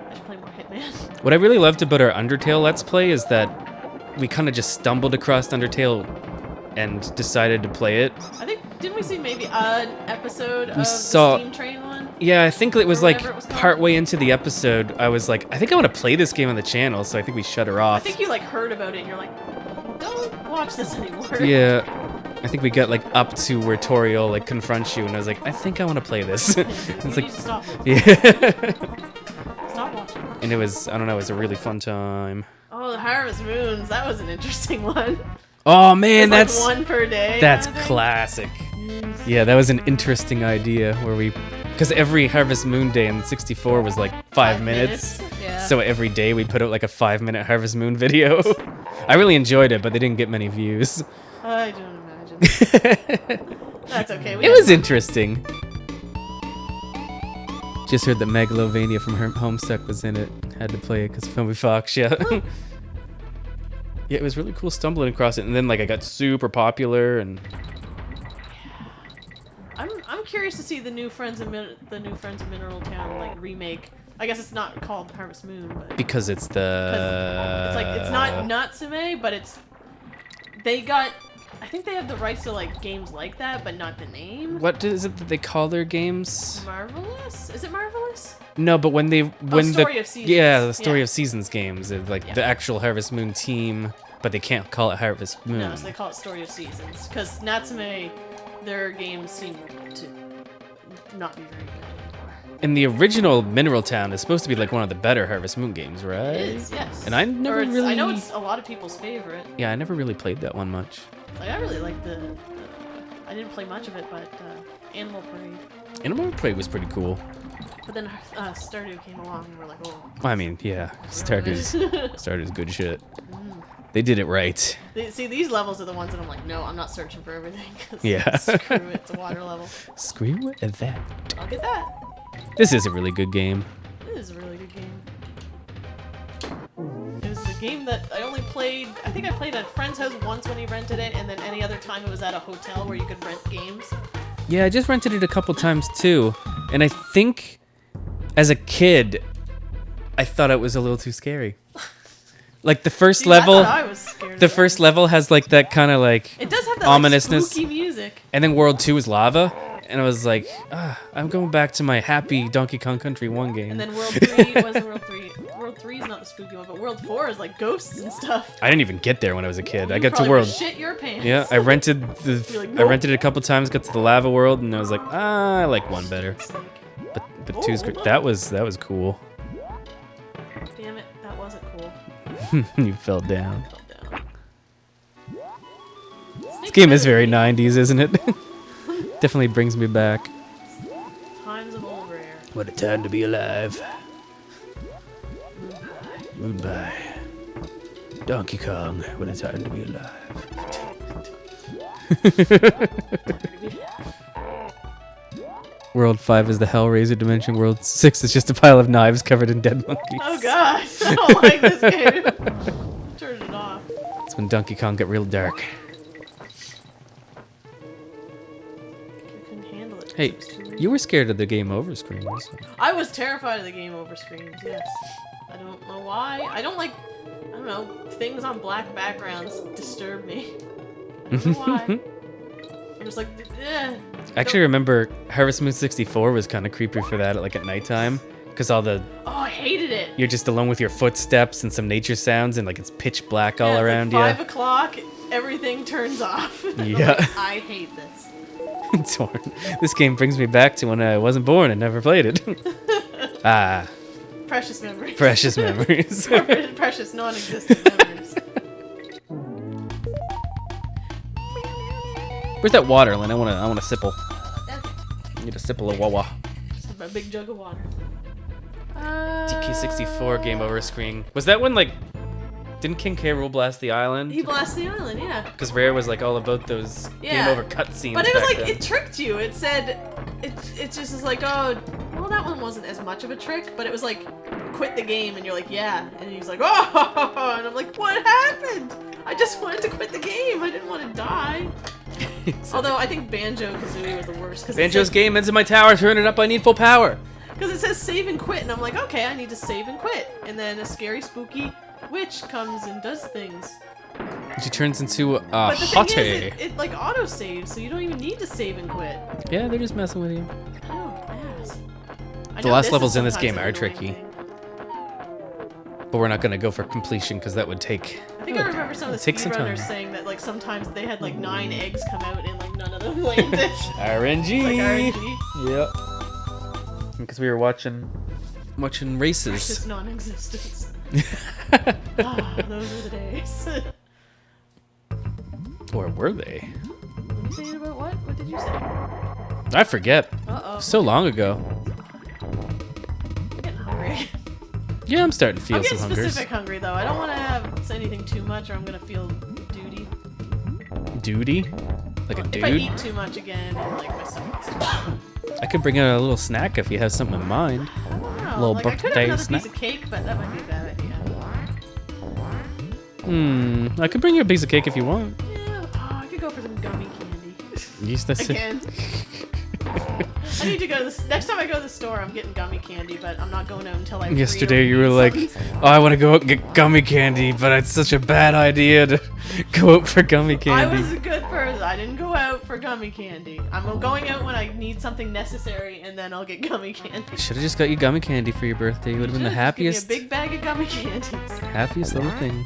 I should play more Hitman. What I really loved about our Undertale Let's Play is that we kind of just stumbled across Undertale and decided to play it. I think, didn't we see maybe an episode of the Steam Train one? Yeah, I think it was like it was called? partway into the episode, I was like, I think I want to play this game on the channel, so I think we shut her off. I think you like heard about it and you're like, don't watch this anymore. Yeah. I think we got like up to where Toriel like confronts you, and I was like, I think I want to play this. It's You like, need to stop it. yeah. Stop watching. And it was, I don't know, it was a really fun time. Oh, the Harvest Moons. That was an interesting one. Oh man, It's that's like one per day. that's kind of thing. classic. Yeah, that was an interesting idea where because every Harvest Moon day in 64 was like 5 minutes. Yeah. So every day we'd put out like a 5-minute Harvest Moon video. I really enjoyed it, but they didn't get many views. I don't imagine. That's okay. It was interesting. Just heard that Megalovania from Homestuck was in it. Had to play it because Filmy Fox, yeah. Yeah, it was really cool stumbling across it, and then like I got super popular, and I'm curious to see the new Friends of Mineral Town like remake. I guess it's not called Harvest Moon, but because it's it's like it's not Natsume, but I think they have the rights to like games like that, but not the name. What is it that they call their games? Marvelous? Is it Marvelous? No, but when Story of Seasons. Yeah, the Story Yeah. of Seasons games, like the actual Harvest Moon team, but they can't call it Harvest Moon. No, so they call it Story of Seasons because Natsume, their games seem to not be very good anymore. And the original Mineral Town is supposed to be like one of the better Harvest Moon games, right? It is, yes. And I never really. I know it's a lot of people's favorite. Yeah, I never really played that one much. Like I really like the I didn't play much of it, but Animal Parade. Animal Parade was pretty cool. But then Stardew came along and we're like, oh. I mean, yeah, Stardew's good shit. They did it right. See, these levels are the ones that I'm like, no, I'm not searching for everything. 'Cause Yeah. Screw it, it's a water level. Screw that. I'll get that. This is a really good game. It is a really good game. It was a game that I only played, I think I played at a friend's house once when he rented it, and then any other time it was at a hotel where you could rent games. Yeah, I just rented it a couple times too, and I think as a kid, I thought it was a little too scary. Like the first See, level, I thought I was scared the of first level has like that kind of like it does have that ominousness. like, spooky music. And then World 2 is lava, and I was like, I'm going back to my happy Donkey Kong Country 1 game. And then World 3 wasn't World 3. World 3 is not the spooky one, but World 4 is like ghosts and stuff. I didn't even get there when I was a kid. I You got to probably World. would shit your pants. Yeah, I rented You're like, I rented it a couple times. Got to the lava world, and I was like, I like 1 better. Snake. But Oh, 2's hold great. on. That was cool. Damn it, that wasn't cool. You fell down. Fell down. This game is very 90s, isn't it? Definitely brings me back. Times of old rare. What a time to be alive. Goodbye. Donkey Kong, what a time to be alive. World 5 is the Hellraiser dimension. World 6 is just a pile of knives covered in dead monkeys. Oh gosh, I don't like this game. Turn it off. That's when Donkey Kong got real dark. I couldn't handle it. Hey, It was too you were scared of the game over screens. I was terrified of the game over screens, yes. I don't know why. I don't know, things on black backgrounds disturb me. I don't know why. I'm just like, eh. I actually remember Harvest Moon 64 was kind of creepy for that, like at nighttime, because all the Oh, I hated it. you're just alone with your footsteps and some nature sounds, and like it's pitch black all Yeah, it's around like 5 you. o'clock, everything turns off. I'm Yeah. like, I hate this. Torn. This game brings me back to when I wasn't born and never played it. Precious memories. Precious memories. Precious non-existent memories. Where's that water, Lynn? I want a sipple. I need a sipple of Wawa. Just have my big jug of water. DK64 game over screen. Was that when, like, didn't King K. Rool blast the island? He blasted the island, yeah. Because Rare was like all about those game Yeah. over cutscenes. But it was back like, then. it tricked you. It said, it just is like, oh, well, that one wasn't as much of a trick, but it was like, quit the game, and you're like, yeah. And he's like, oh, and I'm like, what happened? I just wanted to quit the game. I didn't want to die. Although I think Banjo-Kazooie was the worst. Banjo's game ends in my tower. Turn it up. I need full power. Because it says save and quit, and I'm like, okay, I need to save and quit. And then a scary, spooky witch comes and does things. She turns into a But the hottie. thing is, it like auto-saves, so you don't even need to save and quit. Yeah, they're just messing with you. Oh, yes. I The know last this is levels in this sometimes game an are annoying tricky. thing. But we're not gonna go for completion because that would take. I think I remember some of the Take some time. speedrunners saying that like sometimes they had like 9 eggs come out and like none of them landed. RNG. Like RNG. Yep. Because we were watching races. Precious non-existence. Those were the days. Or were they? What you saying about what? What did you say? I forget. Uh-oh. So long ago. I'm getting hungry. Yeah, I'm starting to feel I'm some getting hungers. specific hungry though. I don't want to have anything too much or I'm going to feel duty. Duty? Like a If I dude? eat too much again and like my stomach's too much. I could bring out a little snack if you have something in mind. I don't know. Little Like I could birthday have another snack. piece of cake, but that might be a bad idea. I could bring you a piece of cake if you want. Yeah, I could go for some gummy candy. Yes, that's it. Again. I need to go to the next time I go to the store. I'm getting gummy candy, but I'm not going out until I. Yesterday really you were need like, something. oh, I want to go out and get gummy candy, but it's such a bad idea to go out for gummy I candy. was a good person. I didn't go out for gummy candy. I'm going out when I need something necessary, and then I'll get gummy candy. Should have just got you gummy candy for your birthday. You would have been the Should've just given me happiest, a big bag of gummy candies. happiest little thing.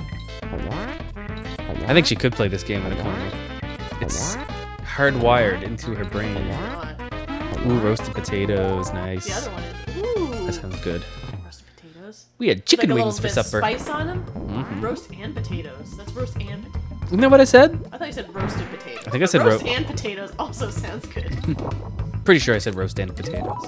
I think she could play this game in a corner. It's hardwired into her brain. Not. Ooh, roasted potatoes, nice. The other one is. Ooh. That sounds good. Roasted potatoes. We had chicken like a wings little for bit of supper. Spice on them. Mhm. Roast and potatoes. That's roast and potatoes. Isn't that what I said? I thought you said roasted potatoes. I think I said roast and potatoes also sounds good. Pretty sure I said roast and potatoes.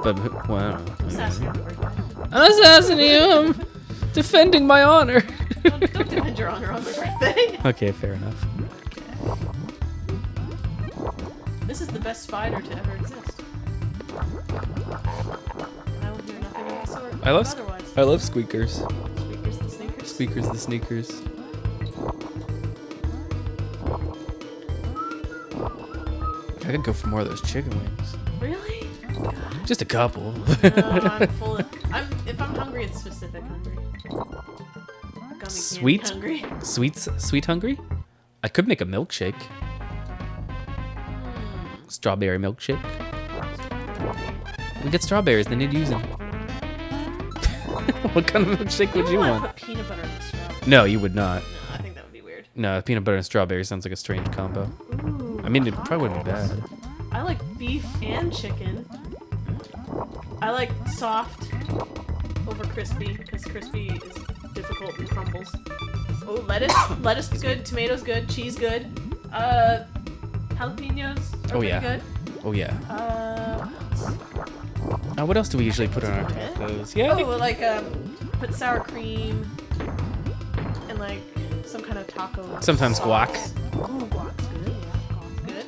But, well, I don't know. Assassin your birthday. I'm assassinating him! Defending my honor! Don't defend your honor on my birthday. Okay, fair enough. This is the best spider to ever exist. And I will hear nothing of the sort. Otherwise. I love squeakers. Squeakers the sneakers. Squeakers the sneakers. I could go for more of those chicken wings. Really? Oh, God. Just a couple. No, I'm full of, if I'm hungry, it's specific hungry. Gummy Sweet? candy hungry. Sweet hungry? I could make a milkshake. strawberry milkshake. We get strawberries, they need using. What kind of milkshake would you want? Put peanut butter in the strawberry. No, you would not. No, I think that would be weird. No, peanut butter and strawberry sounds like a strange combo. Ooh, I mean, it probably wouldn't be bad. I like beef and chicken. I like soft over crispy because crispy is difficult and crumbles. Oh, lettuce. Lettuce is good. Tomatoes good. Cheese good. Jalapenos are pretty good. Oh yeah. What else do we usually put on our tacos? Yeah. Oh, like put sour cream and like some kind of taco. Sometimes sauce. guac. Ooh, guac's good. Yeah, guac's good.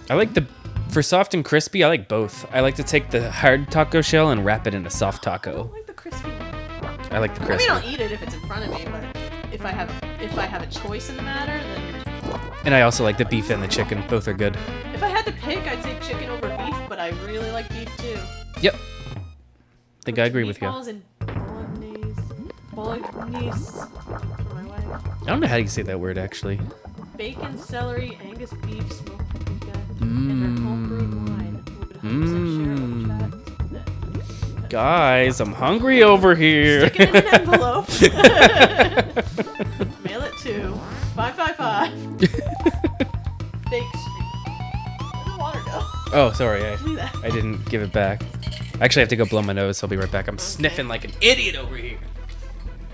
I like for soft and crispy, I like both. I like to take the hard taco shell and wrap it in a soft I taco. don't like the crispy one. I like the I crispy. mean, I'll eat it if it's in front of me, but if I have a choice in the matter, then And I also like the beef and the chicken. Both are good. if I had to pick, I'd take chicken over beef, but I really like beef too. Yep. I think I agree with you. Meatballs and bolognese for my wife. I don't know how you say that word actually. Bacon, celery, Angus beef, smoked paprika, and her homebrewed wine. Would 100% share with chat. Guys, I'm hungry over here. Stick it in an envelope. Mail it to 555 Fake Street. Where'd the water go? Oh, sorry. Do that. I didn't give it back. I actually have to go blow my nose, so I'll be right back. I'm sniffing like an idiot over here.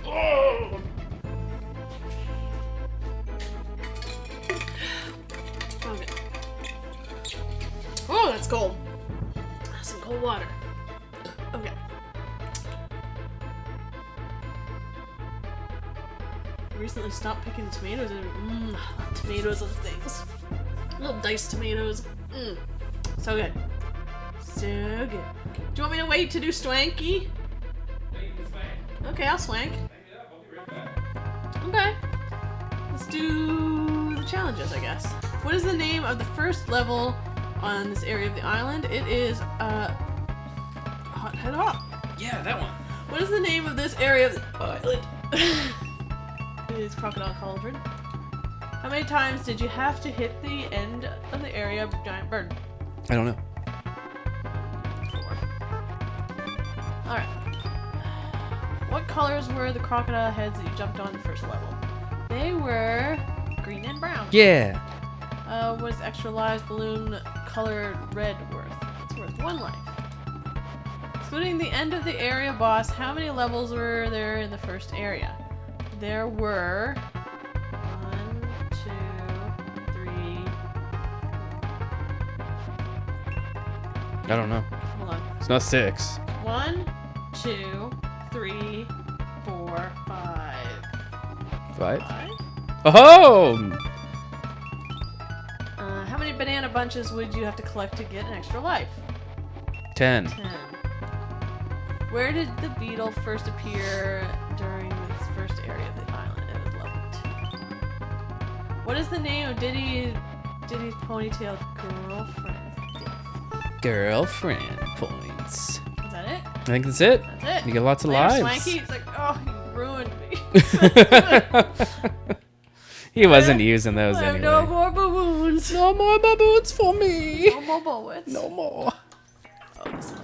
Oh. Okay. Oh, that's cold. Some cold water. Okay. Recently stopped picking tomatoes and I love tomatoes and things. Little diced tomatoes. So good. So good. Do you want me to wait to do swanky? Okay, I'll swank. Okay. Let's do the challenges, I guess. What is the name of the first level on this area of the island? It is Hot Head Hop. Yeah, that one. What is the name of this area of the island? It is Crocodile Cauldron. How many times did you have to hit the end of the area of Giant Bird? I don't know. 4. Alright. What colors were the crocodile heads that you jumped on the first level? They were green and brown. Yeah. What is extra lives balloon colored red worth? It's worth 1 life. Excluding the end of the area boss, how many levels were there in the first area? There were 1, 2, 3. I don't know. Hold on. It's not 6. 1, 2, 3, 4, 5. 5? 5? Oh! How many banana bunches would you have to collect to get an extra life? 10. 10. Where did the beetle first appear during this first area of the island? It was level 2. What is the name of Diddy's ponytail girlfriend? Girlfriend points. Is that it? I think that's it. That's it. You get lots of Later, lives. Swanky. It's like, oh, you ruined me. He wasn't using those I have anyway. no more baboons. No more baboons for me. No more bullets. No more. Oh, this one.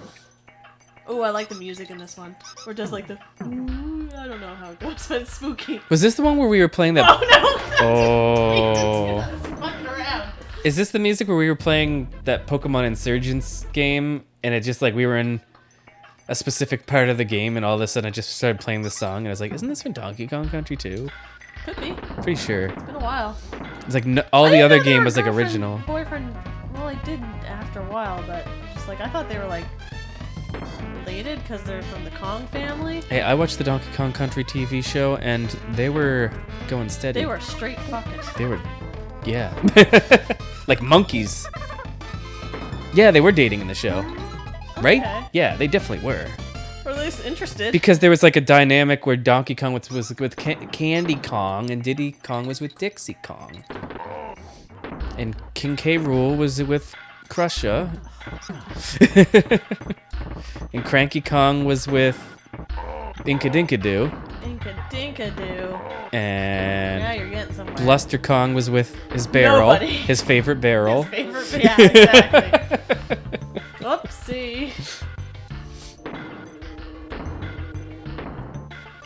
Oh, I like the music in this one. Where it does like the. Ooh, I don't know how it goes, but it's spooky. Was this the one where we were playing that? Oh no! Oh. It's fucking around. Is this the music where we were playing that Pokemon Insurgents game and it just like we were in a specific part of the game and all of a sudden I just started playing the song and I was like, isn't this from Donkey Kong Country 2? Could be. Pretty sure. It's been a while. It's like all the didn't other know they game were was like girlfriend, original. Boyfriend. Well, I did after a while, but it's just like I thought they were like related because they're from the Kong family. Hey, I watched the Donkey Kong Country TV show and they were going steady. They were straight fucking. They were, yeah. Like monkeys. Yeah, they were dating in the show. Right? Okay. Yeah, they definitely were. Or at least interested. Because there was like a dynamic where Donkey Kong was with Candy Kong and Diddy Kong was with Dixie Kong. And King K. Rool was with Crusher. And Cranky Kong was with Inka Dinka Doo. Inka Dinka Doo. Now And you're getting somewhere. Bluster Kong was with his barrel. Nobody. His favorite barrel. His favorite Yeah, exactly. Oopsie.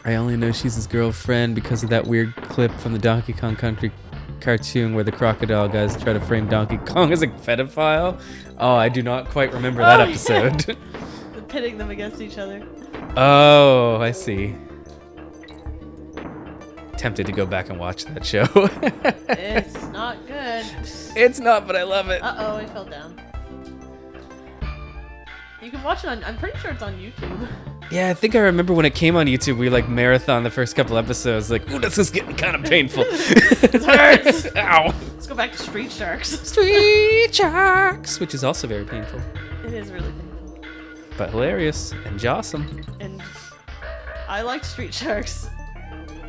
I only know she's his girlfriend because of that weird clip from the Donkey Kong Country cartoon where the crocodile guys try to frame Donkey Kong as a pedophile. Oh, I do not quite remember that episode. Yeah. Pitting them against each other. Oh, I see. Tempted to go back and watch that show. It's not good. It's not, but I love it. Uh-oh, I fell down. You can watch it on, I'm pretty sure it's on YouTube. Yeah, I think I remember when it came on YouTube, we like marathon the first couple episodes, like, ooh, this is getting kind of painful. It hurts. Ow. Let's go back to Street Sharks. Street Sharks, which is also very painful, It is really painful. but hilarious and jawsome. And I liked Street Sharks.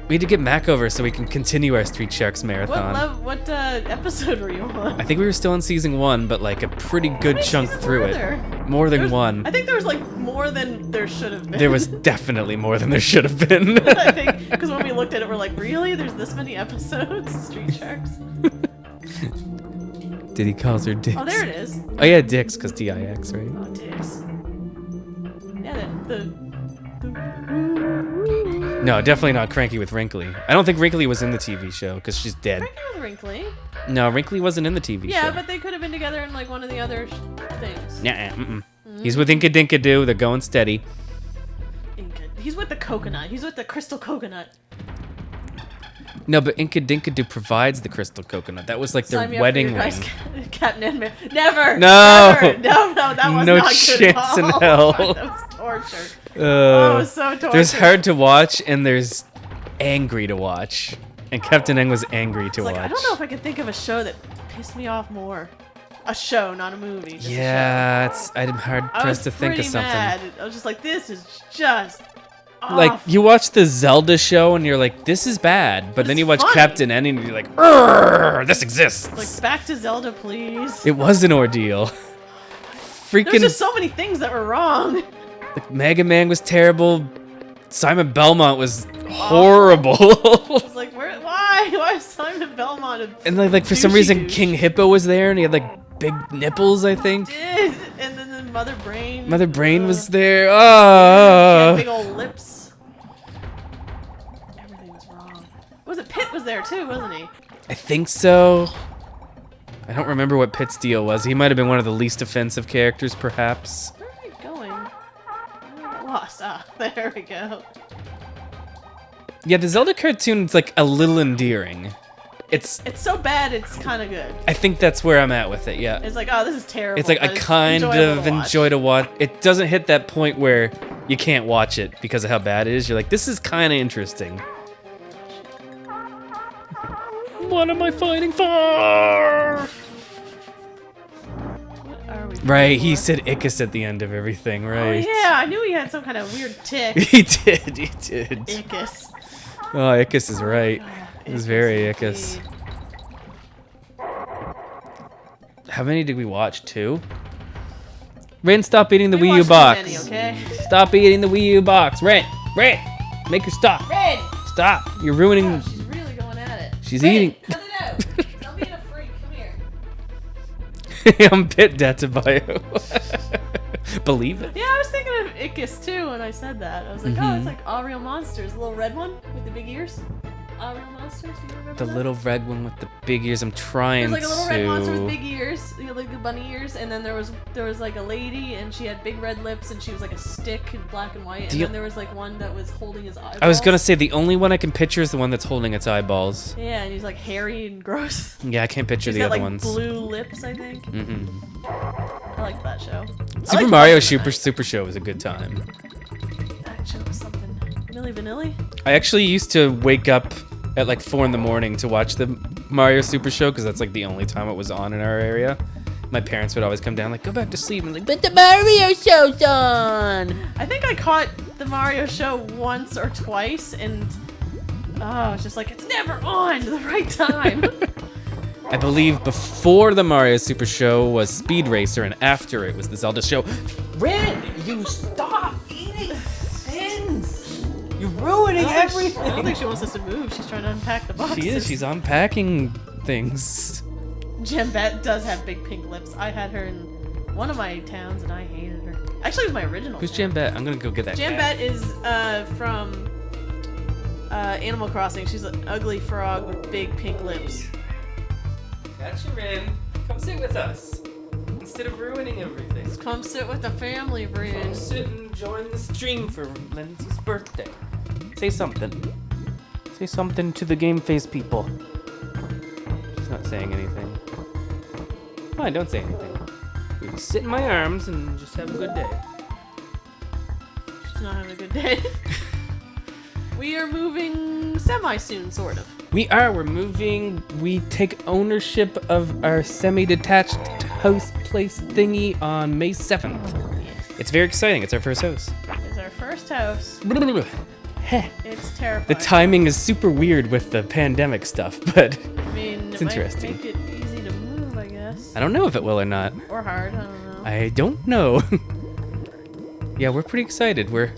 We need to get Mac over so we can continue our Street Sharks marathon. What episode were you on? I think we were still in season 1, but like a pretty good chunk through it. More than one. I think there was like more than there should have been. There was definitely more than there should have been. I think because when we looked at it, we're like, really? There's this many episodes? Street Sharks? Diddy calls her Dix. Oh, there it is. Oh yeah, Dix, because D-I-X, right? Oh, Dix. Yeah, the No, definitely not Cranky with Wrinkly. I don't think Wrinkly was in the TV show, because she's dead. Cranky with Wrinkly. No, Wrinkly wasn't in the TV show. Yeah, but they could have been together in like one of the other things. Nah, He's with Inka Dinka Doo. They're going steady. He's with the coconut. He's with the crystal coconut. No, but Inka Dinka Doo provides the crystal coconut. That was like their Sign me up for wedding your guys' ring. Captain Edmund. Never. No. Never. No, that was No not good at chance in all. hell. That was torture. Oh, it was so torture. There's hard to watch and there's angry to watch. And Captain Eng was angry to It's watch. like, I don't know if I can think of a show that pissed me off more. A show, not a movie. Just Yeah, I'm hard a show. pressed to think of something. Mad. I was just like, this is just Like, awful. you watch the Zelda show and you're like, this is bad. But then it's you watch funny. Captain N and you're like, "Urgh, this exists. Like, back to Zelda, please. It was an ordeal. There was Freaking just so many things that were wrong. like, Mega Man was terrible. Simon Belmont was horrible. I was like, why is Simon Belmont a And like for some reason, douchey King Hippo was there and he had like big nipples, I think. did? And then the Mother Brain. Mother Brain was there. He had big Oh. old lips. Everything was wrong. Was it Pitt was there too, wasn't he? I think so. I don't remember what Pitt's deal was. He might have been one of the least offensive characters, perhaps. Where are we going? I got lost. Ah, there we go. Yeah, the Zelda cartoon's like a little endearing. It's. It's so bad, it's kind of good. I think that's where I'm at with it. Yeah. It's like, oh, this is terrible. It's like I but kind enjoyable of to watch. enjoy to watch. It doesn't hit that point where you can't watch it because of how bad it is. You're like, this is kind of interesting. What am I fighting for? What are we Right, fighting he for? said Icus at the end of everything, Oh right? yeah, I knew he had some kind of weird tick. He did, he did. Icus. Oh, Icus is right. It was very Icus. Icus. How many did we watch? 2? Ren, stop eating the We Wii U watched box. too many, okay? Stop eating the Wii U box. Ren, make her stop. Red! Stop. You're ruining. Oh, she's really going at it. She's Red, eating. cut it out. Stop being a freak. Come here. I'm Pit Databayo. Believe it. Yeah, I was thinking of Icus too when I said that. I was like, oh, it's like All Real Monsters, the little red one with the big ears. All Real Monsters, do you remember The that? little red one with the big ears. I'm trying There's like a little red monster with to. big ears, you know, like the bunny ears, and then there was like a lady, and she had big red lips, and she was like a stick in black and white, and you- then there was like one that was holding his eyeballs. I was gonna say the only one I can picture is the one that's holding its eyeballs. Yeah, and he's like hairy and gross. Yeah, I can't picture He's the got other like ones. blue lips, I think. I liked that show. I Super liked Mario watching Super Show was a good time. That show was something. Milli Vanilli? I actually used to wake up at like 4 in the morning to watch the Mario Super Show because that's like the only time it was on in our area. My parents would always come down like, go back to sleep. And I'm like, but the Mario Show's on! I think I caught the Mario show once or twice, and it's just like, it's never on the right time. I believe before the Mario Super Show was Speed Racer and after it was the Zelda show. Red, you stop eating things. You're ruining I everything. don't think she wants us to move. She's trying to unpack the boxes. She is, she's unpacking things. Jambette does have big pink lips. I had her in one of my towns and I hated her. Actually, it was my original. Who's town. Jambette? I'm gonna go get that. Jambette is from Animal Crossing. She's an ugly frog with big pink lips. Gotcha, Rin. Come sit with us. Instead of ruining everything. Come sit with the family, Bryn. Come sit and join the stream for Lindsay's birthday. Say something. Say something to the game face people. She's not saying anything. Fine, don't say anything. You can sit in my arms and just have a good day. She's not having a good day. We are moving semi-soon, sort of. We're moving. We take ownership of our semi-detached house place thingy on May 7th. Yes. It's very exciting. It's our first house. It's our first house. Heh. It's terrifying. The timing is super weird with the pandemic stuff, but I mean, it's it interesting. might make it easy to move, I guess. I don't know if it will or not. Or hard, I don't know. I don't know. Yeah, we're pretty excited. We're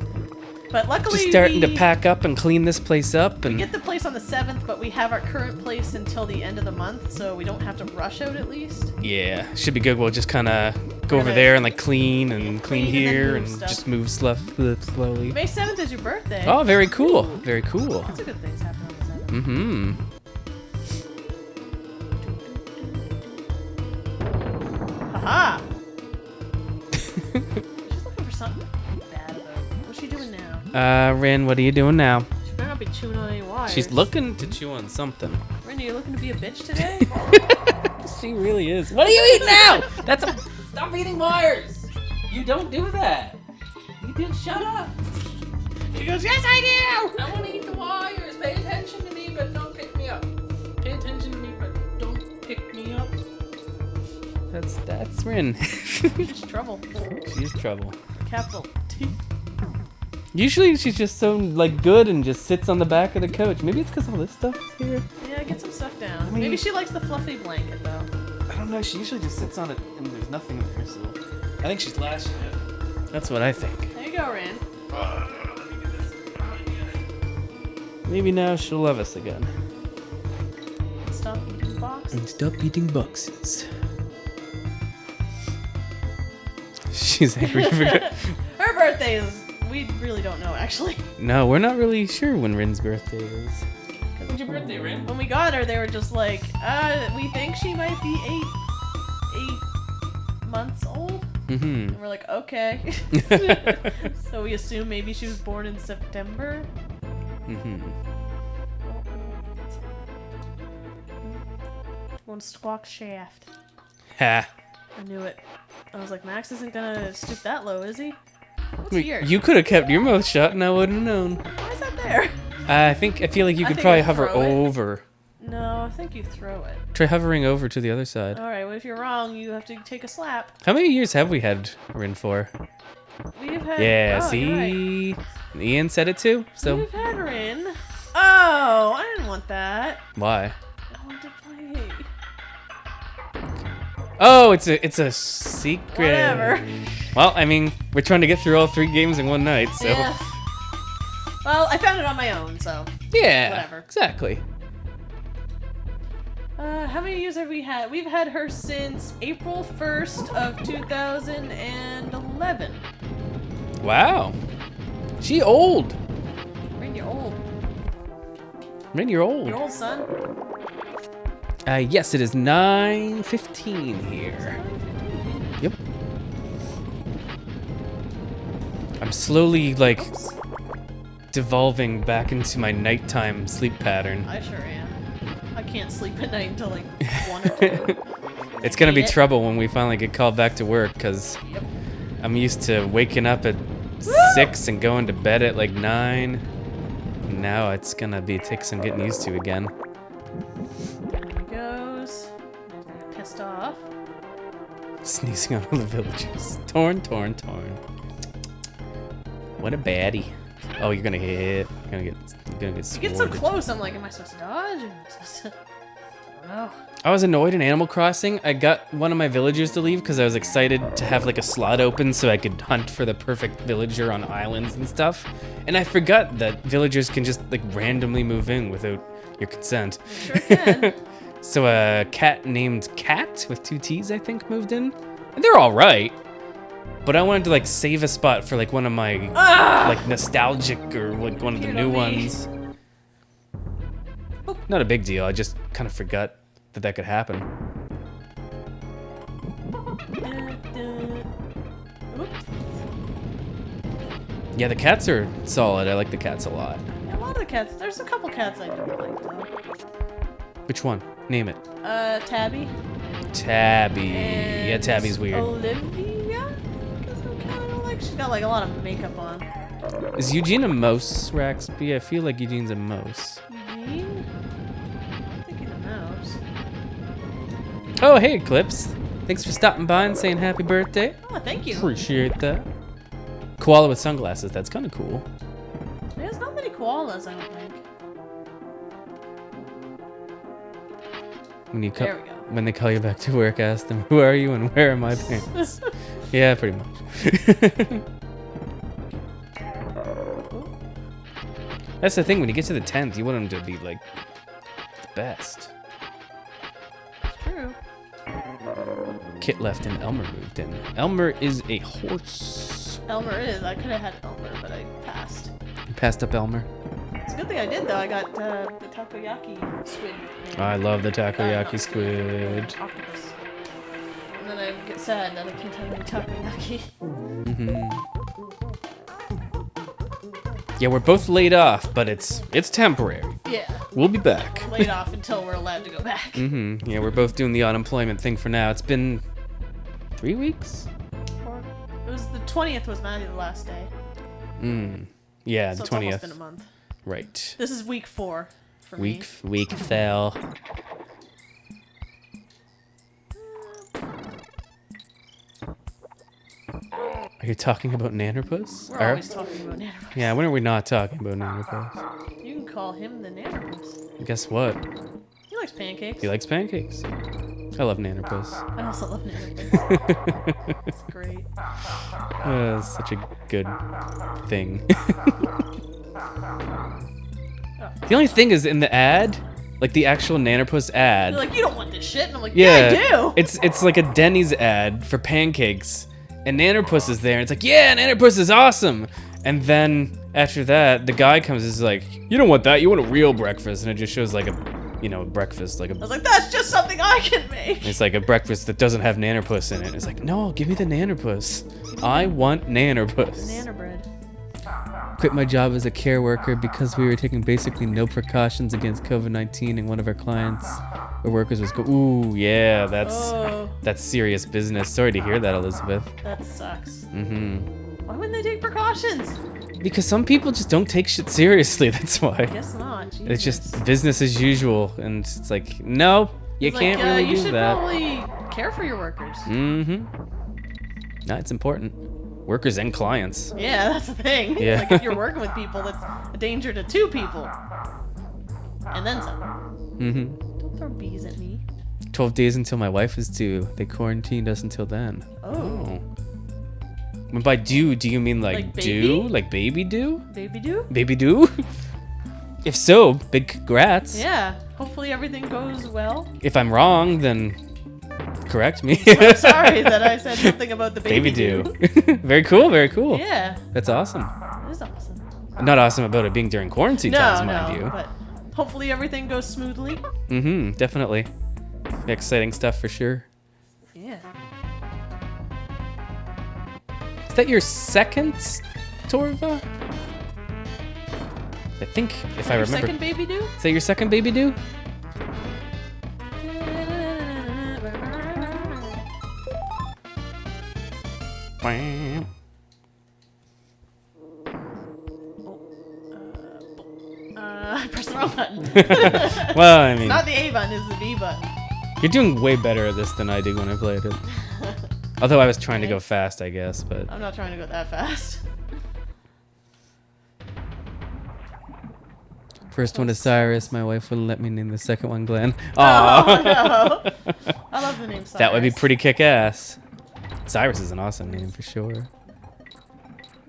But luckily, just starting we to pack up and clean this place up, and get the place on the 7th, but we have our current place until the end of the month, so we don't have to rush out at least. yeah, should be good. We'll just kind of go over Kinda there and like clean and clean and then here move and stuff. just move slowly. May 7th is your birthday. Oh, very cool. Very cool. Lots of good things happen on the 7th. Mm-hmm. Haha! She's looking for something bad about it. What's she doing now? Rin, what are you doing now? She better not be chewing on any wires. She's looking to chew on something. Rin, are you looking to be a bitch today? She really is. What are you eating now? Stop eating wires. You don't do that. You did. Shut up. She goes, yes, I do! I want to eat the wires. Pay attention to me, but don't pick me up. Pay attention to me, but don't pick me up. That's Rin. She's trouble. She's trouble. Capital T. Usually she's just so like good and just sits on the back of the couch. Maybe it's because all this stuff is here. Yeah, get some stuff down. mean- Maybe she likes the fluffy blanket, though. I don't know. She usually just sits on it and there's nothing there. So I think she's lashing it. That's what I think. There you go, Rin. Maybe now she'll love us again. Stop eating box. And stop eating boxes. She's angry. Her birthday is... We really don't know, actually. No, we're not really sure when Rin's birthday is. When's your birthday, Rin? When we got her, they were just like, we think she might be 8 months old. Mm-hmm. And we're like, okay. So we assume maybe she was born in September. Mm-hmm. One squawk shaft. Ha. I knew it. I was like, Max isn't gonna stoop that low, is he? What's Wait, here? you could have kept your mouth shut and I wouldn't have known. Why is that there? I feel like you I could think probably I'd hover throw it. over. No, I think you throw it. Try hovering over to the other side. Alright, well if you're wrong, you have to take a slap. How many years have we had Rin for? We've had... Yeah, oh, you're right. see? Ian said it too, so We've had Rin. Oh, I didn't want that. why? I want to play. Oh, it's a secret. Whatever. Well, I mean, we're trying to get through all 3 games in one night, so Yeah. Well, I found it on my own, so... yeah, Whatever. exactly. How many years have we had? We've had her since April 1st of 2011. Wow, she old. Rin, you're old. Rin, you're old. You're old, son. Yes, it is 9:15 here. Yep. I'm slowly like devolving back into my nighttime sleep pattern. I sure am. I can't sleep at night until like 1 or 2. It's gonna be Hate it. trouble when we finally get called back to work, because Yep. I'm used to waking up at 6 and going to bed at like 9. Now it's gonna take some getting used to again. There he goes. Pissed off. Sneezing on all the villagers. Torn. What a baddie. Oh, you're gonna hit. You're gonna get You get so sworded. close, I'm like, am I supposed to dodge? Am I supposed to... I don't know. I was annoyed in Animal Crossing. I got one of my villagers to leave because I was excited to have like a slot open so I could hunt for the perfect villager on islands and stuff. And I forgot that villagers can just like randomly move in without your consent. Sure can. So a cat named Cat with 2 T's, I think, moved in. And they're all right. But I wanted to like save a spot for like one of my like nostalgic or like one of the new ones. Not a big deal. I just kind of forgot that could happen. Yeah, the cats are solid. I like the cats a lot. Yeah, a lot of the cats. There's a couple cats I don't like though. Which one? Name it. Tabby. Tabby. And Yeah, Tabby's weird. Olivia? Because I kind of don't like. She's got like a lot of makeup on. Is Eugene a mouse, Raxby? I feel like Eugene's a mouse. Eugene? I think he's a mouse. Oh, hey, Eclipse. Thanks for stopping by and saying happy birthday. Oh, thank you. Appreciate that. Koala with sunglasses. That's kind of cool. There's not many koalas, I don't think. When you There we go. when they call you back to work, ask them, who are you and where are my pants? Yeah, pretty much. That's the thing, when you get to the 10th, you want them to be, like, the best. It's true. Kit left and Elmer moved in. Elmer is a horse. Elmer is. I could have had Elmer, but I passed. You passed up Elmer. It's a good thing I did, though. I got the takoyaki squid. I love the takoyaki squid. Octopus. And then I get sad that I can't have any takoyaki. Yeah, we're both laid off, but it's temporary. Yeah. We'll be back. Laid off until we're allowed to go back. Yeah, we're both doing the unemployment thing for now. It's been 3 weeks? It was the 20th was my last day. Yeah, So the it's almost 20th. been a month. Right. This is week 4 for me. Week fell. Are you talking about Nannerpuss? We're always talking about Nannerpuss. Yeah, when are we not talking about Nannerpuss? You can call him the Nannerpuss. Guess what? He likes pancakes. He likes pancakes. I love Nannerpuss. I also love Nannerpuss. It's great. It's such a good thing. The only thing is in the ad, like the actual Nannerpuss ad. They're like, you don't want this shit. And I'm like, yeah, I do. It's like a Denny's ad for pancakes. And Nannerpuss is there, and it's like, yeah, Nannerpuss is awesome. And then after that, the guy comes and is like, you don't want that, you want a real breakfast. And it just shows like a, breakfast, like a. I was like, that's just something I can make. It's like a breakfast that doesn't have Nannerpuss in it. It's like, no, give me the Nannerpuss. I want Nannerpuss. Banana bread. Quit my job as a care worker because we were taking basically no precautions against COVID-19, and one of our clients or workers was ooh, yeah, that's serious business. Sorry to hear that, Elizabeth. That sucks. Why wouldn't they take precautions? Because some people just don't take shit seriously, that's why. I guess not. Jesus. It's just business as usual, and it's like, no, you It's can't like, really you do should that. probably care for your workers. No, it's important. Workers and clients. Yeah, that's the thing. Yeah. Like if you're working with people, that's a danger to 2 people. And then some. Don't throw bees at me. 12 days until my wife is due. They quarantined us until then. Oh. When by due, do you mean like, Like due? baby? Like baby due? Baby do? Baby due? If so, big congrats. Yeah. Hopefully everything goes well. If I'm wrong, then correct me. I'm sorry that I said something about the baby do. Very cool, very cool. Yeah. That's awesome. It is awesome. Not awesome about it being during quarantine times, mind you. But hopefully everything goes smoothly. Definitely. Exciting stuff for sure. Yeah. Is that your second Torva? I think, if I Your remember. second baby do? Is that your second baby do? I pressed the wrong button. Well, I mean, Not the A button, it's the B button. you're doing way better at this than I did when I played it. Although I was trying to go fast, I guess, but I'm not trying to go that fast. first one is Cyrus. My wife wouldn't let me name the second one Glenn. Oh, Aw, no. I love the name Cyrus. that would be pretty kick-ass. Cyrus is an awesome name for sure.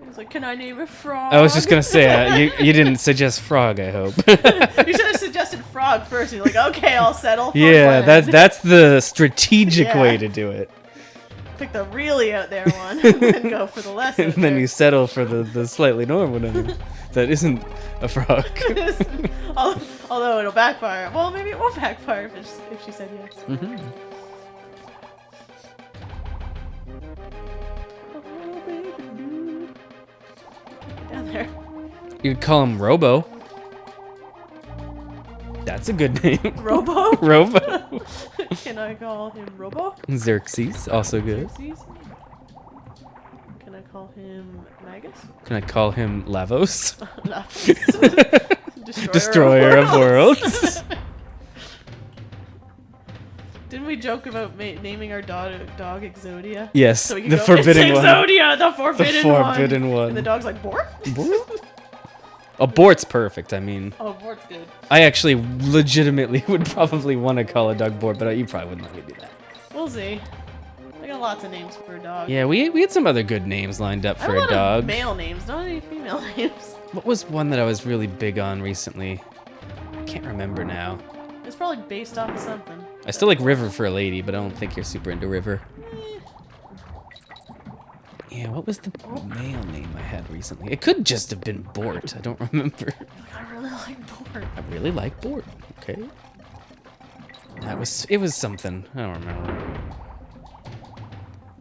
He's like, can I name a frog? I was just gonna say, you didn't suggest frog, I hope. You should have suggested frog first. And you're like, okay, I'll settle for Yeah, Glenn. that's the strategic Yeah. way to do it. Pick the really out there one and go for the less And out then there. you settle for the slightly normal one that isn't a frog. Although it'll backfire. Well, maybe it won't backfire if she said yes. Mm-hmm. Get down there. You could call him Robo. That's a good name. Robo? Robo. Can I call him Robo? Xerxes, also good. Xerxes? Can I call him Magus? Can I call him Lavos? Destroyer of worlds. Didn't we joke about naming our dog Exodia? Yes, So we can the go, forbidden it's one. Exodia, the forbidden one. one. And the dog's like, Bort? Oh, Bort's perfect. I mean, Oh, Bort's good. I actually legitimately would probably want to call a dog Bort, but you probably wouldn't let me do that. We'll see. I got lots of names for a dog. Yeah, we had some other good names lined up I for have a lot dog. of male names, not any female names. What was one that I was really big on recently? I can't remember now. It's probably based off of something. I still like River for a lady, but I don't think you're super into River. Yeah, what was the male name I had recently? It could just have been Bort. I don't remember. I really like Bort. I really like Bort. Okay. It was something. I don't remember.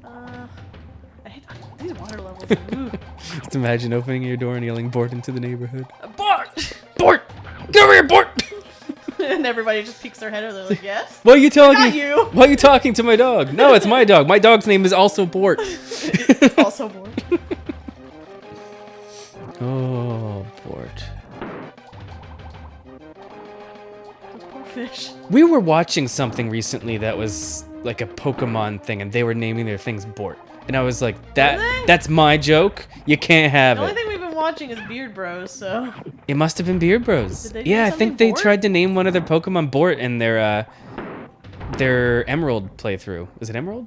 I hate these water levels. Ooh. Just imagine opening your door and yelling Bort into the neighborhood. Bort! Bort! Get over here, Bort! And everybody just peeks their head over. They're like, yes? Why are you talking? Not you. Why are you talking to my dog? No, it's my dog. My dog's name is also Bort. It's also Bort. Oh, Bort. Those poor fish. We were watching something recently that was like a Pokemon thing, and they were naming their things Bort. And I was like, Were they? that's my joke. You can't have The only it. thing we've been watching is Beard Bros, so... It must have been Beard Bros. Did they do Yeah, I something think they Bort? tried to name one of their Pokemon Bort in their Emerald playthrough. Was it Emerald?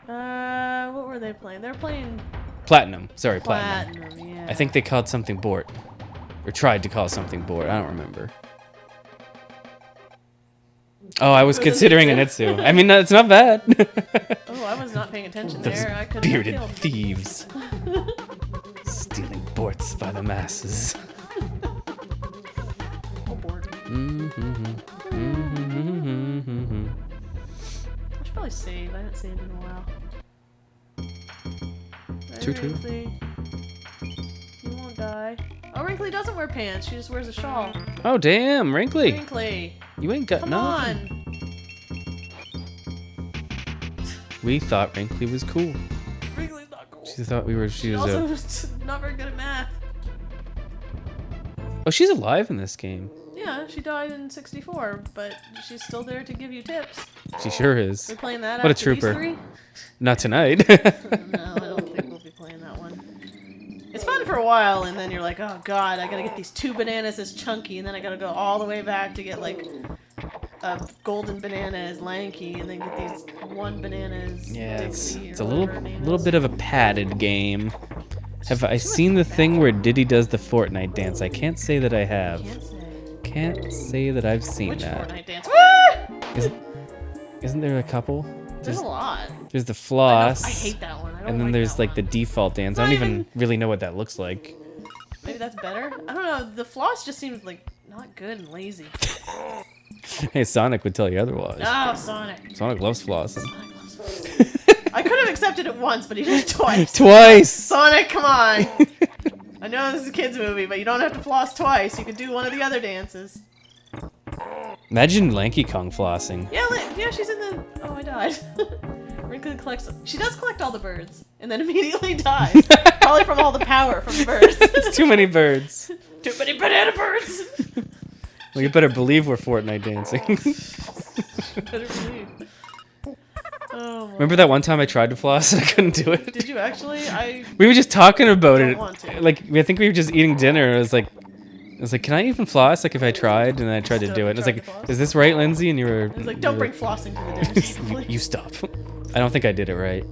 What were they playing? They're playing Platinum. Sorry, Platinum. Platinum, yeah. I think they called something Bort. Or tried to call something Bort. I don't remember. Oh, I was considering an Itsu. I mean, it's not bad. Oh, I was not paying attention Those there. I could have bearded killed. thieves. Stealing Borts by the masses. Oh, Bort. I should probably save. I haven't saved in a while. True. Wrinkly. You won't die. Oh, Wrinkly doesn't wear pants. She just wears a shawl. Oh, damn, Wrinkly. Wrinkly. You ain't got Come nothing. on. We thought Wrinkly was cool. Wrinkly's not cool. She thought she was Also, not very good at math. Oh, she's alive in this game. Yeah, she died in 64, but she's still there to give you tips. She sure is. We're playing that What a after these trooper. three? Not tonight. No, I don't think we'll be playing that one. It's fun for a while, and then you're like, oh god, I gotta get these 2 bananas as chunky, and then I gotta go all the way back to get like a golden banana as lanky, and then get these 1 banana as Yeah, Dixie. it's or a whatever her name little is. bit of a padded game. Have I seen the thing where Diddy does the Fortnite dance? I can't say that I have. Can't say that I've seen Which that. Fortnite dance? Isn't there a couple? There's a lot. There's the floss. I hate that one. I don't And then like there's that like the one. default dance. I Not don't even even- really know what that looks like. Maybe that's better? I don't know. The floss just seems like not good and lazy. Hey, Sonic would tell you otherwise. Oh, Sonic. Sonic loves flossing. I could have accepted it once, but he did it twice. Twice! Sonic, come on. I know this is a kid's movie, but you don't have to floss twice. You can do one of the other dances. Imagine Lanky Kong flossing. Yeah, yeah, she's in the... Oh, I died. Wrinkly collects... She does collect all the birds, and then immediately dies. Probably from all the power from the birds. It's too many birds. Too many banana birds. Well, you better believe we're Fortnite dancing. Better believe. Oh, my... Remember that one time I tried to floss and I couldn't do it? Did you actually? We were just talking about Don't it. want to. Like, I think we were just eating dinner. And I was like, can I even floss? Like, if I tried, and then I tried to Still do it. And I was tried like, to floss? is this right, Lindsay? And you were. I was like, you don't were- bring flossing to the dinner table, please. You stop. I don't think I did it right.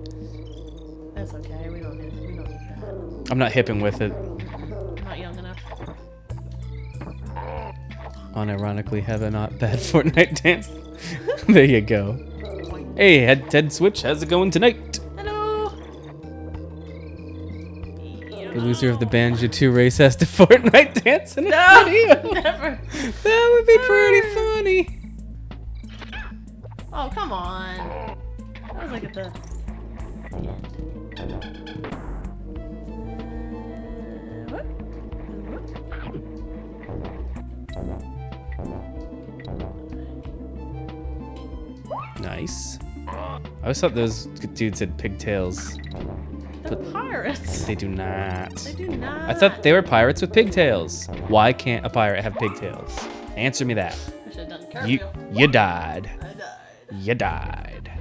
That's okay. We don't need that. I'm not hipping with it. I'm not young enough. unironically have a not bad Fortnite dance. There you go. Hey, Ted Switch, how's it going tonight? Hello. The loser of the Banjo 2 race has to Fortnite dance in a No, video. never. That would be pretty funny. Oh, come on. That was like at the end. What? Nice. I always thought those dudes had pigtails. They're pirates. They do not. They do not. I thought they were pirates with pigtails. Why can't a pirate have pigtails? Answer me that. I should have done You curfew. you died. I died. You died.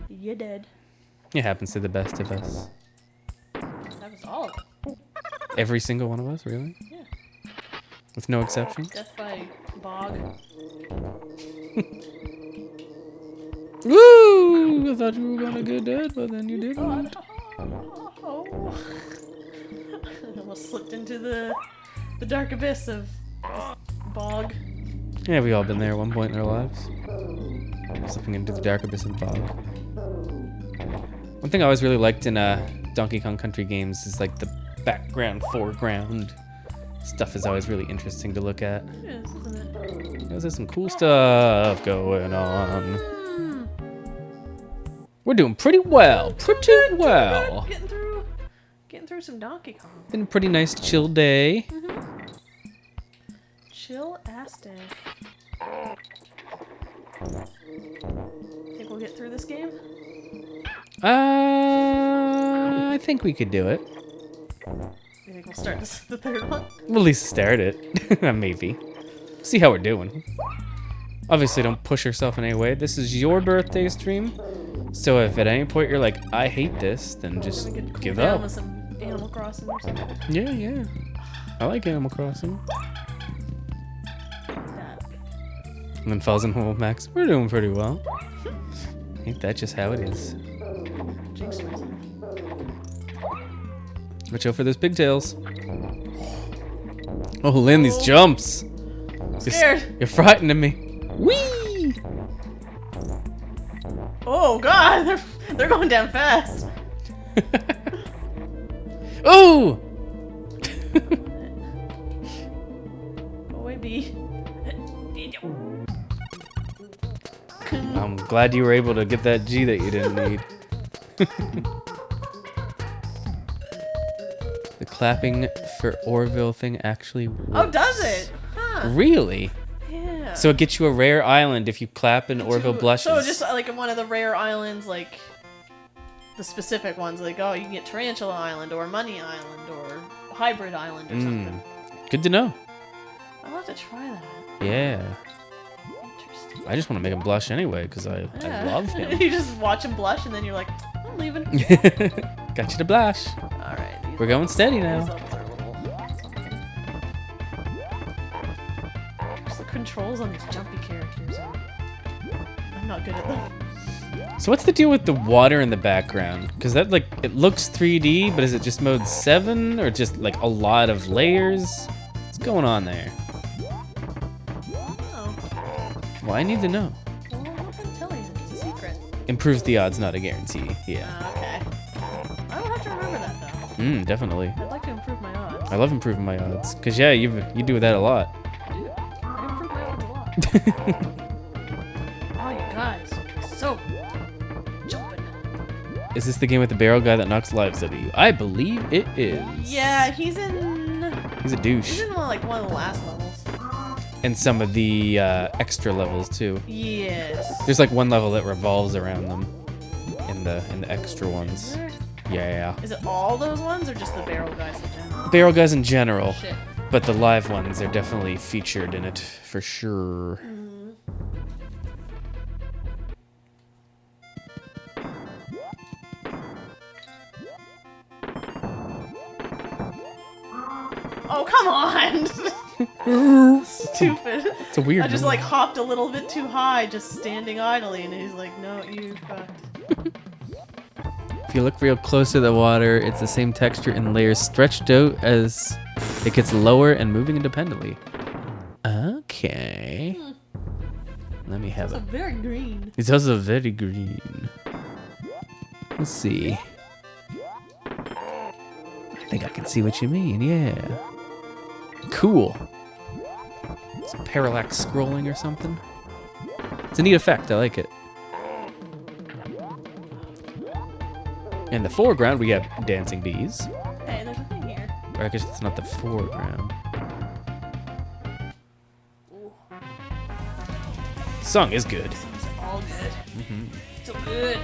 You dead. It happens to the best of us. That was all of it. Every single one of us, really? Yeah. With no exceptions? Death by bog. Woo! I thought you were gonna get dead, but then you didn't. Oh. I almost slipped into the dark abyss of bog. Yeah, we all been there at one point in our lives. Slipping into the dark abyss of the bog. One thing I always really liked in Donkey Kong Country games is like the background, foreground stuff is always really interesting to look at. It is, isn't it? There's some cool stuff going on. We're doing pretty well. Pretty well. Getting through some Donkey Kong. Been a pretty nice chill day. Chill ass day. Think we'll get through this game? I think we could do it. You think we'll start the third one? We'll at least start it. Maybe. See how we're doing. Obviously, don't push yourself in any way. This is your birthday stream. So if at any point you're like, I hate this, then just We could cool give down up. with some Animal Crossing or something. Yeah, yeah. I like Animal Crossing. Like that. And then falls in hole with Max. We're doing pretty well. Ain't that just how it is? Jinx myself. Watch out for those pigtails. Oh, Lynn, these jumps. Scared. You're frightening me. Whee! Oh god, they're going down fast. Oh! Go away, B. I'm glad you were able to get that G that you didn't need. The clapping for Orville thing actually works. Oh, does it? Huh. Really? Yeah. So it gets you a rare island if you clap and Orville blushes. So just like in one of the rare islands, like the specific ones, like oh, you can get Tarantula Island or Money Island or Hybrid Island or something. Good to know. I'll have to try that. Yeah. Interesting. I just want to make him blush anyway because I love him. You just watch him blush and then you're like, I'm leaving. Got you to blush. All right. We're going steady These now. levels are a little something. Just the controls on these jumpy characters are... I'm not good at them. So what's the deal with the water in the background? Because that like it looks 3D, but is it just mode 7 or just like a lot of layers? What's going on there? Oh. Well, I need to know. Well, I'm not gonna tell you. It's a secret. Improves the odds, not a guarantee. Yeah. Okay. I will have to remember that though. Definitely. I'd like to improve my odds. I love improving my odds. Cause yeah, you do that a lot. I do. I improve my odds a lot. Oh, you guys. So jumping. Is this the game with the barrel guy that knocks lives out of you? I believe it is. Yeah, he's in He's a douche. like one of the last levels. And some of the extra levels too. Yes. There's like one level that revolves around them in the extra Is ones. there? Yeah. Is it all those ones or just the barrel guys in general? Barrel guys in general, Shit. but the live ones are definitely featured in it for sure. Oh, come on! Stupid. It's a weird I just one. like hopped a little bit too high, just standing idly, and he's like, "No, you fucked." If you look real close to the water, it's the same texture in layers stretched out as it gets lower and moving independently. Okay. Let me have It's it. very green. It's also very green. Let's see. I think I can see what you mean, yeah. Cool. It's parallax scrolling or something. It's a neat effect, I like it. In the foreground, we have dancing bees. Hey, there's a thing here. Or I guess it's not the foreground. Ooh, The song is good. these are all good. So good.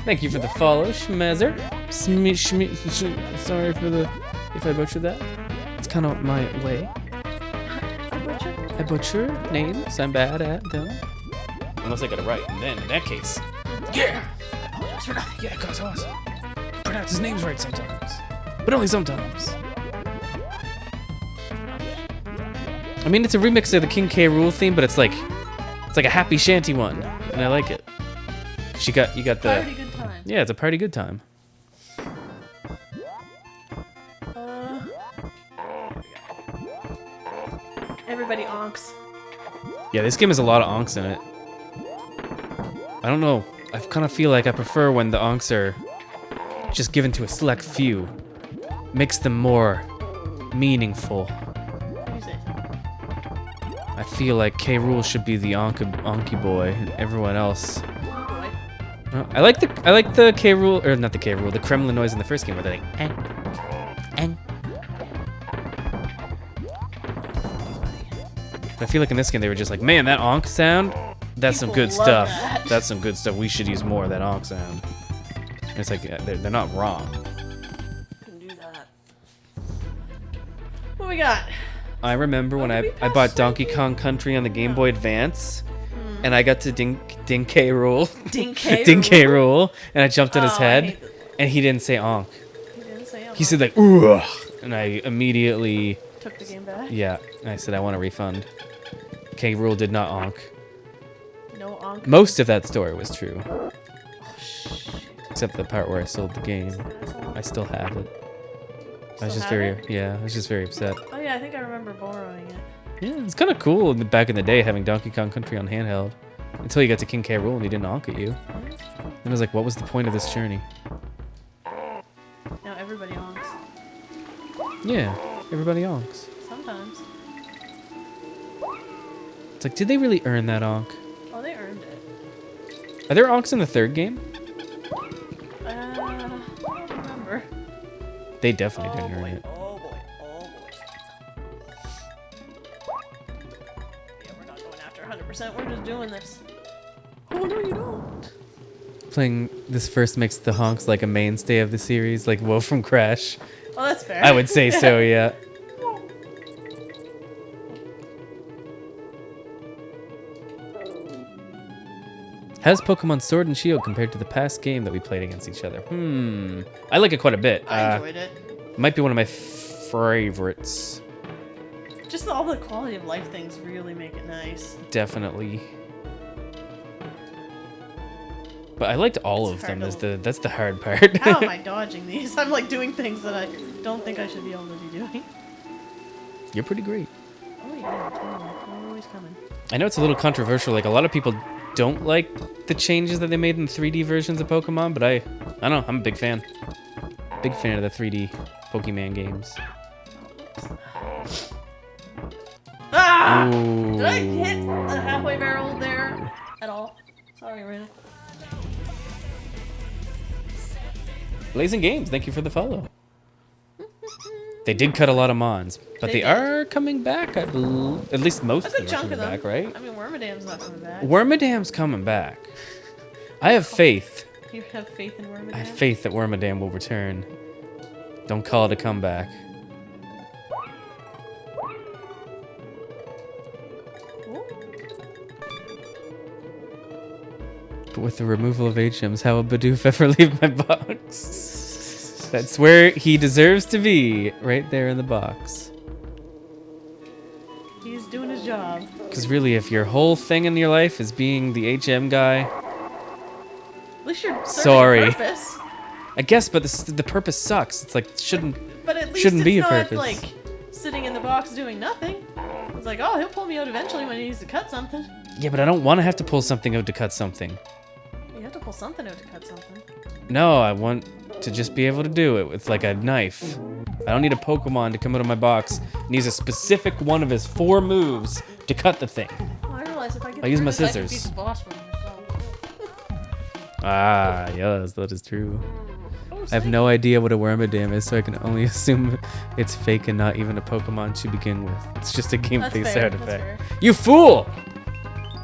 Thank you for the follow, Schmezer. Sorry for the if I butchered that. It's kind of my way. I butcher names. I'm bad at them. Unless I got it right, and then in that case, yeah. Apologize for nothing. Yeah, cause us. Pronounce his names right sometimes, but only sometimes. I mean, it's a remix of the King K. Rool theme, but it's like a happy shanty one, and I like it. You got the Party good time. yeah, it's a party good time. Everybody onks. Yeah, this game has a lot of onks in it. I don't know. I kind of feel like I prefer when the onks are just given to a select few. Makes them more meaningful. Who's it? I feel like K. Rool should be the onky boy, and everyone else. Boy. I like the K. Rool, or not the K. Rool, the Kremlin noise in the first game where they're like, eh. I feel like in this game they were just like, man, that onk sound, that's some People good love stuff. that. That's some good stuff. We should use more of that onk sound. And it's like they're not wrong. Can do that. What we got? I remember when did we I pass bought Donkey something? Kong Country on the Game Boy Advance, and I got to Ding K. Rool, Ding K. Ding K. Rool, and I jumped on his Oh, I head, hate that. and he didn't say onk. He didn't say He said like, ugh, and I immediately, took the game back. yeah, I said I want a refund. K. Rool did not onk. No onk. Most of that story was true. Oh, shit. Except the part where I sold the game. I still have it. I was Still just have very, it? yeah, I was just very upset. Oh yeah, I think I remember borrowing it. Yeah, it's kind of cool back in the day having Donkey Kong Country on handheld. Until you got to King K. Rool and he didn't honk at you. Then I was like, what was the point of this journey? Now everybody onks. Yeah, everybody honks. Sometimes. It's like, did they really earn that honk? Oh, they earned it. Are there honks in the third game? I don't remember. They definitely didn't earn it. Oh boy. Oh boy. Yeah, we're not going after 100%. We're just doing this. Oh no, you don't. Playing this first makes the honks like a mainstay of the series, like Woe from Crash. Oh, that's fair. I would say so, yeah. How's Pokemon Sword and Shield compared to the past game that we played against each other? I like it quite a bit. I enjoyed it. Might be one of my favorites. Just all the quality of life things really make it nice. Definitely. But I liked all It's of them. hard to- That's the hard part. How am I dodging these? I'm like doing things that I don't think I should be able to be doing. You're pretty great. Oh yeah, totally. They're always coming. I know it's a little controversial. Like a lot of people don't like the changes that they made in the 3D versions of Pokemon, but I don't know. I'm a big fan. Big fan of the 3D Pokemon games. Ah! Ooh. Did I hit the halfway barrel there at all? Sorry, Rena. Blazing Games, thank you for the follow. They did cut a lot of mons, but They they did. are coming back. I believe. At least most A of good them are chunk coming of them. back, right? I mean, Wormadam's not coming back. Wormadam's coming back. I have faith. You have faith in Wormadam? I have faith that Wormadam will return. Don't call it a comeback. Ooh. But with the removal of HMs, how will Bidoof ever leave my box? That's where he deserves to be, right there in the box. He's doing his job. Because really, if your whole thing in your life is being the HM guy, At least you're serving Sorry. a purpose. I guess, but the purpose sucks. It's like shouldn't But at least shouldn't it's be a not purpose. like sitting in the box doing nothing. It's like, oh, he'll pull me out eventually when he needs to cut something. Yeah, but I don't want to have to pull something out to cut something. You have to pull something out to cut something. No, I want to just be able to do it with like a knife. I don't need a Pokemon to come out of my box. It needs a specific one of his 4 moves to cut the thing. Oh, I realize if I get I'll use through my this, I can scissors. beat the boss by myself. Ah, yes, that is true. Oh, I have no idea what a Wormadam is, so I can only assume it's fake and not even a Pokemon to begin with. It's just a gameplay That's fair, sound that's effect. fair. You fool!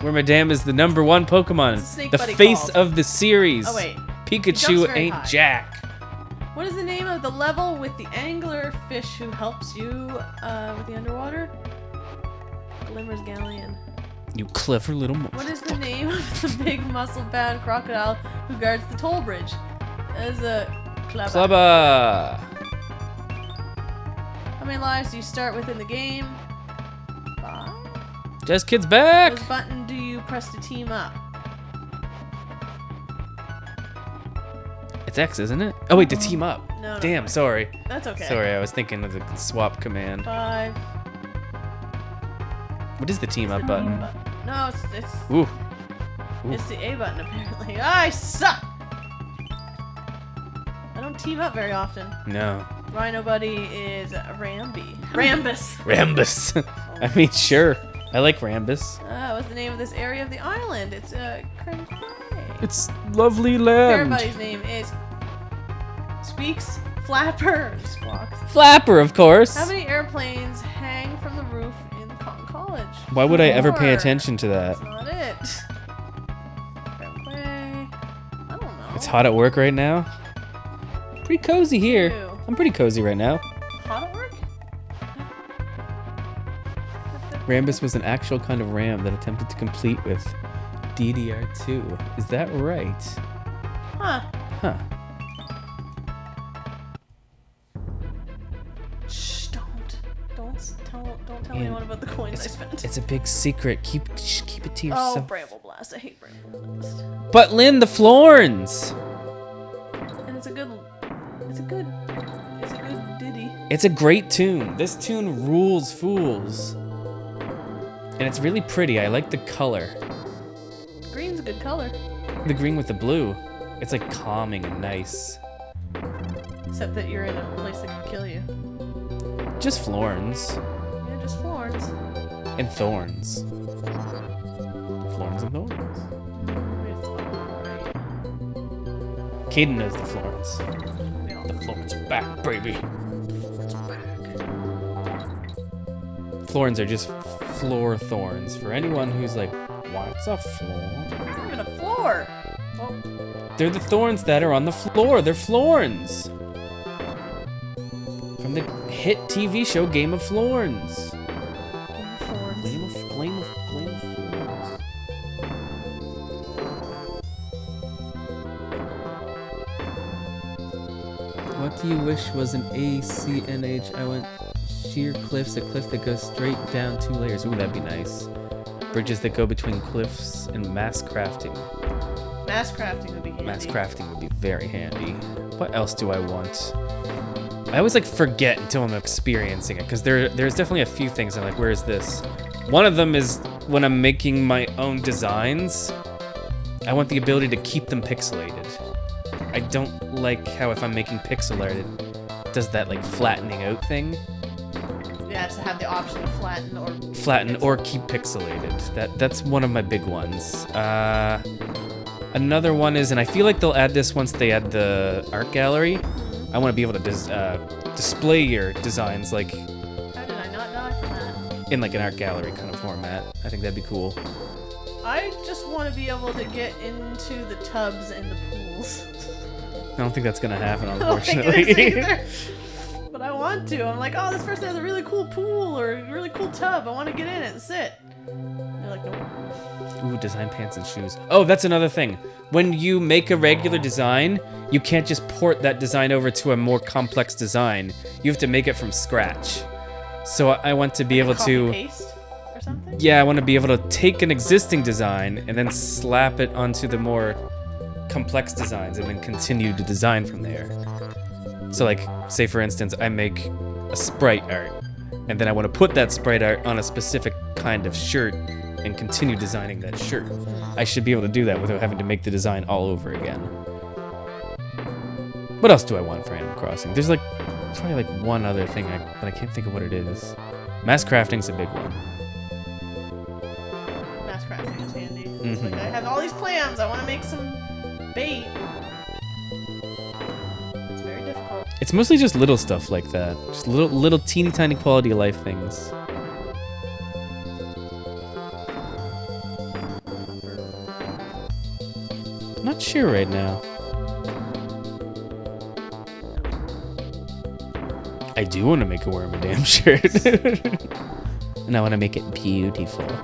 Wormadam is the #1 Pokemon. What's the snake The buddy face called? of the series. Oh, wait. He Pikachu jumps very ain't high. Jack. What is the name of the level with the angler fish who helps you with the underwater? Glimmer's Galleon. You clever little What is the name of the big muscle-bound crocodile who guards the toll bridge? As a Clubber. Clubber. How many lives do you start with in the game? 5. Jazz Kid's back. What button do you press to team up? It's X, isn't it? Oh wait, to team up. No, Damn, no. sorry. That's okay. Sorry, I was thinking of the swap command. 5. What is the team The up B button? No, it's Ooh. it's the A button apparently. I suck. I don't team up very often. No. Rhino Buddy is Rambus. Rambus. I mean, sure. I like Rambus. What's the name of this area of the island? It's Cranquay. It's lovely Parrot land. Buddy's name is Squeaks, Flapper, Squawks. Flapper, of course. How many airplanes hang from the roof in Cotton College? Why would I ever pay 4. attention to that? That's not it. Cranquay. I don't know. It's hot at work right now. Pretty cozy here. Ew. I'm pretty cozy right now. Hot at work? Rambus was an actual kind of ram that attempted to complete with DDR2. Is that right? Huh. Huh. Shh, don't tell And anyone about the coins I It's, spent. it's a big secret. Keep it to Oh, yourself. Bramble Blast. I hate Bramble Blast. But Lynn, the Florns. And it's a good ditty. It's a great tune. This tune rules fools. And it's really pretty. I like the color. Green's a good color. The green with the blue. It's like calming and nice. Except that you're in a place that can kill you. Just Florns. Yeah, just Florns. And thorns. Florns and thorns. Maybe it's alright. Caden knows the Florns. We all The Florns are back, baby. it's back. Florns are just floor thorns. For anyone who's like, what's a floor? It's not even a floor. Oh, They're the thorns that are on the floor. They're Florns. From the hit TV show Game of Florns. Game of Thorns. Flame of Florns. What do you wish was an ACNH? I want sheer cliffs, a cliff that goes straight down 2 layers. Ooh, that'd be nice. Bridges that go between cliffs and mass crafting. Mass crafting would be handy. Mass crafting would be very handy. What else do I want? I always like forget until I'm experiencing it, because there's definitely a few things I'm like, where is this? One of them is when I'm making my own designs, I want the ability to keep them pixelated. I don't like how if I'm making pixel art, it does that like flattening out thing. Yeah, to have the option to flatten or Keep pixelated. That's one of my big ones. Another one is, and I feel like they'll add this once they add the art gallery. I want to be able to display your designs like How did I not die from that? in like an art gallery kind of format. I think that'd be cool. I just want to be able to get into the tubs and the pools. I don't think that's gonna happen, I don't think it unfortunately. is either. But I want to. I'm like, oh, this person has a really cool pool or a really cool tub. I want to get in it and sit. They're like, nope. Ooh, design pants and shoes. Oh, that's another thing. When you make a regular design, you can't just port that design over to a more complex design. You have to make it from scratch. So I want to be able to... Paste or something? Yeah, I want to be able to take an existing design and then slap it onto the more complex designs and then continue to design from there. So like, say for instance, I make a sprite art, and then I want to put that sprite art on a specific kind of shirt and continue designing that shirt. I should be able to do that without having to make the design all over again. What else do I want for Animal Crossing? There's like, probably like one other thing, but I can't think of what it is. Mass crafting's a big one. Mass crafting is handy. It's like, I have all these clams, I want to make some bait. It's very difficult. It's mostly just little stuff like that. Just little teeny tiny quality of life things. I'm not sure right now. I do want to make a Wormadam shirt. And I want to make it beautiful. I'm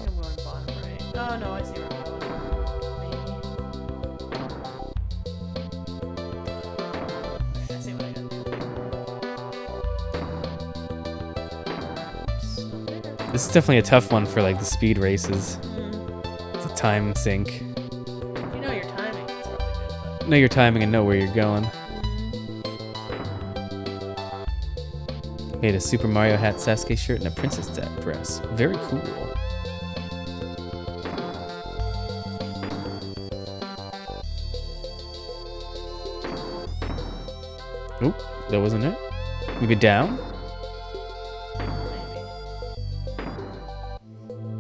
going bottom right. Oh no, I see where I'm going. Maybe. I see what I gotta do. This is definitely a tough one for like the speed races. It's a time sink. You know your timing. It's probably good, but... Know your timing and know where you're going. Made a Super Mario hat Sasuke shirt and a princess dress. Very cool. Oop, that wasn't it. Maybe down?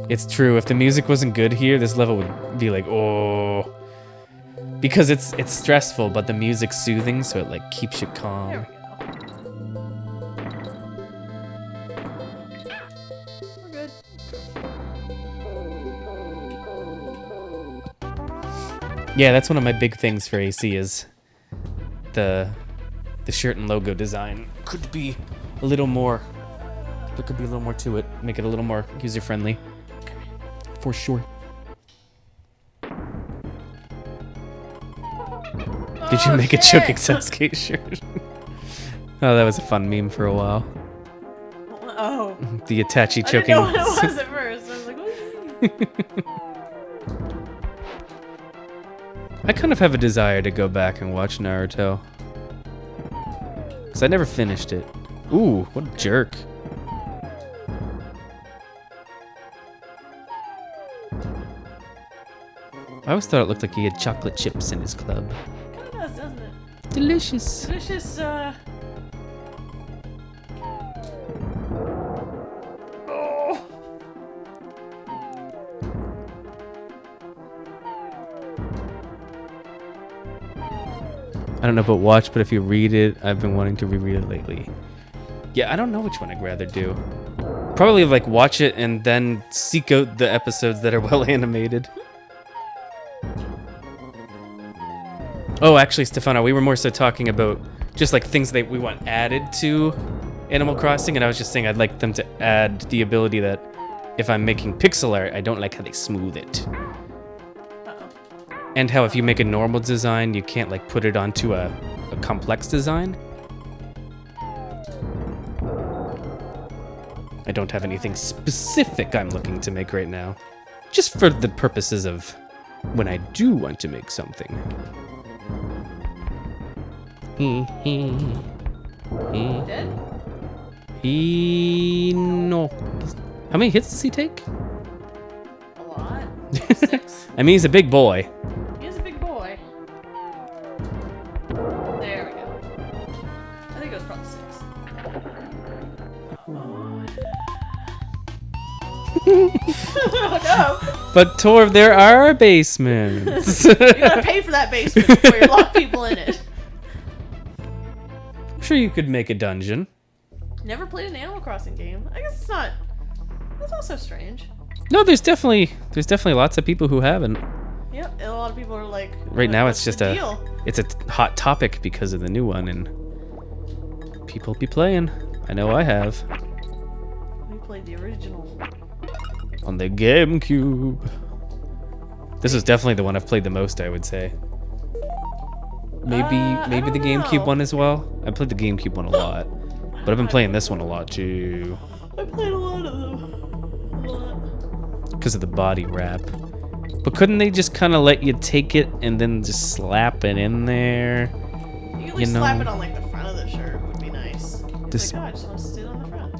It's true, if the music wasn't good here, this level would be like, oh. Because it's stressful, but the music's soothing, so it like keeps you calm. There we go. We're good. Yeah, that's one of my big things for AC is the shirt and logo design could be a little more. There could be a little more to it. Make it a little more user friendly. For sure. Did you make a choking Sasuke shirt? Oh, that was a fun meme for a while. Oh. The Itachi I choking. didn't know what it was at first. I was like, what? I kind of have a desire to go back and watch Naruto. Because I never finished it. Ooh, what a jerk. I always thought it looked like he had chocolate chips in his club. It kind of does, doesn't it? Delicious. Delicious, Oh. I don't know about watch, but if you read it, I've been wanting to reread it lately. Yeah, I don't know which one I'd rather do. Probably like watch it and then seek out the episodes that are well animated. Oh, actually, Stefano, we were more so talking about just like things that we want added to Animal Crossing, and I was just saying I'd like them to add the ability that if I'm making pixel art, I don't like how they smooth it. And how if you make a normal design, you can't like put it onto a complex design. I don't have anything specific I'm looking to make right now. Just for the purposes of when I do want to make something. Dead? No. How many hits does he take? A lot. 6. I mean, he's a big boy. He is a big boy. There we go. I think it was probably 6. Oh no! But Tor, there are basements. You gotta pay for that basement before you lock people in it. I'm sure you could make a dungeon. Never played an Animal Crossing game. I guess it's not. That's not so strange. No, there's definitely lots of people who haven't. Yep, and a lot of people are like. Right now, what's it's just the deal? it's a hot topic because of the new one, and people be playing. I know I have We played the original. on the GameCube. This is definitely the one I've played the most, I would say. Maybe I the don't GameCube know. one as well. I played the GameCube one a lot, but I've been playing this one a lot too I played a lot of them. A lot. because of the body wrap. But couldn't they just kind of let you take it and then just slap it in there? You can slap it on like the front of the shirt would be nice. It's like, oh, I just want to sit on the front.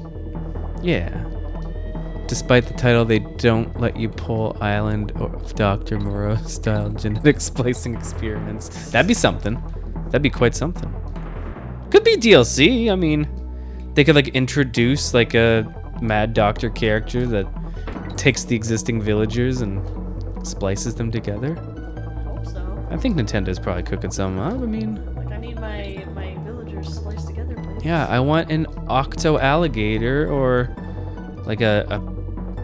Yeah. Despite the title, they don't let you pull Island or Dr. Moreau style genetic splicing experiments. That'd be something. That'd be quite something. Could be DLC. I mean, they could like introduce like a mad doctor character that takes the existing villagers and splices them together. I hope so. I think Nintendo's probably cooking something up. I mean, like I need my villagers spliced together, please. Yeah, I want an octo alligator or like a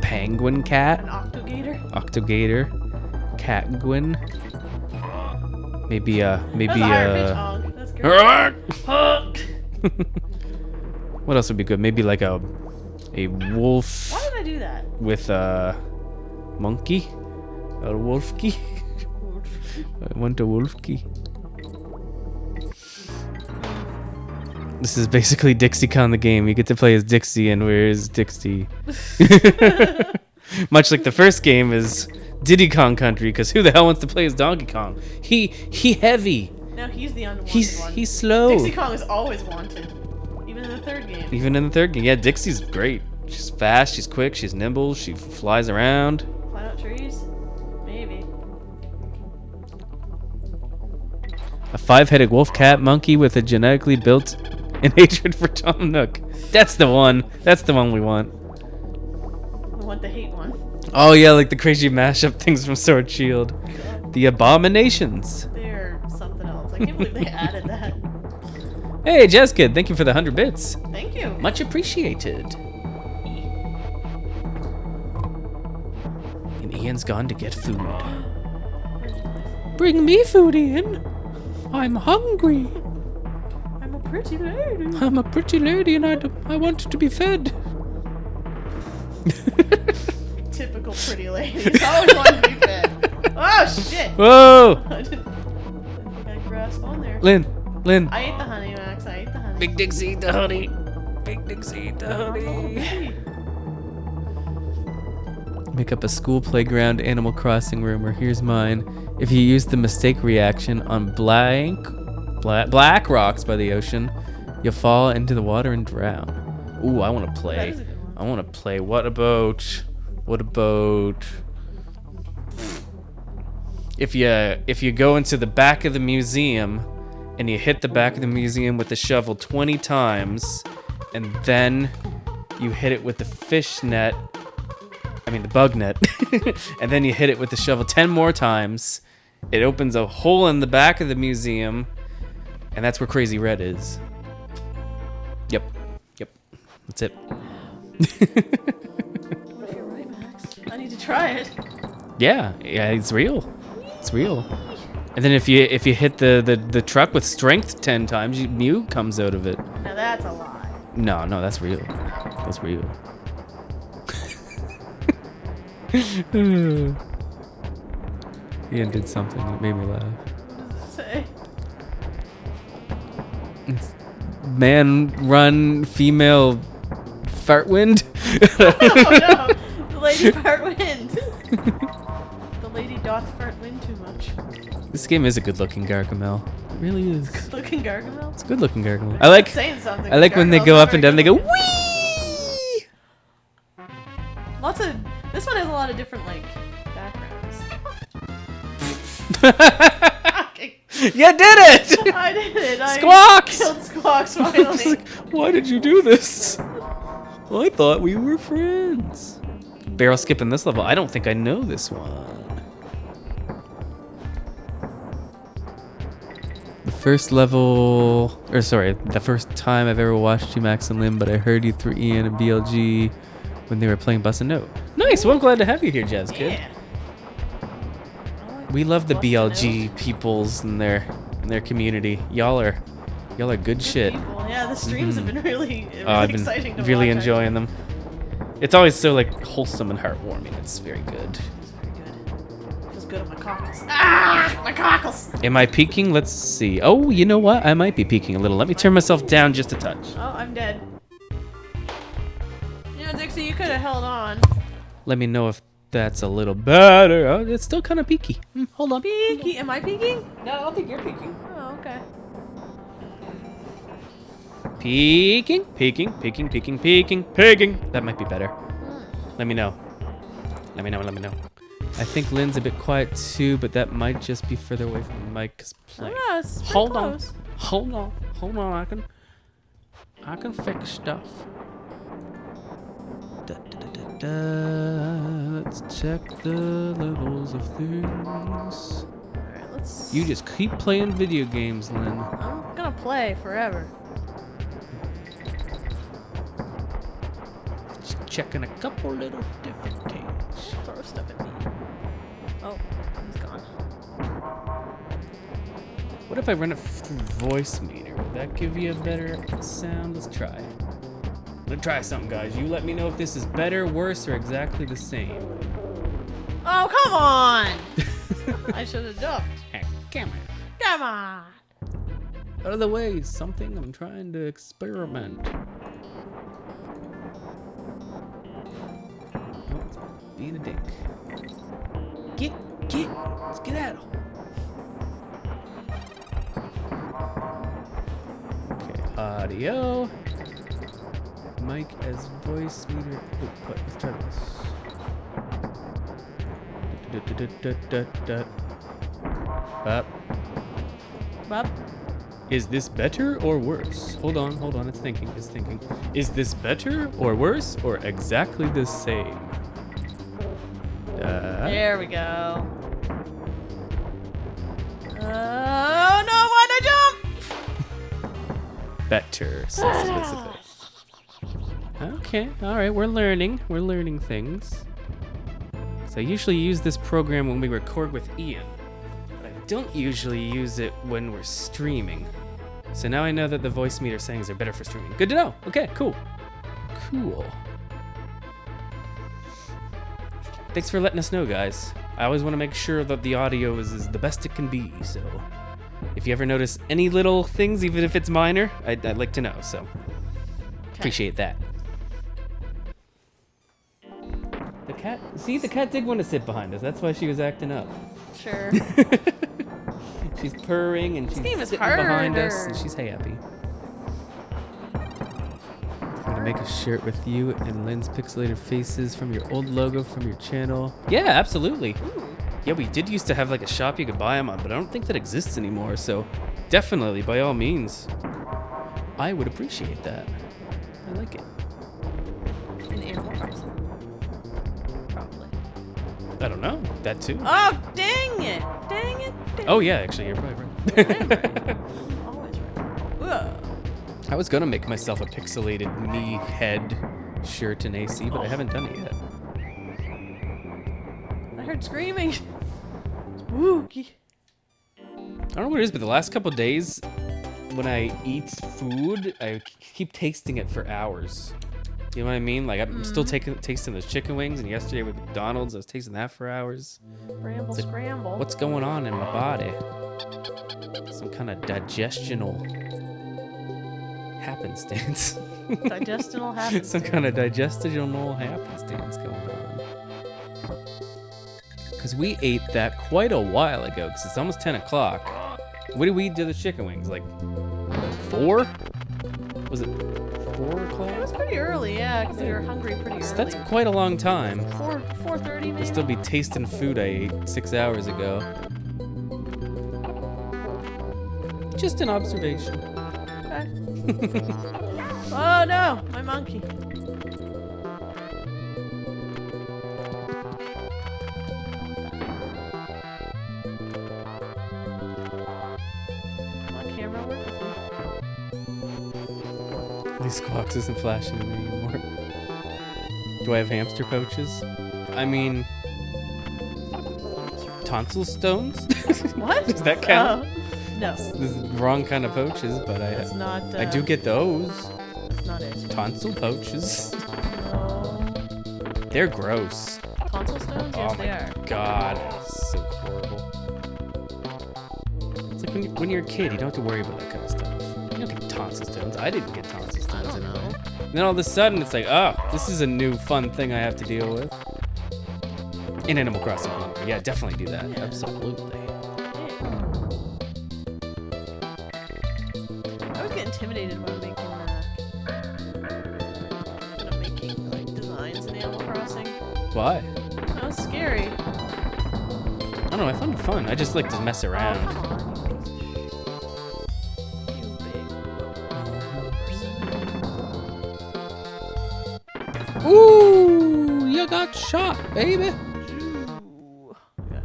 penguin cat. An octogator. Octogator, catguin. Maybe That's a higher pitch honk. That's good. What else would be good? Maybe like a wolf. Why did I do that? With a monkey. A wolfky. I want a wolfky. This is basically Dixie Kong the game. You get to play as Dixie, and where's Dixie? Much like the first game is Diddy Kong Country, because who the hell wants to play as Donkey Kong? He heavy. No, he's the unwanted one. He's slow. Dixie Kong is always wanted. Even in the third game. Even in the third game. Yeah, Dixie's great. She's fast, she's quick, she's nimble, she flies around. Climb up trees? Maybe. A 5-headed wolf cat monkey with a genetically built and hatred for Tom Nook. That's the one. That's the one we want. We want the hate one. Oh yeah, like the crazy mashup things from Sword Shield. The Abominations. They're something else. I can't believe they added that. Hey, Jazz Kid, thank you for the 100 bits. Thank you. Much appreciated. And Ian's gone to get food. Bring me food, Ian. I'm hungry. I'm a pretty lady. I'm a pretty lady and I want to be fed. Typical pretty ladies. Always want to be fed. Oh, shit. Whoa! I didn't think I grasped on there. Lynn. I ate the honey, Max. I ate the honey. Big Dixie, eat the honey. Big Dixie, eat the honey. Make up a school playground Animal Crossing rumor. Here's mine. If you use the mistake reaction on black rocks by the ocean, you'll fall into the water and drown. Ooh, I want to play. That is a good one. I want to play. What about if you go into the back of the museum and you hit the back of the museum with the shovel 20 times, and then you hit it with the the bug net, and then you hit it with the shovel 10 more times, it opens a hole in the back of the museum, and that's where Crazy Red is. Yep. That's it. What if you're right, Max? I need to try it. Yeah, it's real. It's real. And then if you hit the truck with strength 10 times, Mew comes out of it. Now that's a lie. No, that's real. That's real. Ian did something that made me laugh. What does it say? Man run female fart wind. Oh no! The lady fart wind. The lady doth fart wind too much. This game is a good looking Gargamel. It really is. Good looking Gargamel. It's a good looking Gargamel. I like saying something. I like when they Gargamel's go not up and very down, they go good wee. looking. This one has a lot of different like backgrounds. Okay. You did it! I did it. I Squawks! killed Squawks finally. Why did you do this? Well, I thought we were friends. Barrel skipping this level. I don't think I know this one. The first time I've ever watched you, Max and Lynn, but I heard you through Ian and BLG when they were playing Bus and Note. Nice. Well, I'm glad to have you here, Jazz Kid. Yeah. We love the Bust a Note. BLG peoples in their community. Y'all are good shit. People. Yeah, the streams have been really I've been exciting to really watch, enjoying them. It's always so like wholesome and heartwarming. It's very good. It's very good. Feels good on my cockles. Ah, my cockles. Am I peeking? Let's see. Oh, you know what? I might be peeking a little. Let me turn myself down just a touch. Oh, I'm dead. You know, Dixie, you could have held on. Let me know if That's a little better. Oh, it's still kind of peaky. Hold on. Peeking. Am I peeking? No, I don't think you're peeking. Oh, okay. Peeking. That might be better. Let me know. I think Lynn's a bit quiet too, but that might just be further away from the mic. 'Cause playing. Oh, it's pretty Hold close. on. I can fix stuff. Let's check the levels of things. Alright, let's... You just keep playing video games, Lynn. I'm gonna play forever. Just checking a couple little different things. Throw stuff at me. Oh, he's gone. What if I run it through voice meter? Would that give you a better sound? Let's try. Let's try something, guys. You let me know if this is better, worse, or exactly the same. Oh, come on! I should have ducked. Hey, come on. Come on! Out of the way, something I'm trying to experiment. Oh, it's being a dick. Get, let's get at him. Okay, audio. Mic as voice meter. Oh, let's try this. Up. Bob? Is this better or worse? Hold on, it's thinking. Is this better or worse or exactly the same? There we go. Oh no, why'd I jump? Better, specifically. Okay, alright, we're learning things. So I usually use this program when we record with Ian, but I don't usually use it when we're streaming. So now I know that the voice meter settings are better for streaming. Good to know. Okay, cool. Thanks for letting us know, guys. I always want to make sure that the audio is the best it can be, so if you ever notice any little things, even if it's minor, I'd like to know, so appreciate that. The cat did want to sit behind us. That's why she was acting up. Sure. She's purring and she's game is sitting behind us harder. and she's happy. I'm gonna make a shirt with you and Lynn's pixelated faces from your old logo from your channel. Yeah, absolutely. Yeah, we did used to have like a shop you could buy them on, but I don't think that exists anymore. So definitely, by all means, I would appreciate that. I like it. In Animal Crossing. Probably. I don't know. That too. Oh, dang it! Oh yeah, actually, you're probably right. I'm right. Always right. Whoa. I was gonna make myself a pixelated me head shirt in AC, but I haven't done it yet. I heard screaming. Spooky. I don't know what it is, but the last couple days, when I eat food, I keep tasting it for hours. You know what I mean? Like I'm still tasting those chicken wings, and yesterday with McDonald's, I was tasting that for hours. Bramble scramble. What's going on in my body? Some kind of digestional happenstance. Digestional happenstance. Some kind of digestional happenstance going on. Because we ate that quite a while ago, because it's almost 10 o'clock. When did we eat the chicken wings? Like 4? Was it 4 o'clock? It was pretty early, yeah, because we were hungry pretty early. So that's quite a long time. 4:30 maybe? To still be tasting food I ate 6 hours ago. Just an observation. Okay. Oh no, my monkey. My camera work with me. These squawks isn't flashing at me anymore. Do I have hamster pouches? I mean, tonsil stones? What? Does that count? No. This is the wrong kind of pouches, but That's not. I do get those. That's not it. Tonsil pouches. No. They're gross. Tonsil stones? Oh Yes, they my are. god. So horrible. It's like when you're a kid, you don't have to worry about that kind of stuff. You don't get tonsil stones. I didn't get tonsil stones don't anyway. know. And then all of a sudden, it's like, oh, this is a new fun thing I have to deal with. In Animal Crossing. Yeah, definitely do that. Absolutely. I always get intimidated when I'm making like designs in Animal Crossing. Why? That was scary. I don't know, I found it fun. I just like to mess around. Oh, come on. You big person. Ooh, you got shot, baby. Ooh. Got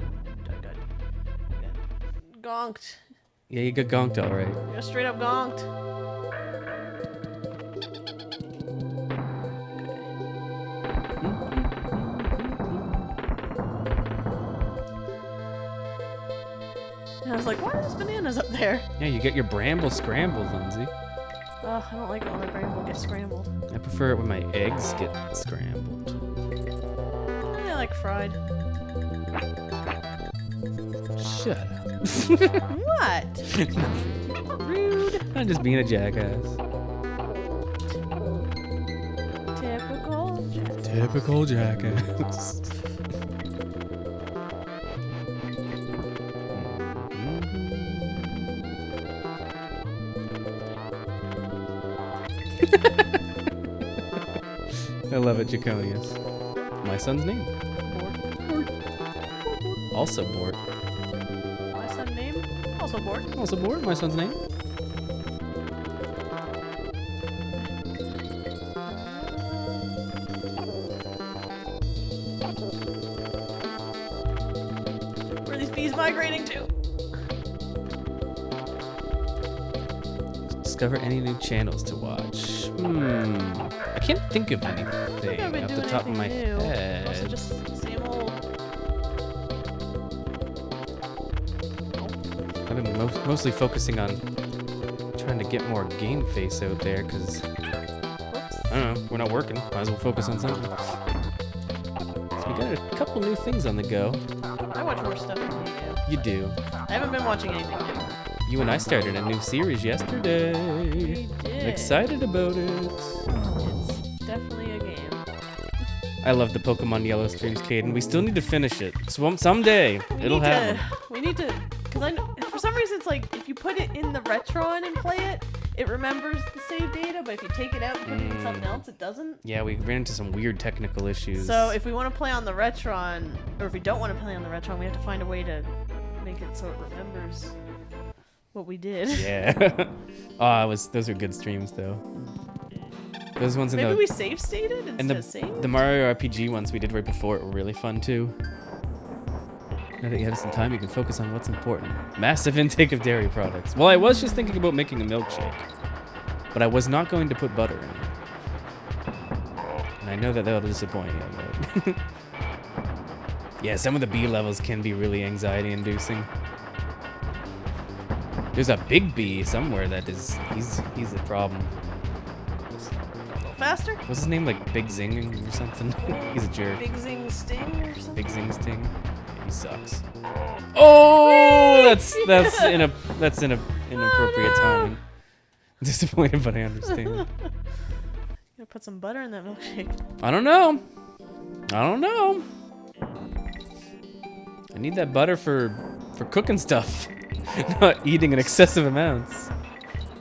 gonked. Yeah, you got gonked all right. You got straight up gonked. And I was like, why are those bananas up there? Yeah, you get your bramble scrambled, Lindsay. Oh, I don't like it when my bramble gets scrambled. I prefer it when my eggs get scrambled. I like fried. Shut up. What? Rude. I'm just being a jackass. Typical. Typical jackass. I love it, Jaconius. My son's name. Bored. Also Bort. My son's name? Also bored. Also Bort, my son's name. Where are these bees migrating to? Discover any new channels to watch. I can't think of anything I've been off the doing top of my anything new. head. Also just the same old. I've been mostly focusing on trying to get more game face out there because, Whoops. I don't know, we're not working. Might as well focus on something. So we got a couple new things on the go. I watch more stuff than you do. You do. I haven't been watching anything new. You and I started a new series yesterday. We I'm did. excited about it. It's definitely a game. I love the Pokemon Yellow streams, Caden. We still need to finish it. someday it'll happen. We need to, because I know, for some reason it's like, if you put it in the Retron and play it, it remembers the save data, but if you take it out and put it in something else, it doesn't. Yeah, we ran into some weird technical issues. So if we want to play on the Retron, or if we don't want to play on the Retron, we have to find a way to make it so it remembers what we did. Yeah. Those are good streams though. Those ones in Maybe the we save stated and instead of save? the Mario RPG ones we did right before it were really fun too. Now that you have some time, you can focus on what's important. Massive intake of dairy products. Well, I was just thinking about making a milkshake, but I was not going to put butter in it. And I know that that'll disappoint you, but yeah, some of the B levels can be really anxiety-inducing. There's a big bee somewhere that is he's a problem. Faster? What's his name? Like Big Zing or something? He's a jerk. Big Zing Sting or something? Big Zing Sting. Yeah, he sucks. Oh, that's inappropriate timing. Disappointed, but I understand. You gonna put some butter in that milkshake? I don't know. I need that butter for cooking stuff, not eating in excessive amounts.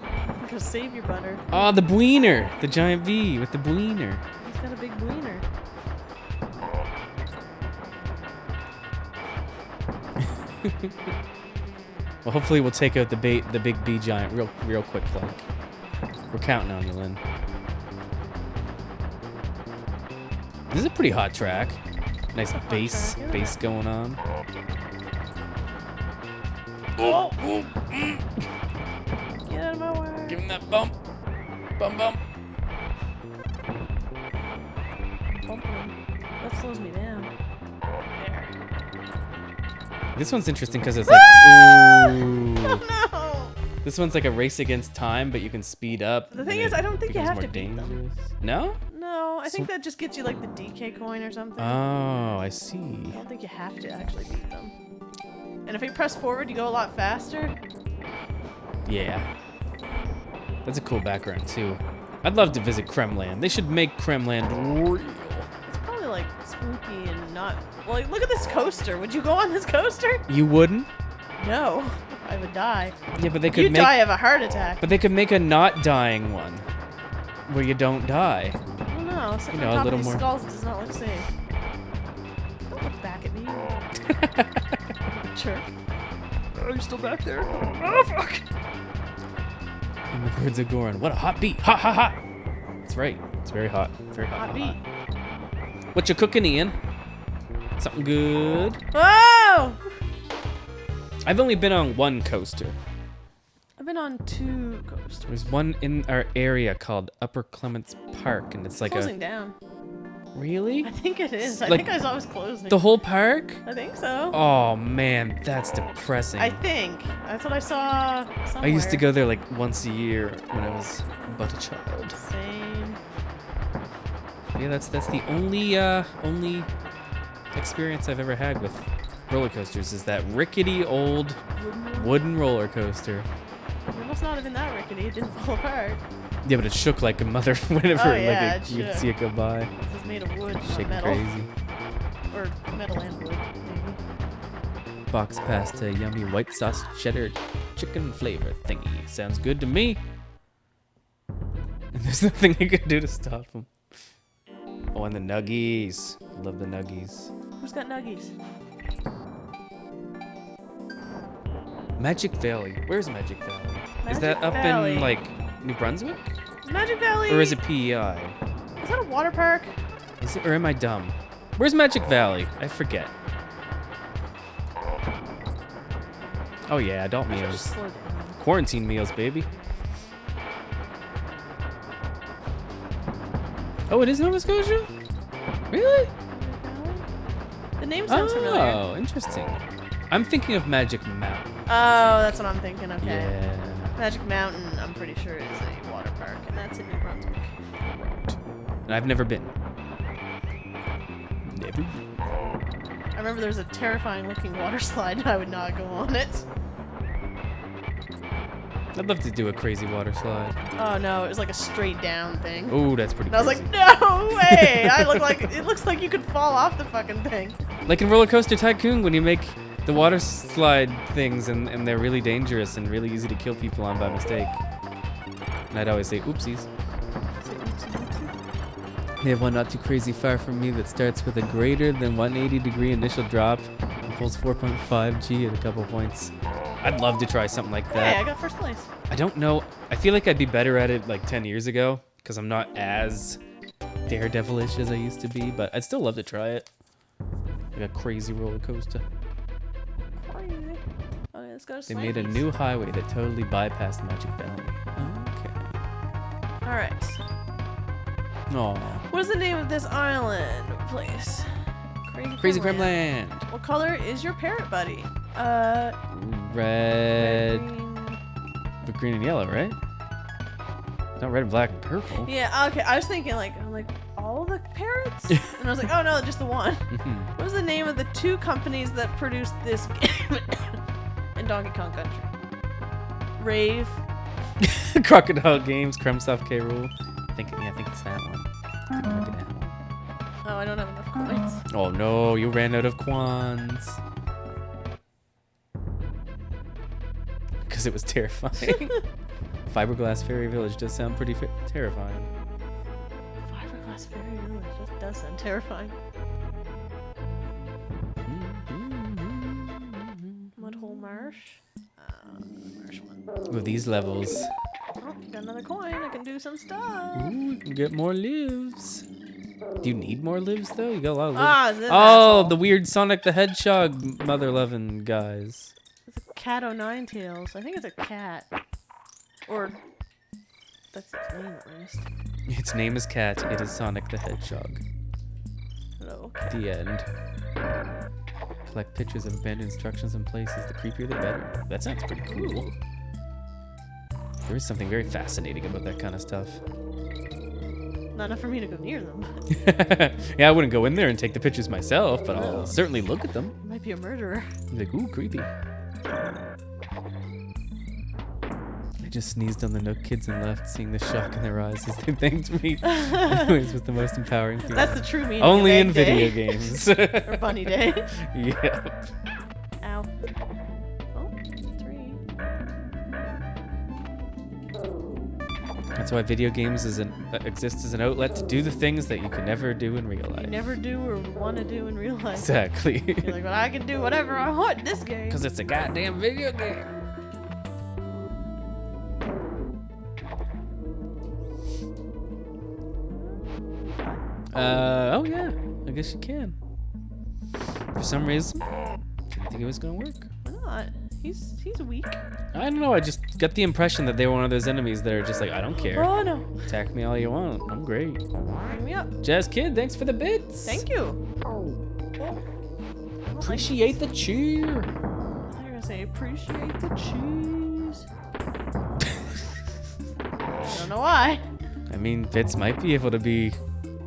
You gotta save your butter. Oh, the Bweener, the giant bee with the Bweener. He's got a big wiener. Well, hopefully we'll take out the big bee giant real quick, like. We're counting on you, Lynn. This is a pretty hot track. Nice bass going on. Oh! Get out of my way. Give him that bump. Bump. Bumping him. That slows me down. There. This one's interesting because it's like, ooh. Oh no! This one's like a race against time, but you can speed up. The thing is, I don't think you have more to beat them. dangerous. No? No, I think that just gets you like the DK coin or something. Oh, I I see. don't think you have to actually beat them. And if you press forward, you go a lot faster. Yeah. That's a cool background too. I'd love to visit Kremland. They should make Kremland real. It's probably like spooky and not. Well, like, look at this coaster. Would you go on this coaster? You wouldn't? No, I would die. Yeah, but they could You'd make. die of a heart attack. But they could make a not dying one, where you don't die. I don't know. Sitting You know, on a top little of these more- skulls does not look safe. Don't look back at me. Sure. Are you still back there? Oh fuck! In the words of Goran, what a hot beat! Hot, hot, hot! That's right. It's very hot. Very hot. Hot beat. What you cooking, Ian? Something good? Whoa! I've only been on one coaster. I've been on 2 coasters. There's one in our area called Upper Clements Park, and it's like Closing down. Really? I think it is. I Like, think I saw it was closing. The whole park? I think so. Oh man, that's depressing. I think. That's what I saw somewhere. I used to go there like once a year when I was but a child. Same. Yeah, that's the only experience I've ever had with roller coasters is that rickety old wooden roller coaster. It must not have been that rickety. It didn't fall apart. Yeah, but it shook like a mother whenever Oh, yeah, like it you could shook. see it go by. This is made of wood, not Shaking metal. crazy. Or metal and wood, maybe. Box pasta, yummy white sauce cheddar chicken flavor thingy. Sounds good to me. And there's nothing I can do to stop them. Oh, and the nuggies. Love the nuggies. Who's got nuggies? Magic Valley. Where's Magic Valley? Is Magic that up Valley. in like New Brunswick? Magic Valley. Or is it PEI? Is that a water park? Is it, or am I dumb? Where's Magic Valley? I forget. Oh yeah, adult Just meals. slow down. Quarantine meals, baby. Oh, it is Nova Scotia? Really? The name sounds familiar. Oh, interesting. I'm thinking of Magic Mountain. Oh, that's what I'm thinking. Okay. Yeah. Magic Mountain, I'm pretty sure is a water park, and that's in New Brunswick. Right. And I've never been. Never. I remember there was a terrifying looking water slide, and I would not go on it. I'd love to do a crazy water slide. Oh no, it was like a straight down thing. Oh, that's pretty And I was crazy. like, no way! It looks like you could fall off the fucking thing. Like in Roller Coaster Tycoon, when you make the water slide things and they're really dangerous and really easy to kill people on by mistake. And I'd always say, oopsies. They have one not too crazy far from me that starts with a greater than 180-degree initial drop and pulls 4.5 G at a couple points. I'd love to try something like that. Hey, I got first place. I don't know. I feel like I'd be better at it like 10 years ago because I'm not as daredevilish as I used to be, but I'd still love to try it. Like a crazy roller coaster. Crazy. Okay, let's go to They made a Slammies. new highway that totally bypassed Magic Valley. Okay. Alright. Aw. What is the name of this island or place? Crazy Creme Kremland. What color is your parrot buddy? Red, green. but green and yellow, right? Not red, black, and purple. Yeah, okay. I was thinking I'm like, all the parrots? And I was like, oh no, just the one. Mhm. What was the name of the 2 companies that produced this game in Donkey Kong Country? Rave. Crocodile Games, Kremsoft K. Rool. I think it's that one. It might be that one. Oh, I don't have enough coins. Oh no, you ran out of Quans. Because it was terrifying. Fiberglass Fairy Village does sound pretty terrifying. Fiberglass Fairy Village. That does sound terrifying. Mudhole Marsh. Marsh one. With these levels, Oh, got another coin. I can do some stuff. ooh, you can get more lives. Do you need more lives though? You got a lot of lives. Ah, is this Oh, asshole. the weird Sonic the Hedgehog mother-loving guys. It's a cat o' nine tails. I think it's a cat. Or that's its name at least. Its name is Cat. It is Sonic the Hedgehog. Hello. The end. Collect pictures of abandoned structures and places. The creepier, the better. That sounds pretty cool. There is something very fascinating about that kind of stuff. Not enough for me to go near them. Yeah, I wouldn't go in there and take the pictures myself, but I'll No. certainly look at them. You might be a murderer. Be like, ooh, creepy. just sneezed on the Nook kids and left, seeing the shock in their eyes as they thanked me. It was the most empowering thing. That's the true meaning Only of in Egg video Day. games. Or Bunny Day. Yeah. Ow. Oh, 3. That's why video games exist as an outlet to do the things that you could never do in real life. You never do or want to do in real life. Exactly. You're like, well, I can do whatever I want in this game. Because it's a goddamn video game. Oh yeah, I guess you can. For some reason, didn't think it was gonna work. Why not? He's weak. I don't know, I just got the impression that they were one of those enemies that are just like, I don't care. Oh no. Attack me all you want, I'm great. Bring me up. Jazz Kid, thanks for the bits. Thank you. Appreciate the cheer. I thought you were gonna say appreciate the cheese. I don't know why. I mean, bits might be able to be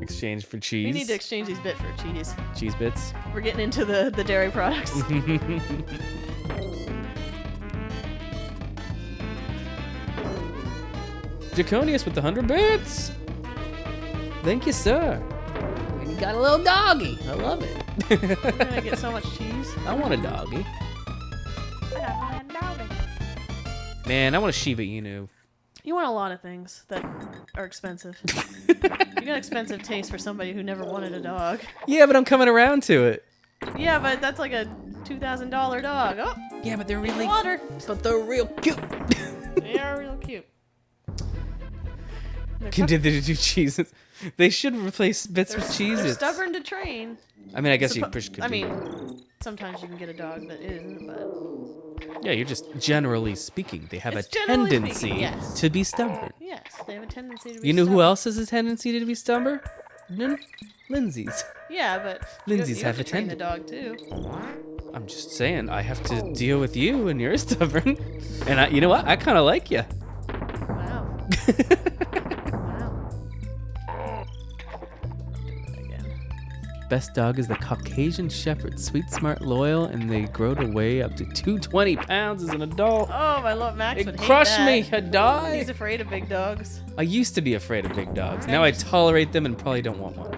exchanged for cheese. We need to exchange these bits for cheese. Cheese bits. We're getting into the dairy products. Draconius with the 100 bits. Thank you, sir. And you got a little doggy. I love it. We're gonna get so much cheese. I want a doggy. Man, I want a Shiba Inu. You want a lot of things that are expensive. You got expensive taste for somebody who never wanted a dog. Yeah, but I'm coming around to it. Yeah, but that's like a $2,000 dog. Oh, Yeah, but they're really... water. But they're real cute. They are real cute. They're Continue to do cheeses. They should replace bits with They're cheeses. stubborn to train. I mean, I guess you Suppo- could I do mean, sometimes you can get a dog that isn't, but yeah, you're just generally speaking, they have It's a generally tendency speaking, yes. to be stubborn. yes, they have a tendency to be You know who stubborn. else has a tendency to be stubborn? Lindsay's. Yeah, but Lindsay's you have to a train the dog too. I'm just saying, I have to deal with you and you're stubborn. And you know what? I kind of like you. Wow. Wow. Again. Best dog is the Caucasian Shepherd. Sweet, smart, loyal, and they grow to weigh up to 220 pounds as an adult. Oh, my love, Max It would hate crushed that. me. I died. He's afraid of big dogs. I used to be afraid of big dogs. Now I tolerate them and probably don't want one.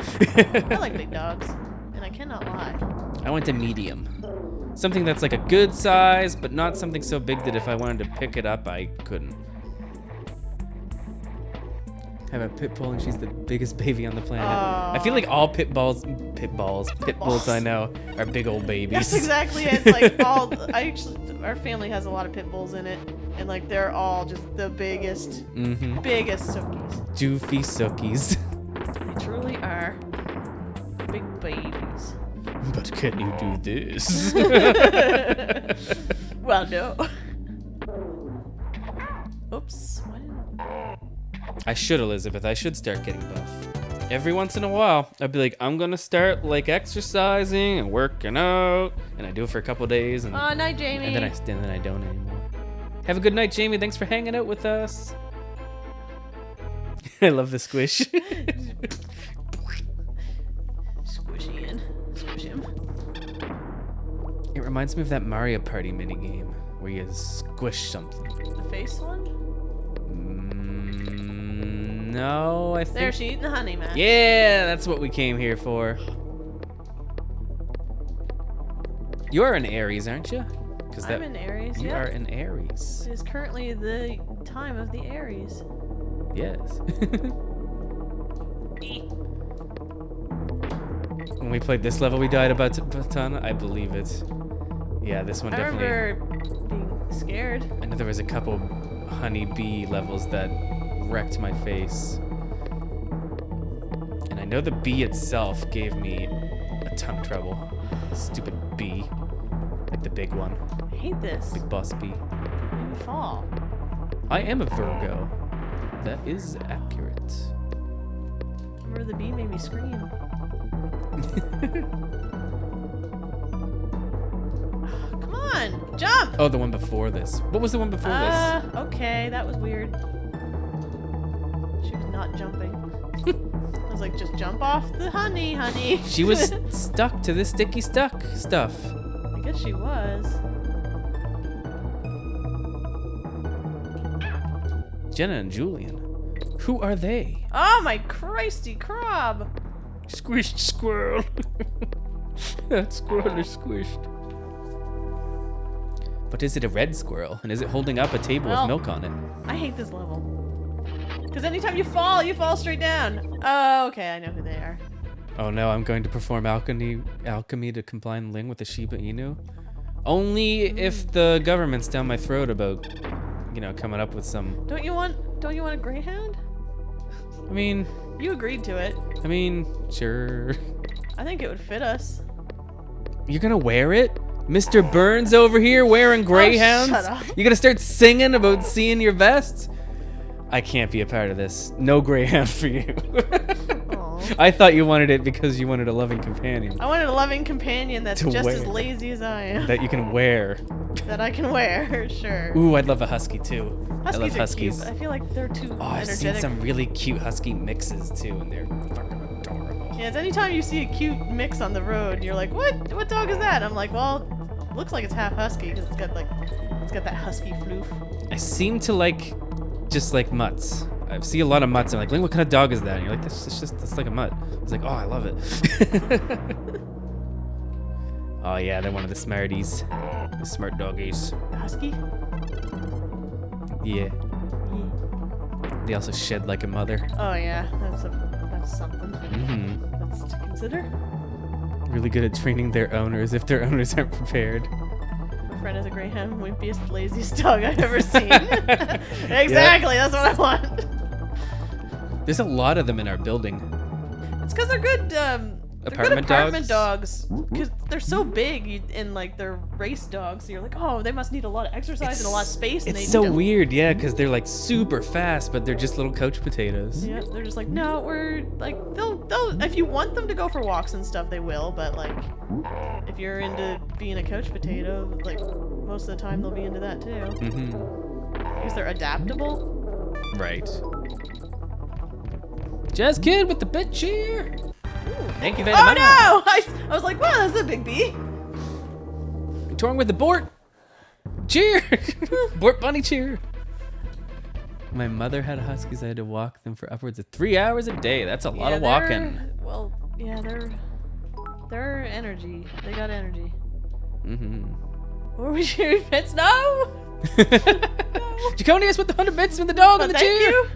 I like big dogs, and I cannot lie. I went to medium. Something that's like a good size, but not something so big that if I wanted to pick it up, I couldn't. I have a pit bull and she's the biggest baby on the planet. I feel like all pit bulls I know are big old babies. That's exactly it. It's like our family has a lot of pit bulls in it, and like they're all just the biggest, biggest sookies. Doofy sookies. They truly are big babies. But can you do this? Well, no. Oops. Why didn't... I should, Elizabeth. I should start getting buff. Every once in a while, I'd be like, I'm gonna start like exercising and working out, and I do it for a couple days, and Oh, night, Jamie. and then I don't anymore. Have a good night, Jamie. Thanks for hanging out with us. I love the squish. Squishy in. Squish him. It reminds me of that Mario Party minigame where you squish something. The face one? No, I think. There, she eating the honey, man. Yeah, that's what we came here for. You're an Aries, aren't you? I'm in Aries, You yeah. are an Aries. It is currently the time of the Aries. Yes. When we played this level, we died about a ton. I believe it. Yeah, this one I definitely. remember being scared. I know there was a couple honeybee levels that wrecked my face. And I know the bee itself gave me a ton of trouble. Stupid bee. Like the big one. I hate this. Big boss bee. Made me fall. I am a Virgo. That is accurate. Remember the bee made me scream. Come on, jump! Oh, the one before this. What was the one before this? Okay, that was weird. She was not jumping. I was like, just jump off the honey. She was stuck to the sticky stuff. I guess she was. Jenna and Julian. Who are they? Oh my Christy crab! Squished squirrel. That squirrel is squished. But is it a red squirrel? And is it holding up a table with milk on it? I hate this level. Because anytime you fall straight down. Oh, okay, I know who they are. Oh no, I'm going to perform alchemy to combine Ling with the Shiba Inu? Only if the government's down my throat about, you know, coming up with some... Don't you want a greyhound? I mean... You agreed to it. I mean, sure. I think it would fit us. You're gonna wear it? Mr. Burns over here wearing greyhounds? shut up. You're gonna start singing about seeing your vest? I can't be a part of this. No greyhound for you. Aw. I thought you wanted it because you wanted a loving companion I wanted a loving companion that's To just as wear. lazy as I am. that you can wear. That I can wear, sure. Ooh, I'd love a husky too. I love Huskies are huskies. cute. I feel like they're too Oh, I've seen energetic. some really cute husky mixes too, and they're fucking adorable. Yeah, it's anytime you see a cute mix on the road, and you're like, what dog is that? I'm like, well, looks like it's half husky because it's got that husky floof. I seem to like, just like mutts. I see a lot of mutts. I'm like, what kind of dog is that? And you're like, that's like a mutt. I was like, oh, I love it. Oh yeah, they're one of the smarties, the smart doggies. The husky? Yeah. They also shed like a mother. Oh yeah, that's something. That's to consider. Really good at training their owners if their owners aren't prepared. My friend has a greyhound, wimpiest, laziest dog I've ever seen. Exactly, that's what I want. There's a lot of them in our building. It's because they're good. Apartment dogs. Because they're so big and like they're race dogs. So you're like, oh, they must need a lot of exercise and a lot of space. And It's they so don't. weird, yeah, because they're like super fast, but they're just little couch potatoes. Yeah, they're just like, no, we're like, they'll if you want them to go for walks and stuff, they will. But like, if you're into being a couch potato, like most of the time they'll be into that too. Because they're adaptable. Right. Jazz Kid with the bit cheer. Thank you very Oh much. no! I was like, wow, that's a big bee. Touring with the Bort. Cheer. Bort Bunny cheer. My mother had huskies. I had to walk them for upwards of 3 hours a day. That's a lot of walking. Well, yeah, they're energy. They got energy. What were your bits? No! Jaconius with the 100 bits with the dog and the Thank cheer. you.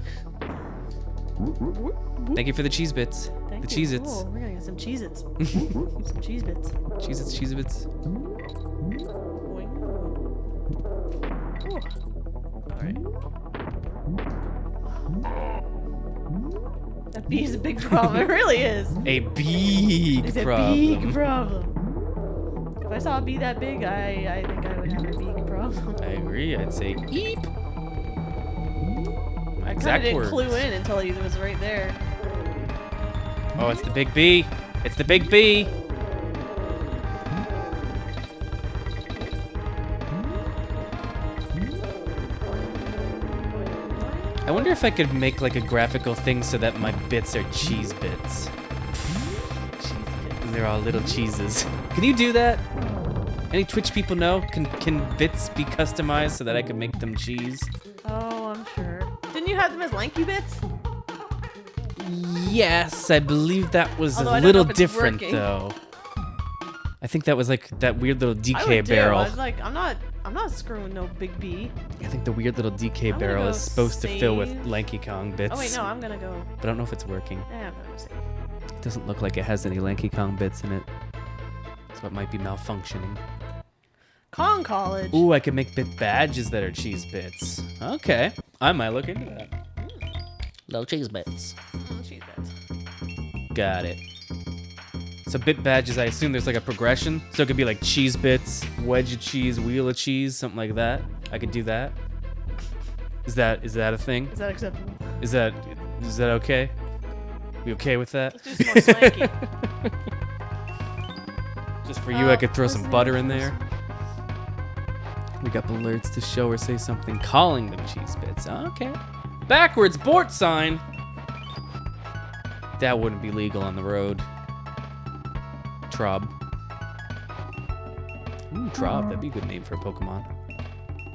Thank you for the cheese bits. Thank The you. Cheez-Its. Cool. We're gonna get some Cheez-Its. Some cheese bits. Cheez-Its, Cheez-Bits. Boing. Ooh. Alright. That bee is a big problem. It really is. A big It's a problem. big problem. If I saw a bee that big, I think I would have a big problem. I agree. I'd say eep. My I kind of exact didn't words. clue in until he was right there. Oh, it's the big bee. It's the big bee. I wonder if I could make like a graphical thing so that my bits are cheese bits. They're all little cheeses. Can you do that? Any Twitch people know? Can bits be customized so that I can make them cheese? Oh, I'm sure. Didn't you have them as lanky bits? Yes, I believe that was Although a I don't little know if it's different working. though. I think that was like that weird little I DK would barrel. I was like, I'm not screwing no big bee. I think the weird little DK I'm gonna barrel go is supposed to fill with save. Lanky Kong bits. Oh wait, no, I'm gonna go. But I don't know if it's working. Yeah, I'm gonna go save. It doesn't look like it has any Lanky Kong bits in it. So it might be malfunctioning. Kong College. Ooh, I could make bit badges that are cheese bits. Okay. I might look into that. Little cheese bits. Cheese bits. Got it. So bit badges, I assume there's like a progression. So it could be like cheese bits, wedge of cheese, wheel of cheese, something like that. I could do that. Is that a thing? Is that acceptable? Is that okay? We okay with that? Let's do some more swanky. Just for you, I could throw what's some the butter name in of there. Wake up alerts to show or say something calling them cheese bits. Okay. Backwards Bort sign. That wouldn't be legal on the road. Trob. Ooh, Trob. That'd be a good name for a Pokemon.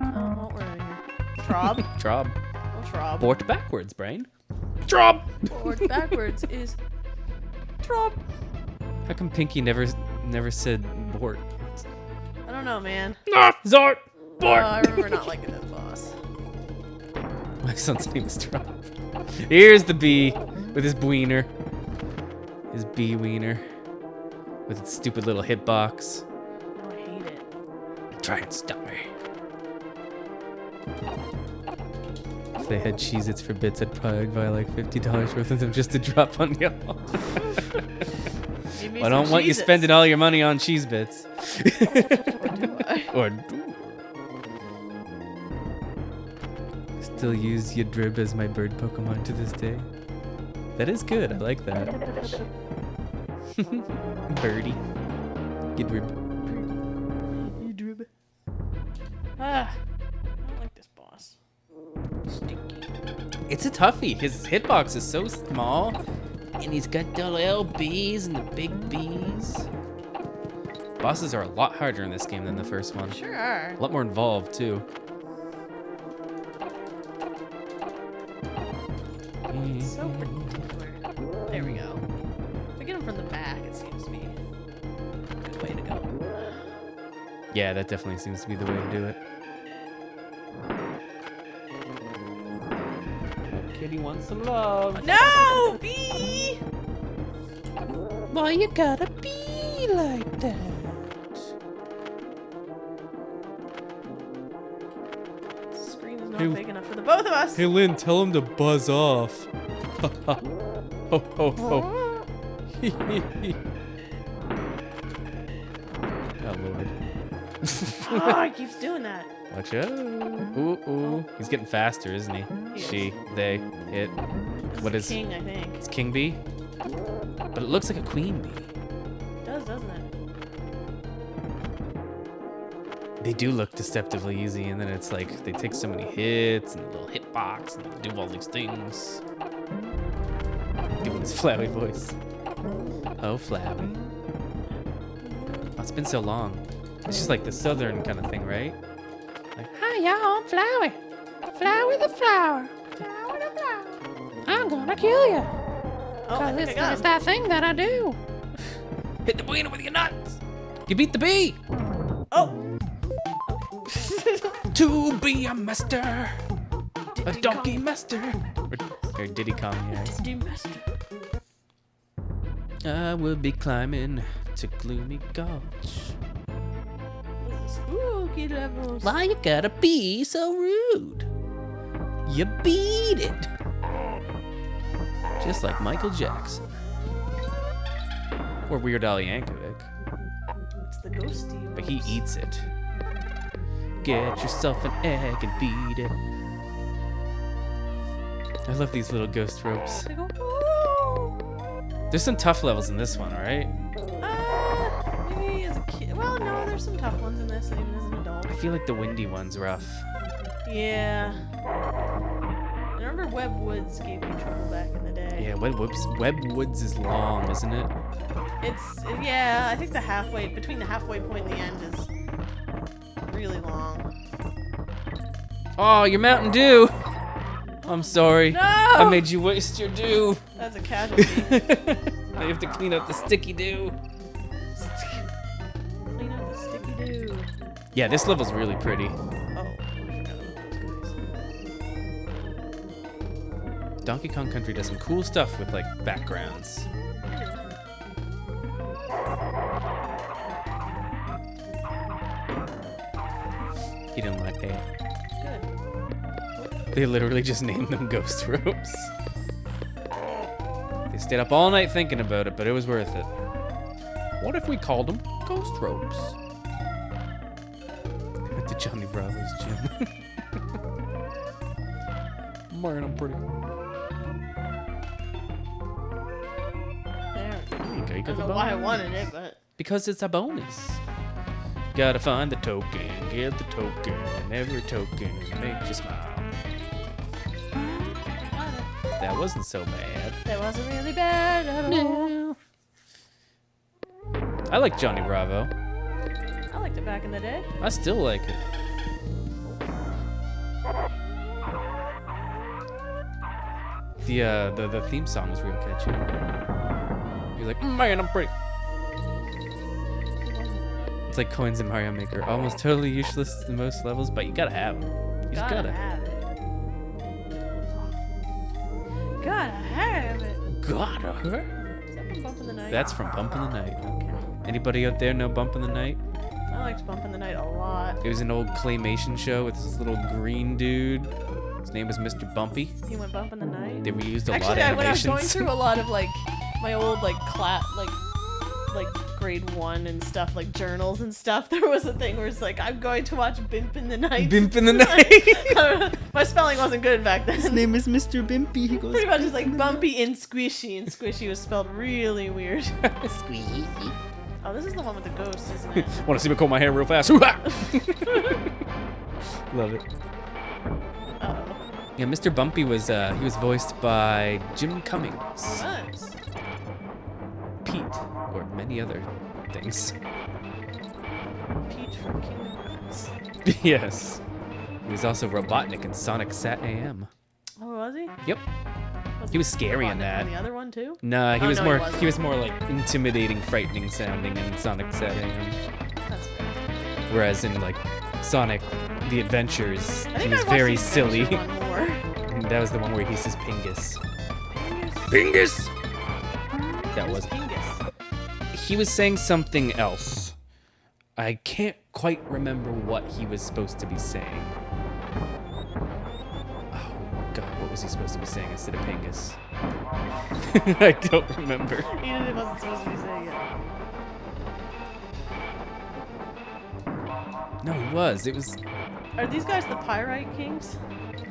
Oh, we're out of here. Trob? Trob. Oh, Trob. Bort backwards, brain. Drop! Bort backwards is Trob. How come Pinky never said Bort? I don't know, man. Zort! Oh, I remember not liking that boss. My son's name is Drop. Here's the bee with his wiener. His bee wiener. With its stupid little hitbox. No, I hate it. Try and stop me. If they had Cheez-Its for bits, I'd probably buy like $50 worth of them just to drop on y'all. I don't want you spending all your money on cheese bits. Or do. Still use Yadrib as my bird Pokemon to this day. That is good. I like that. Birdie. Yadrib. Ah, I don't like this boss. Stinky. It's a toughie. His hitbox is so small, and he's got the little B's and the big B's. Bosses are a lot harder in this game than the first one. Sure are. A lot more involved too. So particular. There we go. If I get him from the back, it seems to be a good way to go. Yeah, that definitely seems to be the way to do it. Kitty wants some love. No! Bee! Why you gotta be like that? Screen is not big enough for the both of us. Hey Lynn, tell him to buzz off. Ho ho ho. Oh Lord. Oh, he keeps doing that. Watch out. Ooh, ooh. He's getting faster, isn't he? He is. She, they, it. What is King, I think. It's king bee? But it looks like a queen bee. It does, doesn't it? They do look deceptively easy, and then it's like they take so many hits and a little hitbox and they do all these things. Doing his Flowey voice. Oh, Flowey. Oh, it's been so long. It's just like the southern kind of thing, right? Like, hi y'all, I'm Flowey. Flowey the flower. Flowey the flower. I'm gonna kill you. Oh, I think I got It's him. that thing that I do. Hit the wiener with your nuts. You beat the bee. Oh! To be a master. A Diddy donkey Kong. master. Or Diddy Kong, yeah. Diddy Master. I will be climbing to Gloomy Gulch. Spooky levels. Why you gotta be so rude? You beat it. Just like Michael Jackson. Or Weird Al Yankovic. It's the ghosty. But he eats it. Get yourself an egg and beat it. I love these little ghost ropes. They go, "Ooh." There's some tough levels in this one, right? Maybe as a kid. Well, no, there's some tough ones in this, even as an adult. I feel like the windy one's rough. Yeah. I remember Web Woods gave me trouble back in the day. Yeah, Web Woods is long, isn't it? Yeah, I think between the halfway point and the end is really long. Oh, your Mountain Dew! I'm sorry. No! I made you waste your dew. That's a casualty. Now you have to clean up the sticky dew. Clean up the sticky dew. Yeah, this level's really pretty. Oh, I forgot about those guys. Donkey Kong Country does some cool stuff with, like, backgrounds. He didn't like that. Good. They literally just named them ghost ropes. They stayed up all night thinking about it, but it was worth it. What if we called them ghost ropes? They went to Johnny Bravo's gym. Man, I'm pretty. There. There you go, you I got don't the know why I bonus. wanted it, but Because it's a bonus. Gotta find the token, get the token, every token make you smile. That wasn't so bad. that wasn't really bad at all. No. I like Johnny Bravo. I liked it back in the day. I still like it. The theme song was real catchy. You're like, man, I'm pretty. It's like coins in Mario Maker, almost totally useless in most levels, but you gotta have them. You just gotta have it. Gotta have it. Gotta have it. Is that from Bump in the Night? That's from Bump in the Night. Okay. Anybody out there know Bump in the Night? I liked Bump in the Night a lot. It was an old claymation show with this little green dude. His name was Mr. Bumpy. You went Bump in the Night? They reused a lot of Actually, when I was animations. going through a lot of like my old like grade 1 and stuff, like journals and stuff, there was a thing where it's like, I'm going to watch Bimp in the Night. Bimp in the Night. I don't know. My spelling wasn't good back then. His name is Mr. Bimpy. He goes Pretty much just like Bumpy and Squishy, and Squishy was spelled really weird. Squeaky. Oh, this is the one with the ghost, isn't it? Want to see me comb my hair real fast? Love it. Uh-oh. Yeah, Mr. Bumpy was he was voiced by Jim Cummings, Nice. Pete, or many other things. Peach from Kingdom Hearts. Yes. He was also Robotnik in Sonic Sat AM. Oh, was he? Yep. He was scary in Robotnik that. from the other one too? Nah, he Oh, was no, more he wasn't. he was more like intimidating, frightening sounding in Sonic Sat AM. That's fair. Whereas in like Sonic The Adventures, I he think was I watched very the silly. Adventure one more. And that was the one where he says Pingus. Pingus. That was Pingus. he was saying something else. I can't quite remember what he was supposed to be saying. Oh my god, what was he supposed to be saying instead of Pingus? I don't remember. He wasn't supposed to be saying it. No, he was. It was. Are these guys the Pyrite Kings?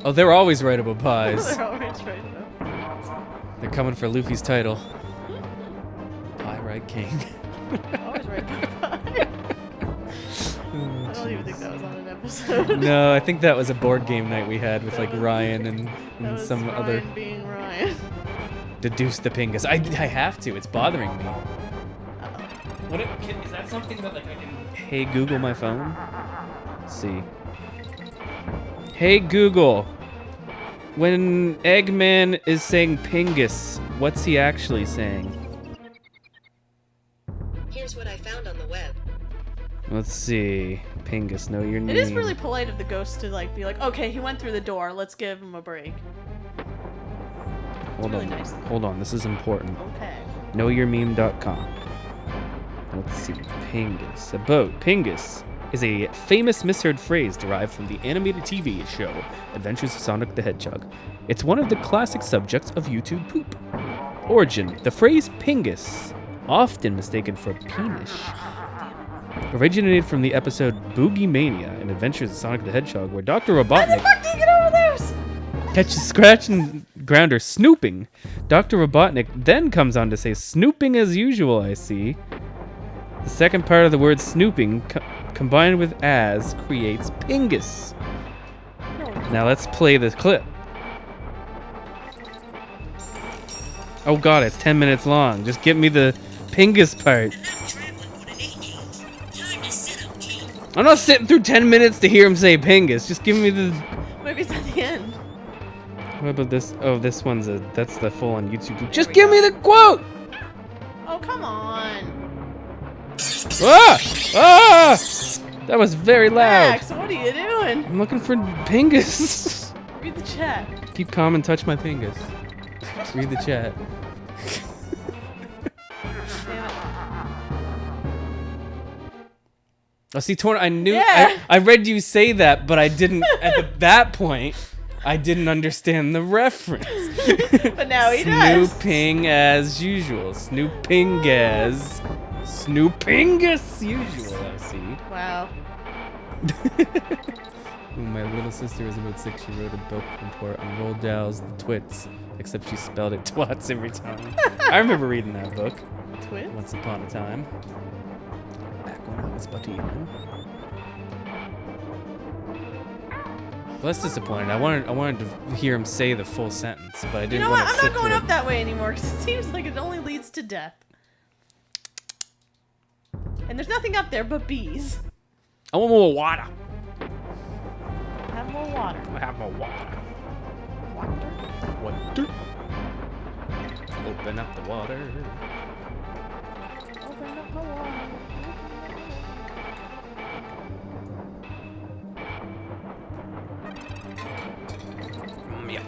Oh, they're always right about pies. They're always right though. They're coming for Luffy's title. Pie Right King. Always right about pie. I don't even think that was on an episode. No, I think that was a board game night we had with like Ryan and That was some Ryan other. being Ryan. Deduce the Pingus. I have to. It's bothering me. Uh-oh. What is that something that like I can? Hey Google, my phone. Let's see. Hey Google. When Eggman is saying Pingus, what's he actually saying? Here's what I found on the web. Let's see. Pingus, know your name. It is really polite of the ghost to like be like, okay, he went through the door, let's give him a break. Hold really on. nice. Hold on. This is important. Okay. Knowyourmeme.com. Let's see. Pingus. A boat. Pingus is a famous misheard phrase derived from the animated TV show Adventures of Sonic the Hedgehog. It's one of the classic subjects of YouTube poop. Origin. The phrase Pingus, often mistaken for penis, originated from the episode Boogie Mania in Adventures of Sonic the Hedgehog, where Dr. Robotnik Fuck, do you get over there? catches Scratch and Grounder snooping. Dr. Robotnik then comes on to say, snooping as usual, I see. The second part of the word snooping, combined with as, creates Pingus. Now let's play this clip. Oh god, it's 10 minutes long. Just get me the Pingus part. I'm not sitting through 10 minutes to hear him say Pingus. Just give me the... Maybe it's at the end. What about this? Oh, this one's that's the full on YouTube. Just give me the quote! Oh, come on. Ah! Ah! That was very loud. Max, what are you doing? I'm looking for Pingus. Read the chat. Keep calm and touch my Pingus. Read the chat. Damn it. Oh, see, Torn, I knew. Yeah. I read you say that, but I didn't. That point, I didn't understand the reference. But now he does. Snooping as usual. Snooping as. Snooping as usual, I see. Wow. When my little sister was about 6, she wrote a book report on Roald Dahl's The Twits, except she spelled it twats every time. I remember reading that book Twins? once upon a time. Back when I was but young. Well, that's disappointing. I wanted to hear him say the full sentence, but I You didn't know want what? to I'm sit not going through up that way anymore because it seems like it only leads to death. And there's nothing up there but bees. I want more water. Have more water. I have more water. Water? Water. Open up the water. Open up the water. Yep.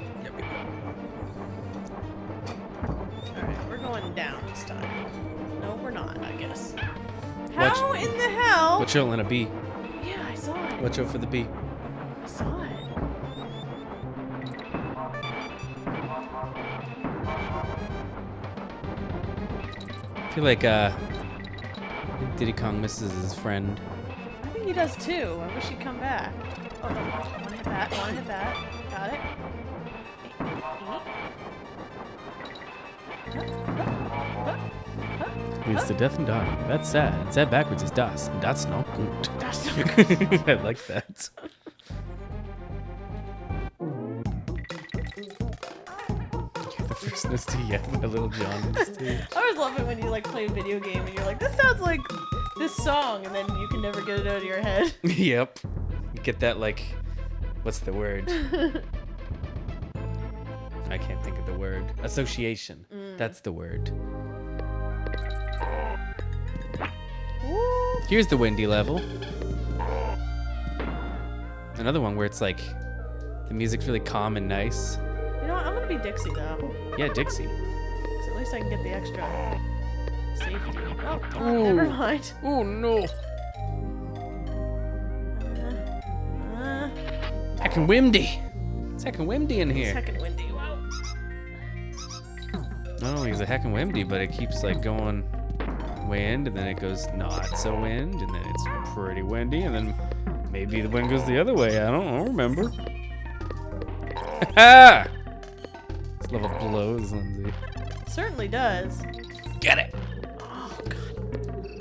Alright, we're going down this time. No, we're not, I guess. Watch- How in the hell? Watch out, Lena B. Yeah, I saw it. Watch out for the B. I saw it. I feel like Diddy Kong misses his friend. I think he does too. I wish he'd come back. Oh, no. Wanna hit that? Wanna hit that? Got it. Leads to death and dying. That's sad. And sad backwards is das. And that's not good. That's so good. I like that. You're the first to yet, my little John. on stage. I always love it when you like play a video game and you're like, this sounds like this song, and then you can never get it out of your head. Yep. You get that, like, what's the word? I can't think of the word. Association. That's the word. Ooh. Here's the windy level. Another one where it's like the music's really calm and nice. You know what? I'm gonna be Dixie though. Yeah, Dixie. 'Cause at least I can get the extra safety. Oh, Ooh. never mind. Oh no. Heckin' windy. It's heckin' windy in here. Second windy. Wow. Not only is it heckin' windy, but it keeps like going wind, and then it goes not so wind, and then it's pretty windy, and then maybe the wind goes the other way. I don't remember. Ha! This level blows, Lindsay. Certainly does. Get it. Oh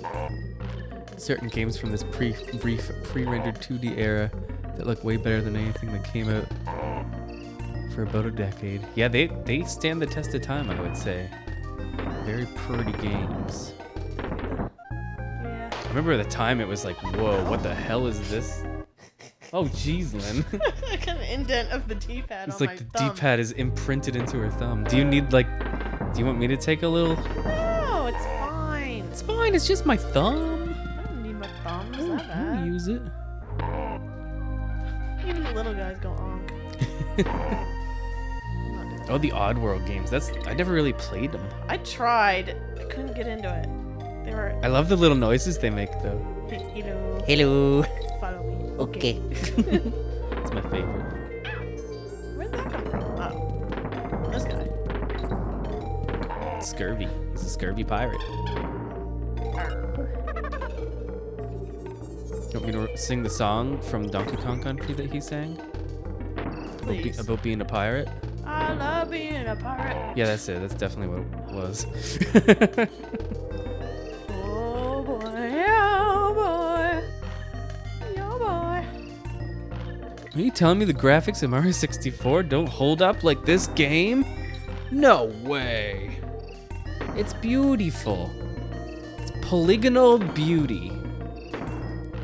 god. Certain games from this pre-rendered 2D era that look way better than anything that came out for about a decade. Yeah, they stand the test of time, I would say. Very pretty games. Yeah. I remember at the time it was like, whoa, what the hell is this? Oh, jeez, Lynn. Like an indent of the D-pad It's on like my the thumb. D-pad is imprinted into her thumb. Do you need like, do you want me to take a little? No, it's fine. It's fine, it's just my thumb. I don't need my thumb. Is that I'll bad? use it. Even the little guys go onk. I'm not doing Oh, the Oddworld games. I never really played them. that. I tried. I couldn't get into it. They were. I love the little noises they make though. Hello. Hello. Follow me. Okay. It's my favorite. Where did that come from? Oh. This guy. Scurvy. He's a scurvy pirate. You want me to sing the song from Donkey Kong Country that he sang? Please. About being a pirate? I love being a pirate. Yeah, that's it. That's definitely what it was. Oh boy, oh boy, oh boy. Are you telling me the graphics of Mario 64 don't hold up like this game? No way. It's beautiful. It's polygonal beauty.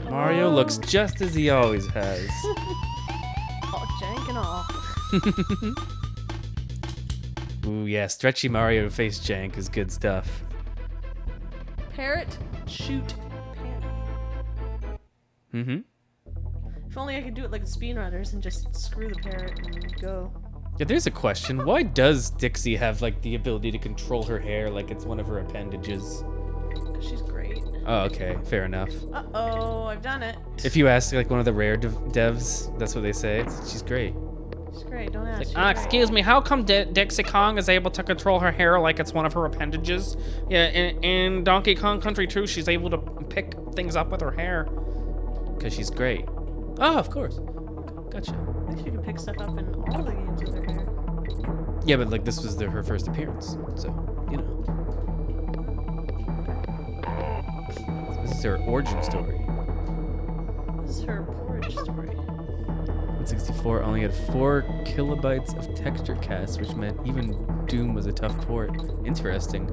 Mario looks just as he always has. All jank and all. Ooh, yeah, stretchy Mario face jank is good stuff. Parrot, shoot, panic. Mm-hmm. If only I could do it like the speedrunners and just screw the parrot and go. Yeah, there's a question. Why does Dixie have, like, the ability to control her hair like it's one of her appendages? Because she's great. Oh, okay. Fair enough. Uh-oh, I've done it. If you ask, like, one of the rare devs, that's what they say. She's great. She's great, don't ask. Like, she's great. excuse me, how come Dixie Kong is able to control her hair like it's one of her appendages? Yeah, in Donkey Kong Country 2, she's able to pick things up with her hair. Because she's great. Oh, of course. Gotcha. I think she can pick stuff up in all the games with her hair. Yeah, but, like, this was her first appearance. So, you know. So this is her origin story. This is her porridge story. 64 only had 4 kilobytes of texture cast, which meant even Doom was a tough port. Interesting.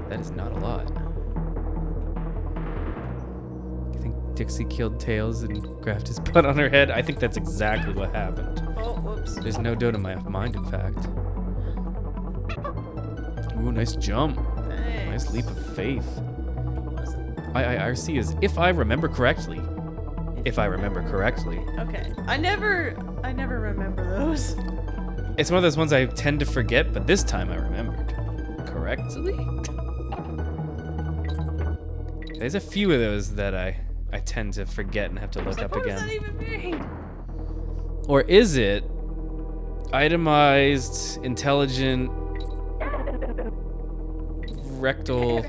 That is not a lot. You think Dixie killed Tails and grafted his butt on her head? I think that's exactly what happened. Oh, whoops. There's no doubt in my mind, in fact. Ooh, nice jump. Thanks. Nice leap of faith. What was it? IIRC is if I remember correctly. If I remember correctly. Okay. I never remember those. It's one of those ones I tend to forget, but this time I remembered correctly. There's a few of those that I tend to forget and have to look up What again. does that even mean? Or is it itemized, intelligent, rectal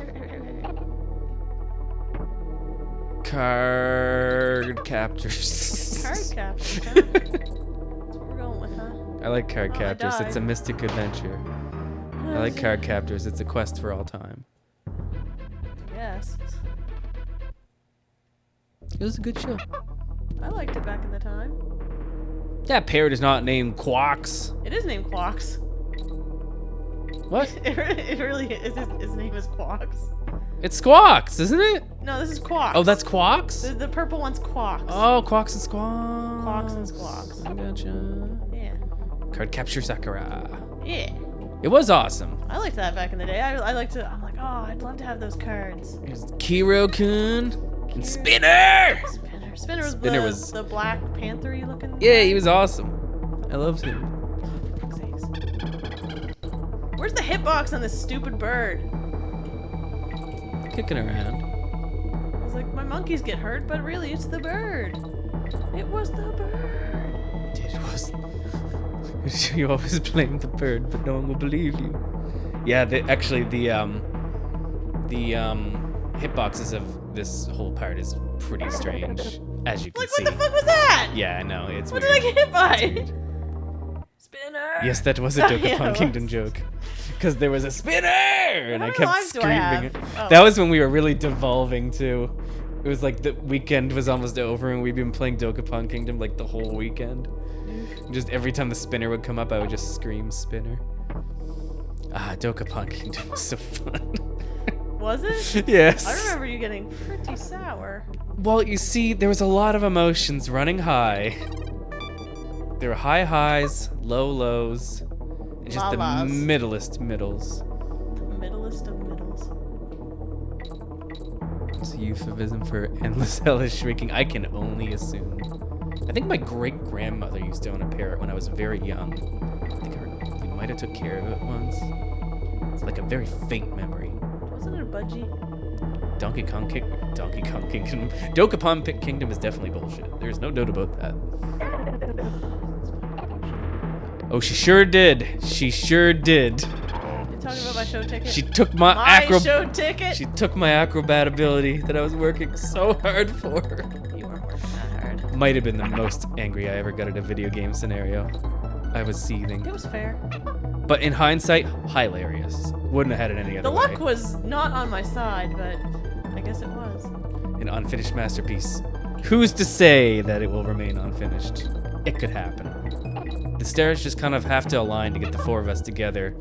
card captors? Card captures, huh? That's what we're going with, huh? I like card Oh, I captors. It's a died. mystic adventure. I like card captors. It's a quest for all time. Yes. It was a good show. I liked it back in the time. That parrot is not named Quox. It is named Quox. What? It really is. His name is Quox. It's Squawks, isn't it? No, this is Quox. Oh, that's Quox? The purple one's Quox. Oh, Quox and Squawks. Quox and Squawks. I gotcha. Yeah. Card capture Sakura. Yeah. It was awesome. I liked that back in the day. I liked to. I'm like, oh, I'd love to have those cards. There's Kiro-kun and Spinner. Spinner was the Black Panther-y looking. Yeah, he was awesome. I loved him. Where's the hitbox on this stupid bird? Kicking around. I was like, my monkeys get hurt, but really, it's the bird. It was the bird. It was. You always blame the bird, but no one will believe you. Yeah, the hitboxes of this whole part is pretty strange, as you can Like, see. what the fuck was that? Yeah, I know, it's What weird. did I get hit by? Spinner. Yes, that was a Donkey Yeah, Kong it Kingdom was. joke. Because there was a spinner, and I many kept lives do I screaming have? it. Oh. That was when we were really devolving too. It was like the weekend was almost over, and we'd been playing Donkey Kong Kingdom like the whole weekend. Just every time the spinner would come up, I would just scream spinner. Ah, Donkey Kong Kingdom was so fun. Was it? Yes. I remember you getting pretty sour. Well, you see, there was a lot of emotions running high. There were high highs, low lows, and just La-las. the middlest middles. Middlest of middles. It's a euphemism for endless hellish shrieking. I can only assume. I think my great-grandmother used to own a parrot when I was very young. I think we might have took care of it once. It's like a very faint memory. Wasn't it a budgie? Donkey Kong Kingdom. Donkey Kong Kingdom is definitely bullshit. There's no doubt about that. Oh, she sure did. She sure did. You talking about my show ticket? She took my show ticket? She took my acrobat ability that I was working so hard for. You weren't working that hard. Might have been the most angry I ever got at a video game scenario. I was seething. It was fair. But in hindsight, hilarious. Wouldn't have had it any other The way. luck was not on my side, but I guess it was. An unfinished masterpiece. Who's to say that it will remain unfinished? It could happen. The stars just kind of have to align to get the four of us together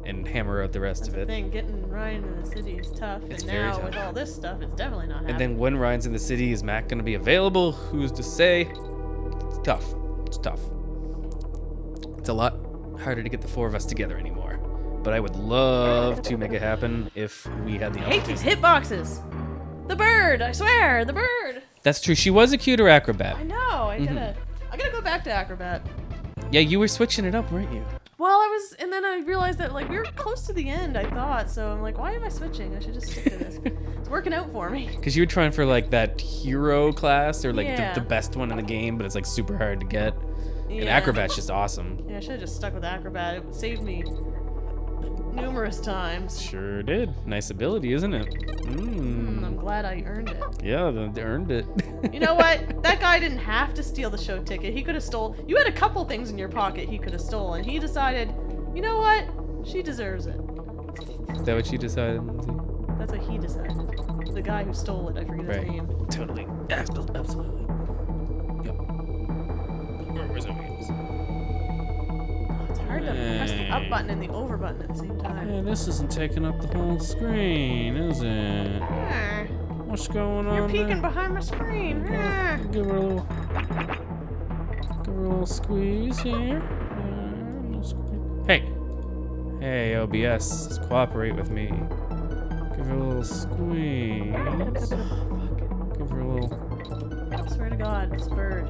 and hammer out the rest of The it. thing, getting Ryan in the city is tough, It's and very now tough. with all this stuff, it's definitely not happening. And then when Ryan's in the city, is Mac going to be available? Who's to say? It's tough. It's tough. It's a lot harder to get the four of us together anymore. But I would love to make it happen if we had the I hate these opportunity. hitboxes. The bird, I swear, the bird. That's true. She was a cuter acrobat. I know. I gotta go back to Acrobat. Yeah, you were switching it up, weren't you? Well, I was, and then I realized that like we were close to the end. I thought so. I'm like, why am I switching? I should just stick to this. It's working out for me. Because you were trying for like that hero class or like Yeah. the best one in the game, but it's like super hard to get. And Yeah. acrobat's just awesome. Yeah, I should have just stuck with Acrobat. It saved me numerous times. Sure did. Nice ability, isn't it? I'm glad I earned it. Yeah, they earned it. You know what? That guy didn't have to steal the show ticket. He could have stole. You had a couple things in your pocket he could have stolen. He decided, you know what? She deserves it. Is that what you decided, Lindsay? That's what he decided. The guy who stole it. I forget his Right. name. Totally. Absolutely. Yep. Where's our wheels? It's hard to press the up button and the over button at the same time. Yeah, this isn't taking up the whole screen, is it? Ah, What's going on you're peeking there? behind my screen. Ah. Give her a little squeeze here. No squeeze. Hey, Hey, OBS, just cooperate with me. Give her a little squeeze. Give her a little. I swear to God, this bird.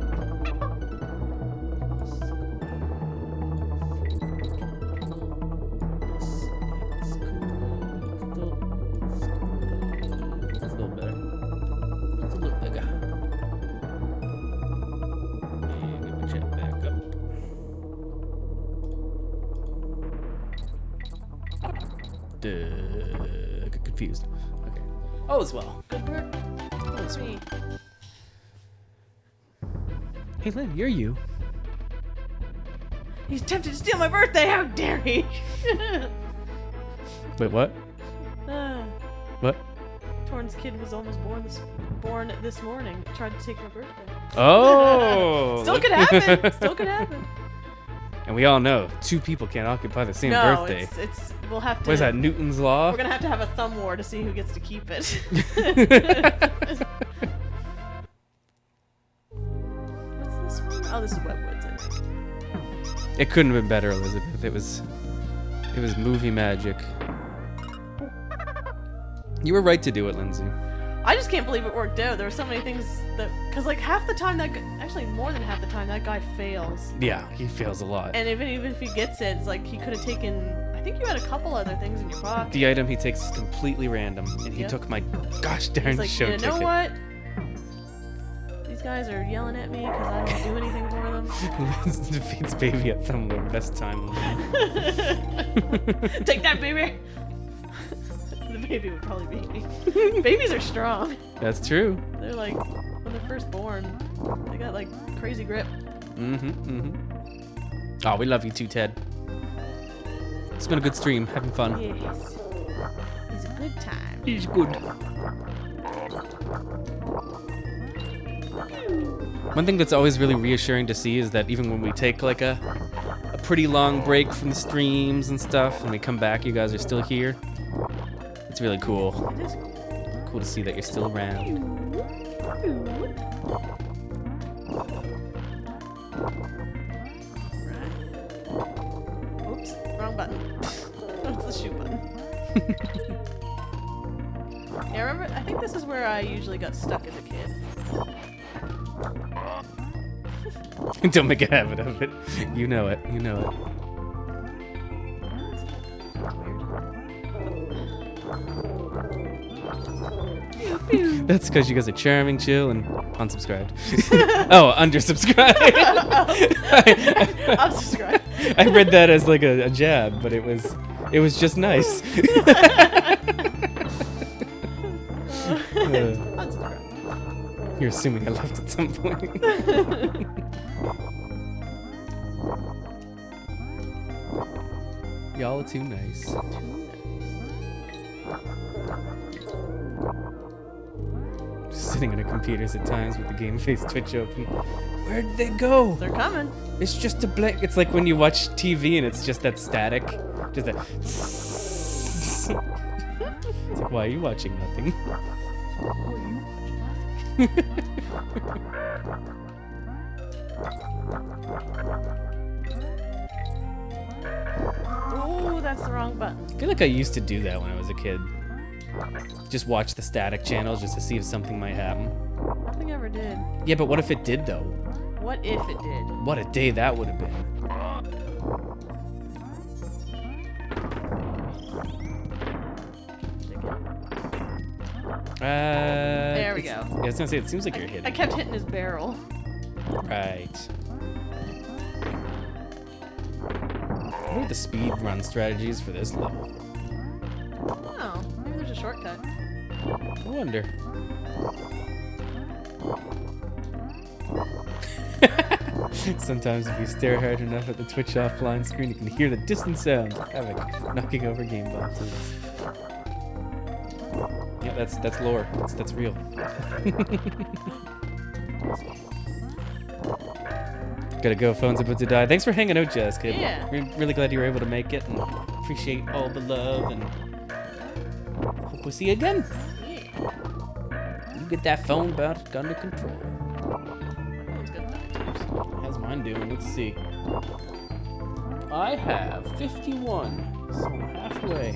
That's a little better. That's a little bigger. And get my chat back up. Got confused. Okay. All is well. Good bird. All is well. Me. Hey, Lynn, you're you. He's attempted to steal my birthday. How dare he? Wait, what? Ah, What? Torn's kid was almost born this morning. Tried to take my birthday. Oh! Still could happen. Still could happen. And we all know 2 people can't occupy the same No, birthday. it's we'll have to. What is that, Newton's law? We're gonna have a thumb war to see who gets to keep it. What's this one? Oh, this is Webwoods, I think. It couldn't have been better, Elizabeth. It was movie magic. You were right to do it, Lindsay. I just can't believe it worked out. There were so many things that, because like half the time actually more than half the time that guy fails. Yeah, he fails a lot. And even if he gets it, it's like he could have taken. I think you had a couple other things in your pocket. The item he takes is completely random, and he Yep. took my gosh darn He's like, show you know ticket. what? These guys are yelling at me because I don't do anything for them. Liz defeats baby at Thumbler. Best time. Take that, baby. The baby would probably beat me. Babies are strong. That's true. They're like, when they're first born, they got like crazy grip. Oh, we love you too, Ted. It's been a good stream. Having fun. Yes. It's a good time. He's good. One thing that's always really reassuring to see is that even when we take like a pretty long break from the streams and stuff, and we come back, you guys are still here. It's really cool. It is Cool to see that you're still around. Oops, wrong button. That's the shoot button. Yeah, remember? I think this is where I usually got stuck as a kid. Don't make a habit of it. You know it. You know it. That's because you guys are charming, chill, and unsubscribed. Oh, undersubscribed. Unsubscribe. I read that as like a jab, but it was just nice. Unsubscribe. You're assuming I left at some point. Y'all are too nice. Just sitting on a computers at times with the game face Twitch open. Where'd they go? They're coming. It's just a blank. It's like when you watch TV and it's just that static. Just that. It's like, why are you watching nothing? Oh, that's the wrong button. I feel like I used to do that when I was a kid. Just watch the static channels just to see if something might happen. Nothing ever did. Yeah, but what if it did though? What if it did? What a day that would have been. There we it's- go. Yeah, I was gonna say, it seems like you're hitting. I kept hitting his barrel. Right. What are the speed run strategies for this level? Oh, maybe there's a shortcut. I wonder. Sometimes if you stare hard enough at the Twitch offline screen, you can hear the distant sounds of havoc knocking over game boxes. Yeah, that's lore. That's real. Gotta go, phone's about to die. Thanks for hanging out, Jazz Kid. Yeah. We're really glad you were able to make it, and appreciate all the love, and hope we'll see you again. Yeah. You get that phone back under control. That was good. How's mine doing? Let's see. I have 51. So halfway.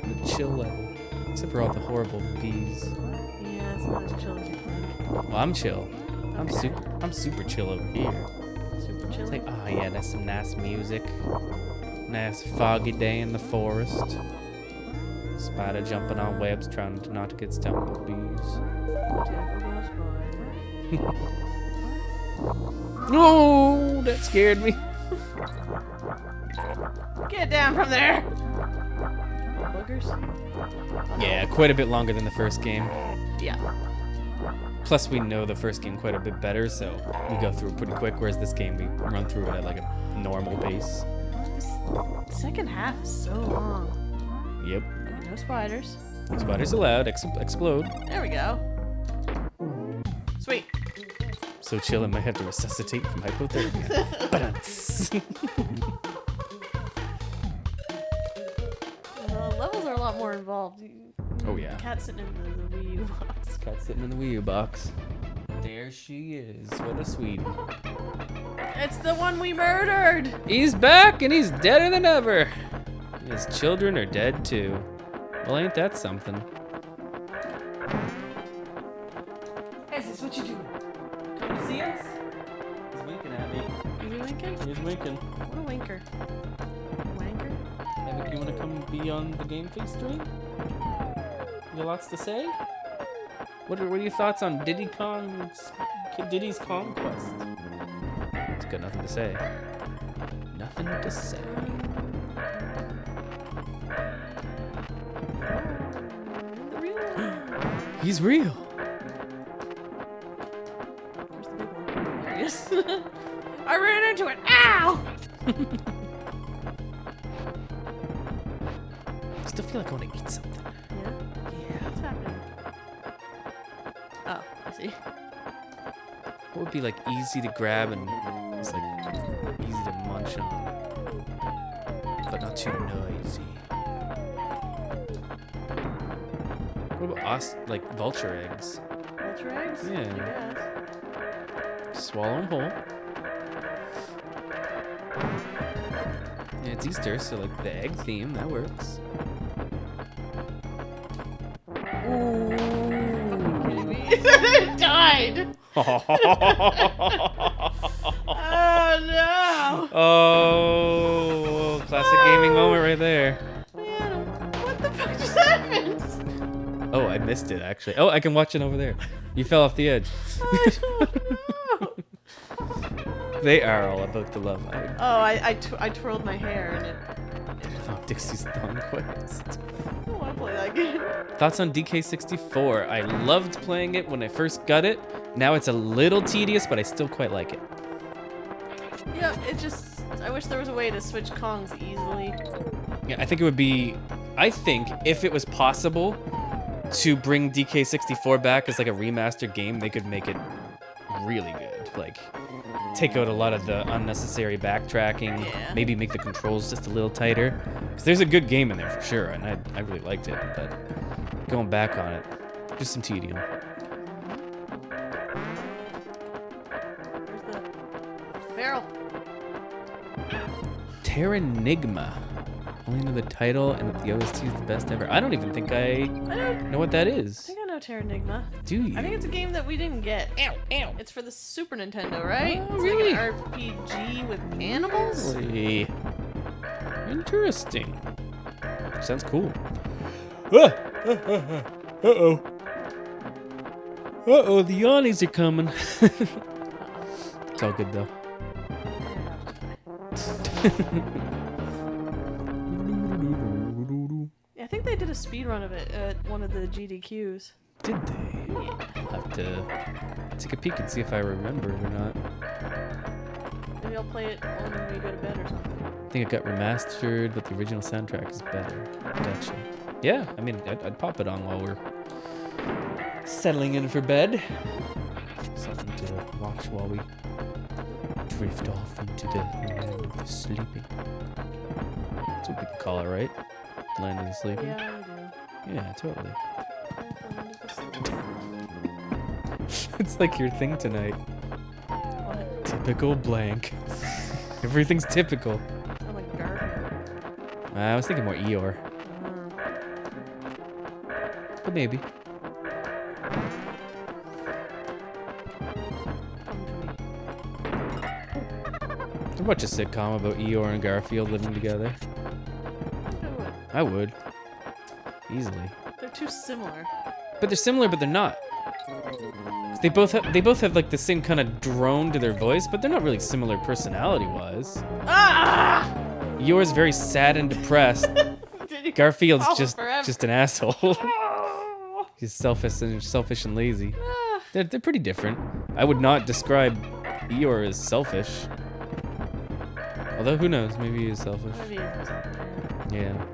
The chill level. Except for all the horrible bees. Yeah, it's not as chill as you think. Well, I'm chill. Okay. I'm super chill over here. Super chill. It's like, oh yeah, that's some nice music. Nice foggy day in the forest. Spider jumping on webs trying not to get stung by bees. No, that scared me. Get down from there! Boogers? Yeah, quite a bit longer than the first game. Yeah. Plus, we know the first game quite a bit better, so we go through it pretty quick, whereas this game, we run through it at like a normal pace. This second half is so long. Yep. Okay, no spiders. Spiders allowed, explode. There we go. Sweet. So chill, I might have to resuscitate from hypothermia. Ba-dum-ts. The levels are a lot more involved. Oh yeah. Cat sitting in the Wii U box. Cat sitting in the Wii U box. There she is. What a sweetie. It's the one we murdered! He's back and he's deader than ever. His children are dead too. Well, ain't that something? Hey, is this what you doing? Come to see us? He's winking at me. Is he winking? He's winking. What a winker. Wanker? Epic, you wanna come be on the Game Face stream? You got lots to say? What are your thoughts on Diddy's Kong Quest? It's got nothing to say. Nothing to say. The real one. He's real. Where's the big one? There he is. I ran into it! Ow! I still feel like I want to eat something. Yeah? Yeah. What's happening? Oh, I see. What would be like easy to grab and it's like easy to munch on, but not too noisy? What about like vulture eggs? Vulture eggs? Yeah. I guess. Swallow them whole. Yeah, it's Easter, so like the egg theme, that works. Kidding me? It died! Oh no! Oh, classic gaming moment right there. Man, what the fuck just happened? Oh, I missed it actually. Oh, I can watch it over there. You fell off the edge. I don't know. They are all about the love. Oh, I twirled my hair and it. Dixie's Kong Quest. I don't want to play that game. Thoughts on DK64? I loved playing it when I first got it. Now it's a little tedious, but I still quite like it. Yeah, it just. I wish there was a way to switch Kongs easily. Yeah, I think it would be. I think if it was possible to bring DK64 back as like a remastered game, they could make it really good. Like, take out a lot of the unnecessary backtracking. Yeah. Maybe make the controls just a little tighter. Because there's a good game in there for sure, and I really liked it. But going back on it, just some tedium. Where's the barrel? Terranigma. Only know the title and that the OST is the best ever. I don't even think I know what that I is. think I know Terranigma. Do you? I think it's a game that we didn't get. Ow, ow. It's for the Super Nintendo, right? Oh, It's really? like an RPG with animals? Really? Interesting. Sounds cool. Uh-oh. Uh-oh, the yawnies are coming. It's all good, though. Yeah, I think they did a speed run of it at one of the GDQs. Did they? I'll have to take a peek and see if I remember it or not. Maybe I'll play it when we go to bed or something. I think it got remastered, but the original soundtrack is better. Gotcha. Yeah, I mean, I'd pop it on while we're settling in for bed. Something to watch while we drift off into the land of the sleeping. That's what people call it, right? Land of the sleeping. Yeah, I do. Yeah, totally. It's like your thing tonight. What? Typical blank. Everything's typical. I'm like Garfield. I was thinking more Eeyore, but maybe. I'd watch a sitcom about Eeyore and Garfield living together. I would. Easily. They're too similar. But they're similar, but they're not. They both have like the same kind of drone to their voice, but they're not really similar personality-wise. Ah! Eeyore's very sad and depressed. Garfield's just an asshole. He's selfish and lazy. They're pretty different. I would not describe Eeyore as selfish. Although who knows? Maybe he is selfish. Maybe it's- Yeah.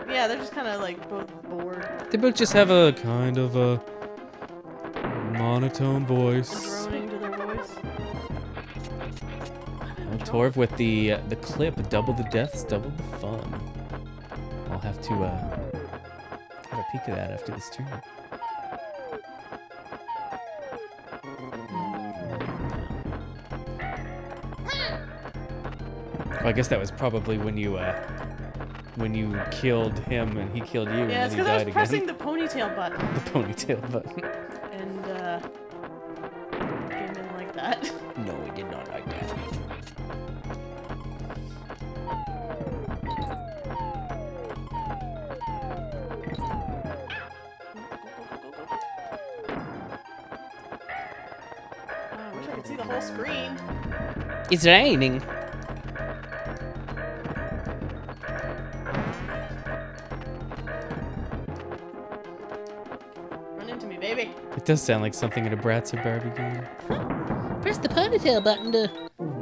Yeah, they're just kind of like both bored. They both just have a kind of a monotone voice. Droning to their voice. Oh, Torv with the clip, double the deaths, double the fun. I'll have to have a peek of that after the stream. Well, I guess that was probably when you killed him and he killed you. Yeah, and it's then because he I was died pressing again. the ponytail button. The ponytail button. And, game didn't like that. No, he did not like that. I wish I could see the whole screen. It's raining. Run into me, baby. It does sound like something in a Bratz or Barbie game. Press the ponytail button to...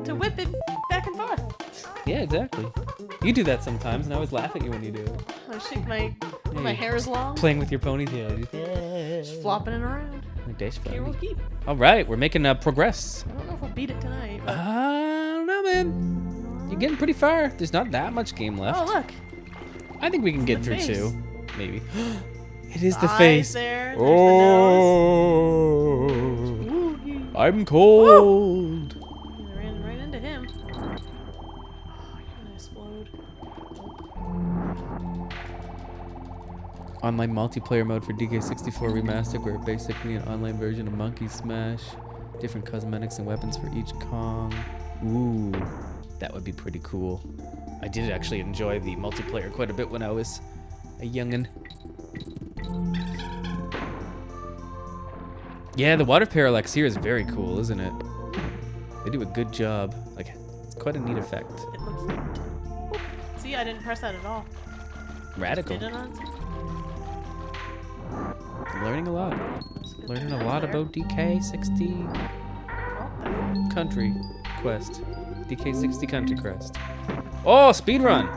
To whip it back and forth. Yeah, exactly. You do that sometimes, and I always laugh at you when you do it. I shake my hair is long. Playing with your ponytail. Just flopping it around. Like dash Here we'll keep. All right, we're making progress. I don't know if I'll beat it tonight. But... I don't know, man. You're getting pretty far. There's not that much game left. Oh, look. I think we can get the through face. 2. Maybe. It is the Eyes face. there. There's Oh, the nose. Ooh, I'm cold. I ran right into him. Oh, you're gonna explode. Online multiplayer mode for DK64 Remastered, where basically an online version of Monkey Smash. Different cosmetics and weapons for each Kong. Ooh, that would be pretty cool. I did actually enjoy the multiplayer quite a bit when I was a youngin'. Yeah, the water parallax here is very cool, isn't it? They do a good job. Like, it's quite a neat effect. It looks like it. Oop. See, I didn't press that at all. Radical. Did it on? I'm learning a lot. That's good Learning to a know lot there. about DK60 Oh, Country Quest. DK60 Country Quest. Oh, speed run.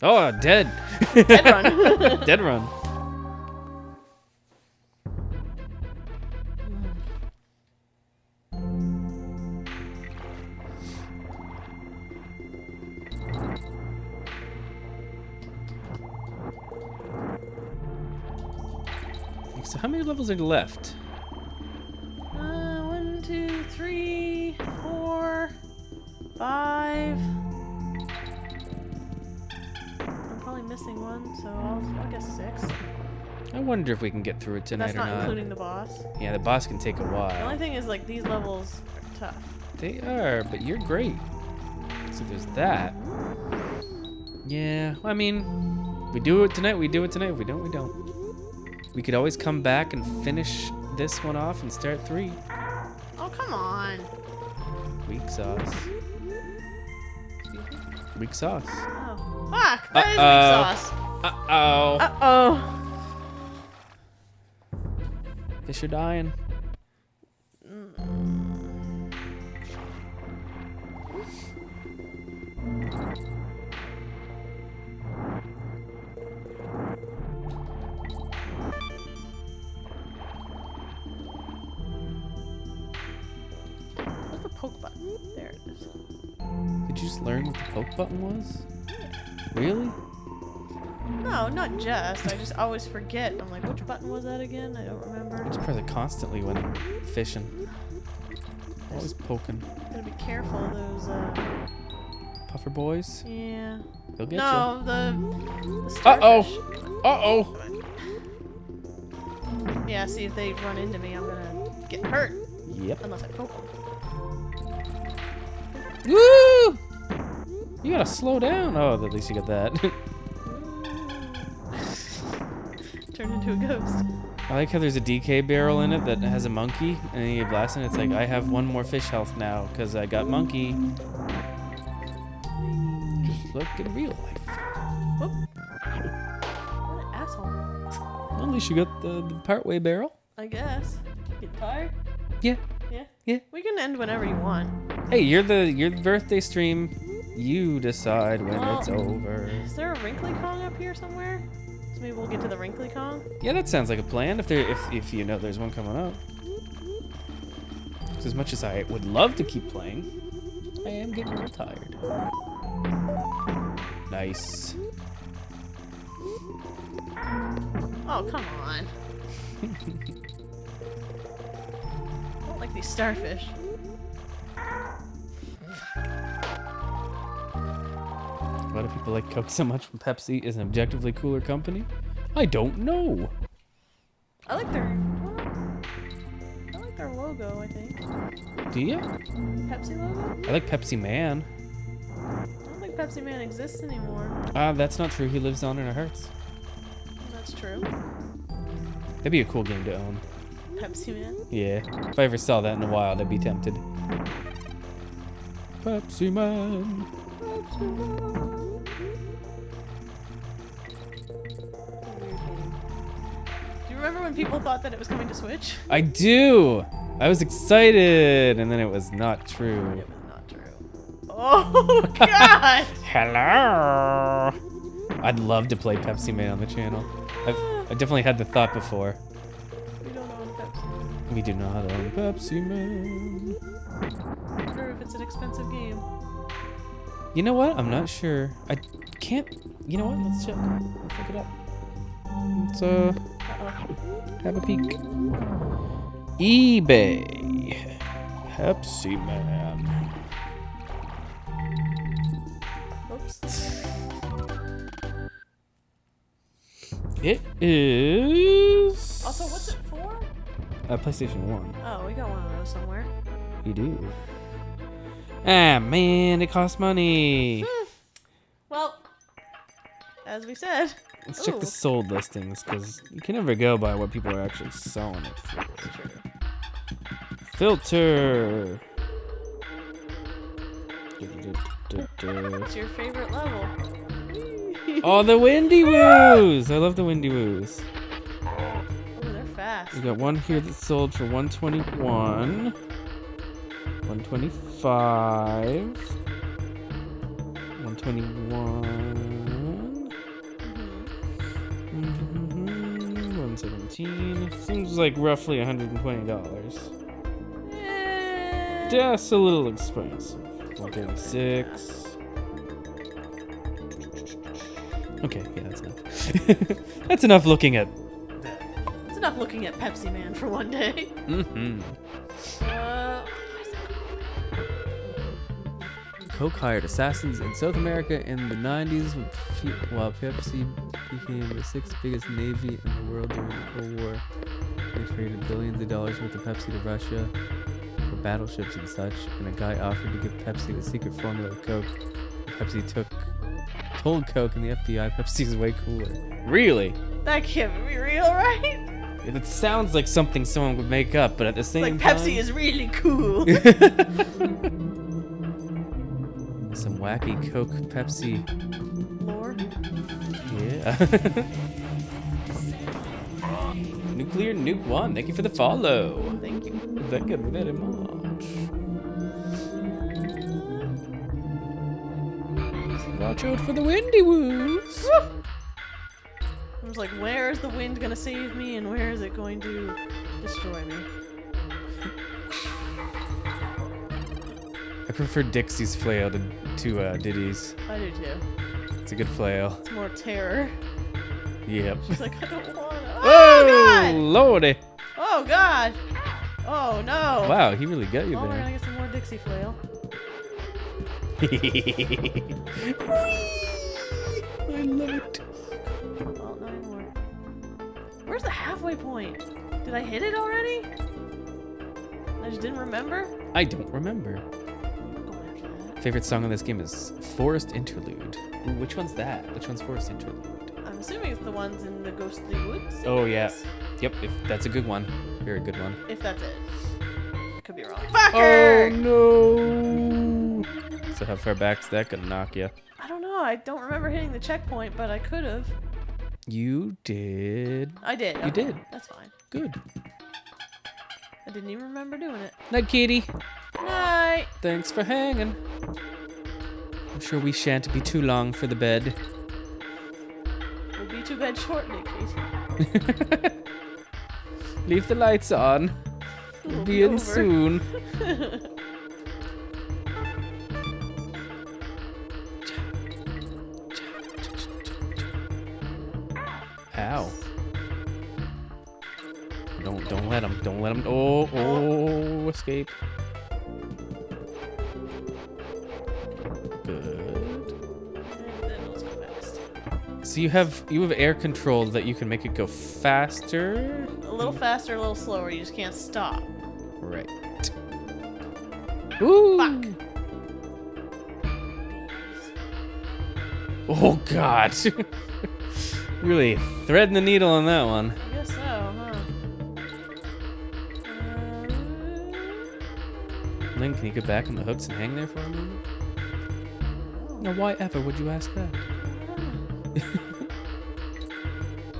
Oh, dead. Dead run. Dead run. So how many levels are left? 1, 2, 3, 4, 5. I'm probably missing one, so I'll guess 6. I wonder if we can get through it tonight That's or not not. including the boss. Yeah, the boss can take a The while. only thing is, like, these levels are tough. They are, but you're great. So there's that. Yeah, I mean, we do it tonight, we do it tonight. If we don't, we don't. We could always come back and finish this one off and start 3. Oh, come on. Weak sauce. Weak sauce. Oh. Fuck! That is weak sauce. Uh-oh. Uh-oh. Fish are dying. Where's the poke button? There it is. Did you just learn what the poke button was? Really? No, not just. I just always forget. I'm like, which button was that again? I don't remember. I just press it constantly when I'm fishing. Always poking. Gotta be careful of those, Puffer boys. yeah. They'll get No, you. the starfish. Uh-oh. Yeah, see, if they run into me, I'm gonna get hurt. Yep. Unless I poke them. Woo! You gotta slow down. Oh, at least you got that. Turn into a ghost. I like how there's a DK barrel in it that has a monkey, and then you blast it, and it's like, I have 1 more fish health now, because I got monkey. Just like in real life. Whoop. What an asshole. Well, at least you got the partway barrel. I guess. Get tired? Yeah. Yeah? Yeah. We can end whenever you want. Hey, you're the birthday stream. You decide when Well, it's over. Is there a Wrinkly Kong up here somewhere? So maybe we'll get to the Wrinkly Kong? Yeah, that sounds like a plan. If you know there's one coming up. 'Cause as much as I would love to keep playing, I am getting a little tired. Nice. Oh, come on. I don't like these starfish. Why do people like Coke so much when Pepsi is an objectively cooler company? I don't know. I like their logo, I think. Do you? Pepsi logo? I like Pepsi Man. I don't think Pepsi Man exists anymore. That's not true. He lives on in our hearts. That's true. That'd be a cool game to own. Pepsi Man? Yeah. If I ever saw that in the wild, I'd be tempted. Pepsi Man. Do you remember when people thought that it was coming to Switch? I do. I was excited, and then it was not true. It was not true. Oh, God! Hello. I'd love to play Pepsi Man on the channel. I definitely had the thought before. We don't own Pepsi. We do not own Pepsi Man. I wonder if it's an expensive game. You know what? I'm not sure. I can't. You know what? Let's check. Let's look it up. Let's Uh-oh. have a peek. eBay. Pepsi Man. Oops. It is. Also, what's it for? PlayStation 1. Oh, we got one of those somewhere. You do. Ah, man, it costs money. Well, as we said. Let's check the Ooh. sold listings, because you can never go by what people are actually selling it for. That's true. Filter. What's your favorite level? Oh, the Windy Woos! I love the Windy Woos. Oh, they're fast. We got one here that's sold for 121, 125, 121, 117. Seems like roughly $120. Eh. Just a little expensive. 136. Okay, yeah, that's enough. That's enough looking at. It's enough looking at Pepsi Man for one day. Mm-hmm. Coke hired assassins in South America in the 90s while Pepsi became the 6th biggest navy in the world during the Cold War. They traded billions of dollars worth of Pepsi to Russia for battleships and such, and a guy offered to give Pepsi the secret formula of Coke. Pepsi told Coke and the FBI Pepsi's way cooler. Really? That can't be real, right? It sounds like something someone would make up, but at the same Like time... Pepsi is really cool. Some wacky Coke Pepsi. Lore. Yeah. Nuclear Nuke 1, thank you for the follow. Thank you. Thank you very much. Watch out for the Windy Woos. I was like, where is the wind gonna save me and where is it going to destroy me? I prefer Dixie's flail to Diddy's. I do too. It's a good flail. It's more terror. Yep. She's like, I don't wanna. Oh, God! lordy. Oh God! Oh no! Wow, he really got you Oh, we're there. gonna get some more Dixie flail. I love it. Well, not anymore. Where's the halfway point? Did I hit it already? I just didn't remember? I don't remember. Go after that. Favorite song on this game is Forest Interlude. Ooh, which one's that? Which one's Forest Interlude? I'm assuming it's the ones in the ghostly woods. Oh, yeah. Yep, that's a good one. Very good one. If that's it. Could be wrong. Fucker! Oh, no. So how far back's that gonna knock you? I don't know. I don't remember hitting the checkpoint, but I could have. You did. I did. You okay. did. That's fine. Good. I didn't even remember doing it. Night, Katie. Night! Thanks for hanging. I'm sure we shan't be too long for the bed. We'll be to bed shortly, Kate. Leave the lights on. We'll be in over. soon. Ow. Don't let him. Don't let him. Oh, escape. Good. And then let's go fast. So you have air control that you can make it go faster. A little faster, a little slower. You just can't stop. Right. Ooh. Fuck. Oh God. Really threading the needle on that one. I guess so, huh? Lynn, can you get back on the hooks and hang there for a moment? Now, why ever would you ask that?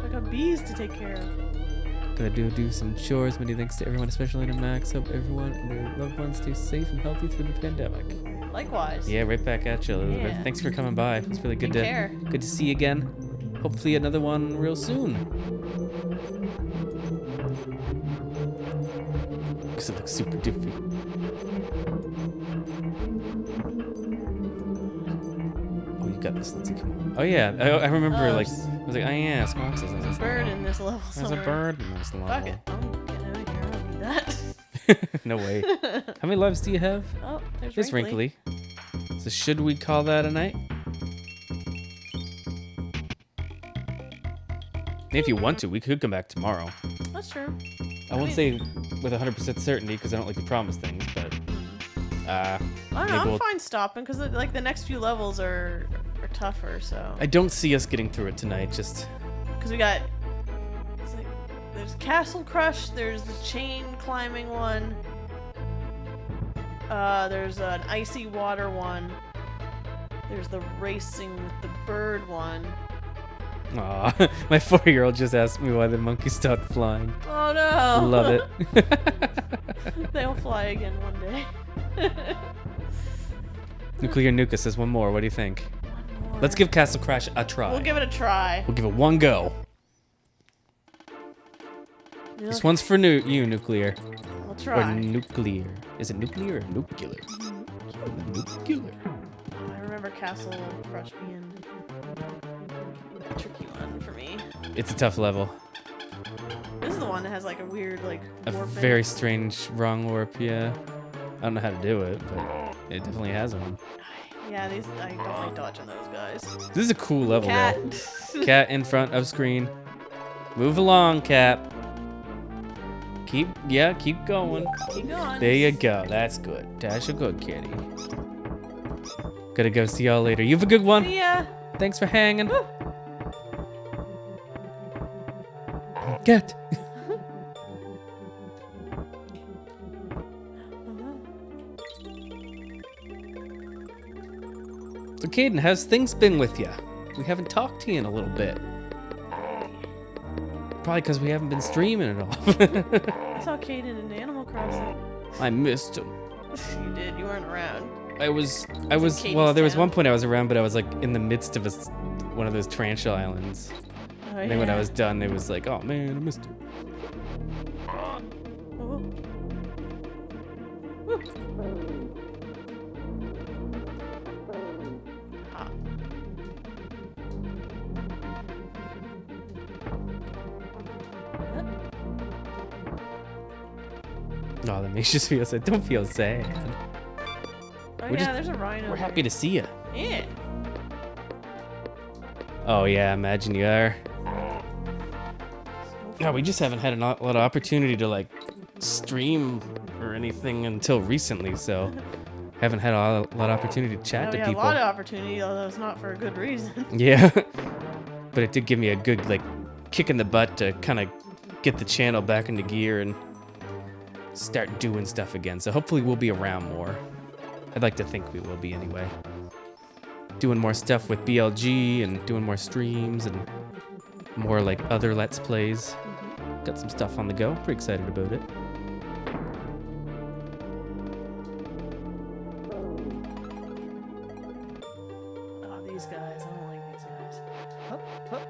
I got bees to take care of. Gonna do some chores. Many thanks to everyone, especially to Max. Hope everyone and their loved ones stay safe and healthy through the pandemic. Likewise. Yeah, right back at you, Elizabeth. Yeah. Thanks for coming by. It's really good Take to care. good to see you again. Hopefully another one real soon. Because it looks super doofy. Oh, you got this, Lindsay. Come on. Oh yeah, I remember. Oh, like, I was like, oh yeah, Smox is in this Bird level. in this level There's somewhere. a bird in this level. Fuck it. I'm getting out of here. I don't need that. No way. How many lives do you have? Oh, there's It's Wrinkly. wrinkly. So should we call that a night? If you want to, we could come back tomorrow. That's true. I won't say with 100% certainty because I don't like to promise things, but I don't know. maybe I'm we'll- fine stopping because like the next few levels are tougher. So I don't see us getting through it tonight. Just because we got it's like, there's Castle Crush. There's the chain climbing one. There's an icy water one. There's the racing with the bird one. aw, my 4-year-old just asked me why the monkey stopped flying. Oh no! Love it. They'll fly again one day. Nuclear Nuka says one more. What do you think? One more. Let's give Castle Crash a try. We'll give it a try. We'll give it one go. This one's for you, Nuclear. We'll Or try. nuclear. Is it nuclear or nuclear? Nuclear. I remember Castle Crush being a tricky one for me. It's a tough level. This is the one that has like a weird like A warp in very it. strange wrong warp, yeah. I don't know how to do it, but it definitely has one. Yeah, these I don't like dodging those guys. This is a cool level, Cat. though. Cat in front of screen. Move along, Cat. Keep going. Keep going. There you go. That's good. That's a good kitty. Gotta go. See y'all later. You have a good one. Yeah. Thanks for hanging. Woo. Cat. So, Caden, how's things been with you? We haven't talked to you in a little bit. Probably because we haven't been streaming at all. I saw Kaden in Animal Crossing. I missed him. You did. You weren't around. I was. Katie's Well, there was town. one point I was around, but I was like in the midst of one of those tarantula islands. Oh, And then when I yeah. was done, it was like, oh man, I missed it. Oh. Woo. Ah. Oh, that makes you feel sad. Don't feel sad. Oh, We're yeah, just- there's a rhino. We're there. happy to see you. Yeah. Oh yeah, imagine you are. No, we just haven't had a lot of opportunity to like stream or anything until recently, so haven't had a lot of opportunity to chat Oh, to yeah, people. a lot of opportunity, although it's not for a good reason. Yeah, but it did give me a good like kick in the butt to kind of get the channel back into gear and start doing stuff again. So hopefully we'll be around more. I'd like to think we will be anyway. Doing more stuff with BLG and doing more streams and more like other Let's Plays. Got some stuff on the go. Pretty excited about it. Oh, these guys. I don't like these guys. Hup, hup.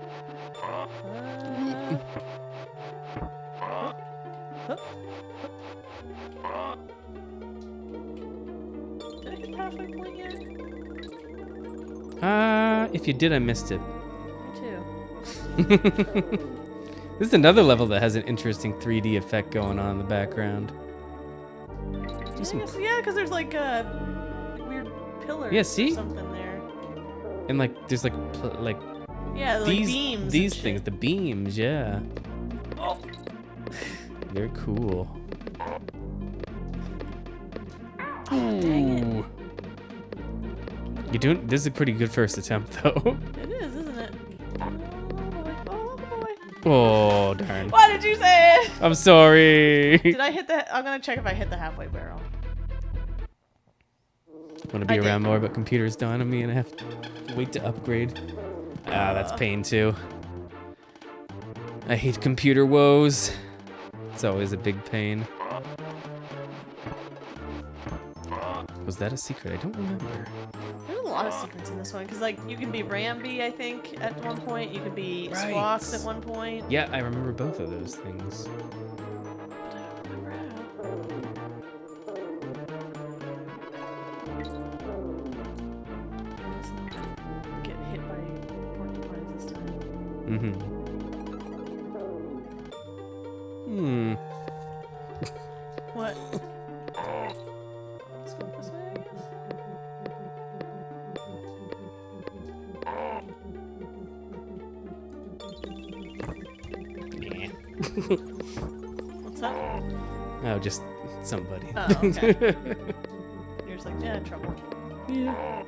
Hup, hup. Did I hit the halfway point yet? If you did, I missed it. Me too. This is another level that has an interesting 3D effect going on in the background. Do some, Yeah, because there's like weird pillars Yeah, or see? something there. and like there's like Yeah, like these beams. these and things, shit. the beams, yeah. Oh. They're cool. Dang Ooh. You doing? This is a pretty good first attempt, though. It is, isn't it? Oh boy. Oh boy. Oh darn! Why did you say it? I'm sorry. Did I hit the? I'm gonna check if I hit the halfway barrel. Want to be I did. around more, but computer's dying on me, and I have to wait to upgrade. Ah, that's pain too. I hate computer woes. It's always a big pain. Was that a secret? I don't remember. There's a lot of secrets in this one because like you can be Ramby, I think, at one point. You could be Right. Squawks at one point. Yeah, I remember both of those things. But I don't remember how. Let's not get hit by porcupines this time. Mm-hmm. Hmm. What? Let's go this way, I guess. Yeah. What's up? Oh, just somebody. Oh, okay. You're just like, yeah, trouble. Yeah.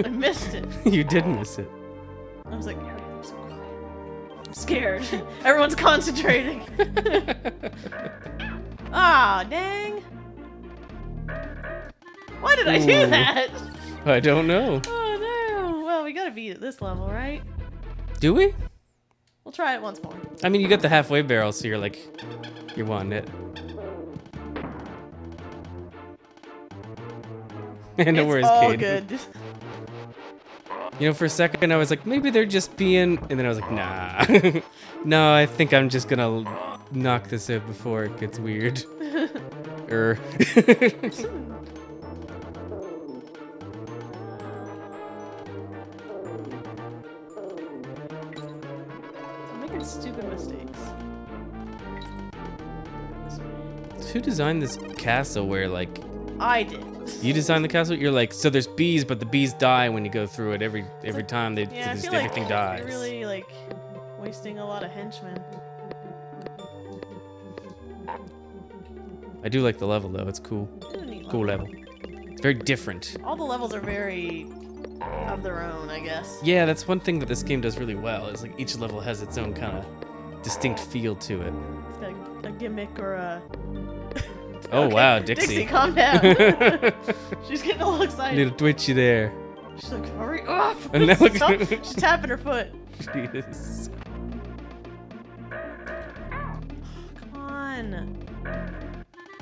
I missed it. You did miss it. I was like, everything's so quiet. I'm scared. Everyone's concentrating. Ah, dang. Why did I do Ooh. that? I don't know. Oh no. Well, we gotta beat it this level, right? Do we? We'll try it once more. I mean, you got the halfway barrel, so you're like, you're wanting it. No worries, it's all Cade. good. You know, for a second I was like, maybe they're just being, and then I was like, nah. No, I think I'm just gonna knock this out before it gets weird. I'm making stupid mistakes. This way. Who designed this castle where, like, I did. you designed the castle? You're like, so there's bees, but the bees die when you go through it every time. They Yeah, I just feel like everything dies. you're really like wasting a lot of henchmen. I do like the level though. It's cool. It's a neat Cool level. level. It's very different. All the levels are very of their own, I guess. Yeah, that's one thing that this game does really well. Is like each level has its own kind of distinct feel to it. It's got a gimmick or a. Oh Okay, wow, Dixie. Dixie, calm down. She's getting a little excited. Little twitchy there. She's like, hurry up! And now look- Stop. She's tapping her foot. Jeez. Come on.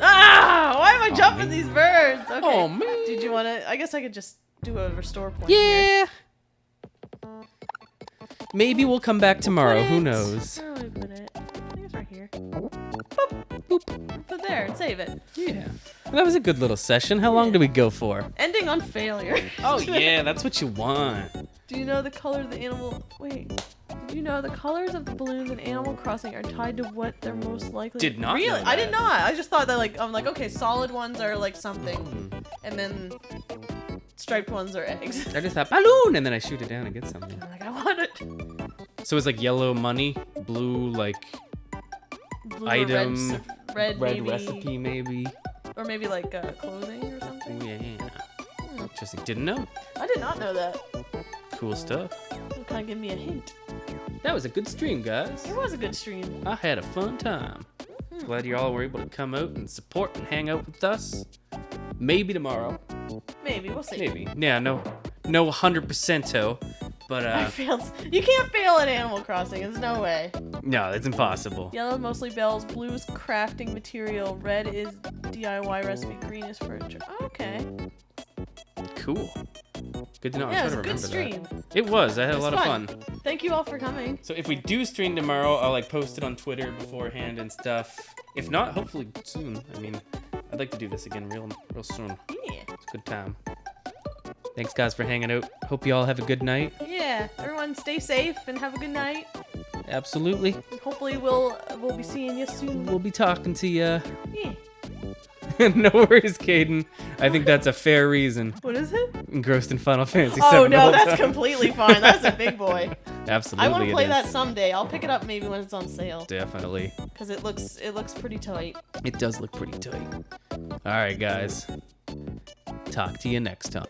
Ah! Why am I jumping man. these birds? Okay. Oh, man. Did you want to? I guess I could just do a restore point. here. Yeah. Maybe we'll come back tomorrow. Who Put it- knows? Where do we put it? I think it's right here. Boop. Boop. Put there and save it. Yeah. Well, that was a good little session. How long did we go for? Ending on failure. Oh yeah, that's what you want. Do you know the color of the animal? Wait. Did You know, the colors of the balloons in Animal Crossing are tied to what they're most likely. Did not Really? know I did that. not. I just thought that like I'm like okay, solid ones are like something, and then striped ones are eggs. I just thought balloon, and then I shoot it down and get something. I'm like I want it. So it's like yellow money, blue like Blue or item, red red maybe, recipe maybe. or maybe like clothing or something. Oh, yeah. Interesting. Didn't know. I did not know that. Cool stuff. It'll kind of give me a hint. That was a good stream, guys. It was a good stream. I had a fun time. Glad you all were able to come out and support and hang out with us. Maybe tomorrow. Maybe we'll see. Maybe. Yeah, no 100%. But I failed. You can't fail at Animal Crossing. There's no way. no, it's impossible. Yellow mostly bells, blue is crafting material, red is DIY recipe, green is furniture. Okay. Cool. Good to know. Yeah, I'm it was a trying to good remember stream. that. It was. I had a It was lot of fun. Thank you all for coming. So if we do stream tomorrow, I'll like post it on Twitter beforehand and stuff. If not, hopefully soon. I mean, I'd like to do this again real soon. Yeah. It's a good time. Thanks guys for hanging out. Hope you all have a good night. Yeah. Everyone stay safe and have a good night. Absolutely. And hopefully we'll be seeing you soon. We'll be talking to you. Yeah. No worries, Caden. I think that's a fair reason. What is it? Engrossed in Final Fantasy Oh VII the no, whole that's time. completely fine. That's a big boy. Absolutely. I want to play it that is. someday. I'll pick it up maybe when it's on sale. Definitely. Cause it looks pretty tight. It does look pretty tight. All right, guys. Talk to you next time.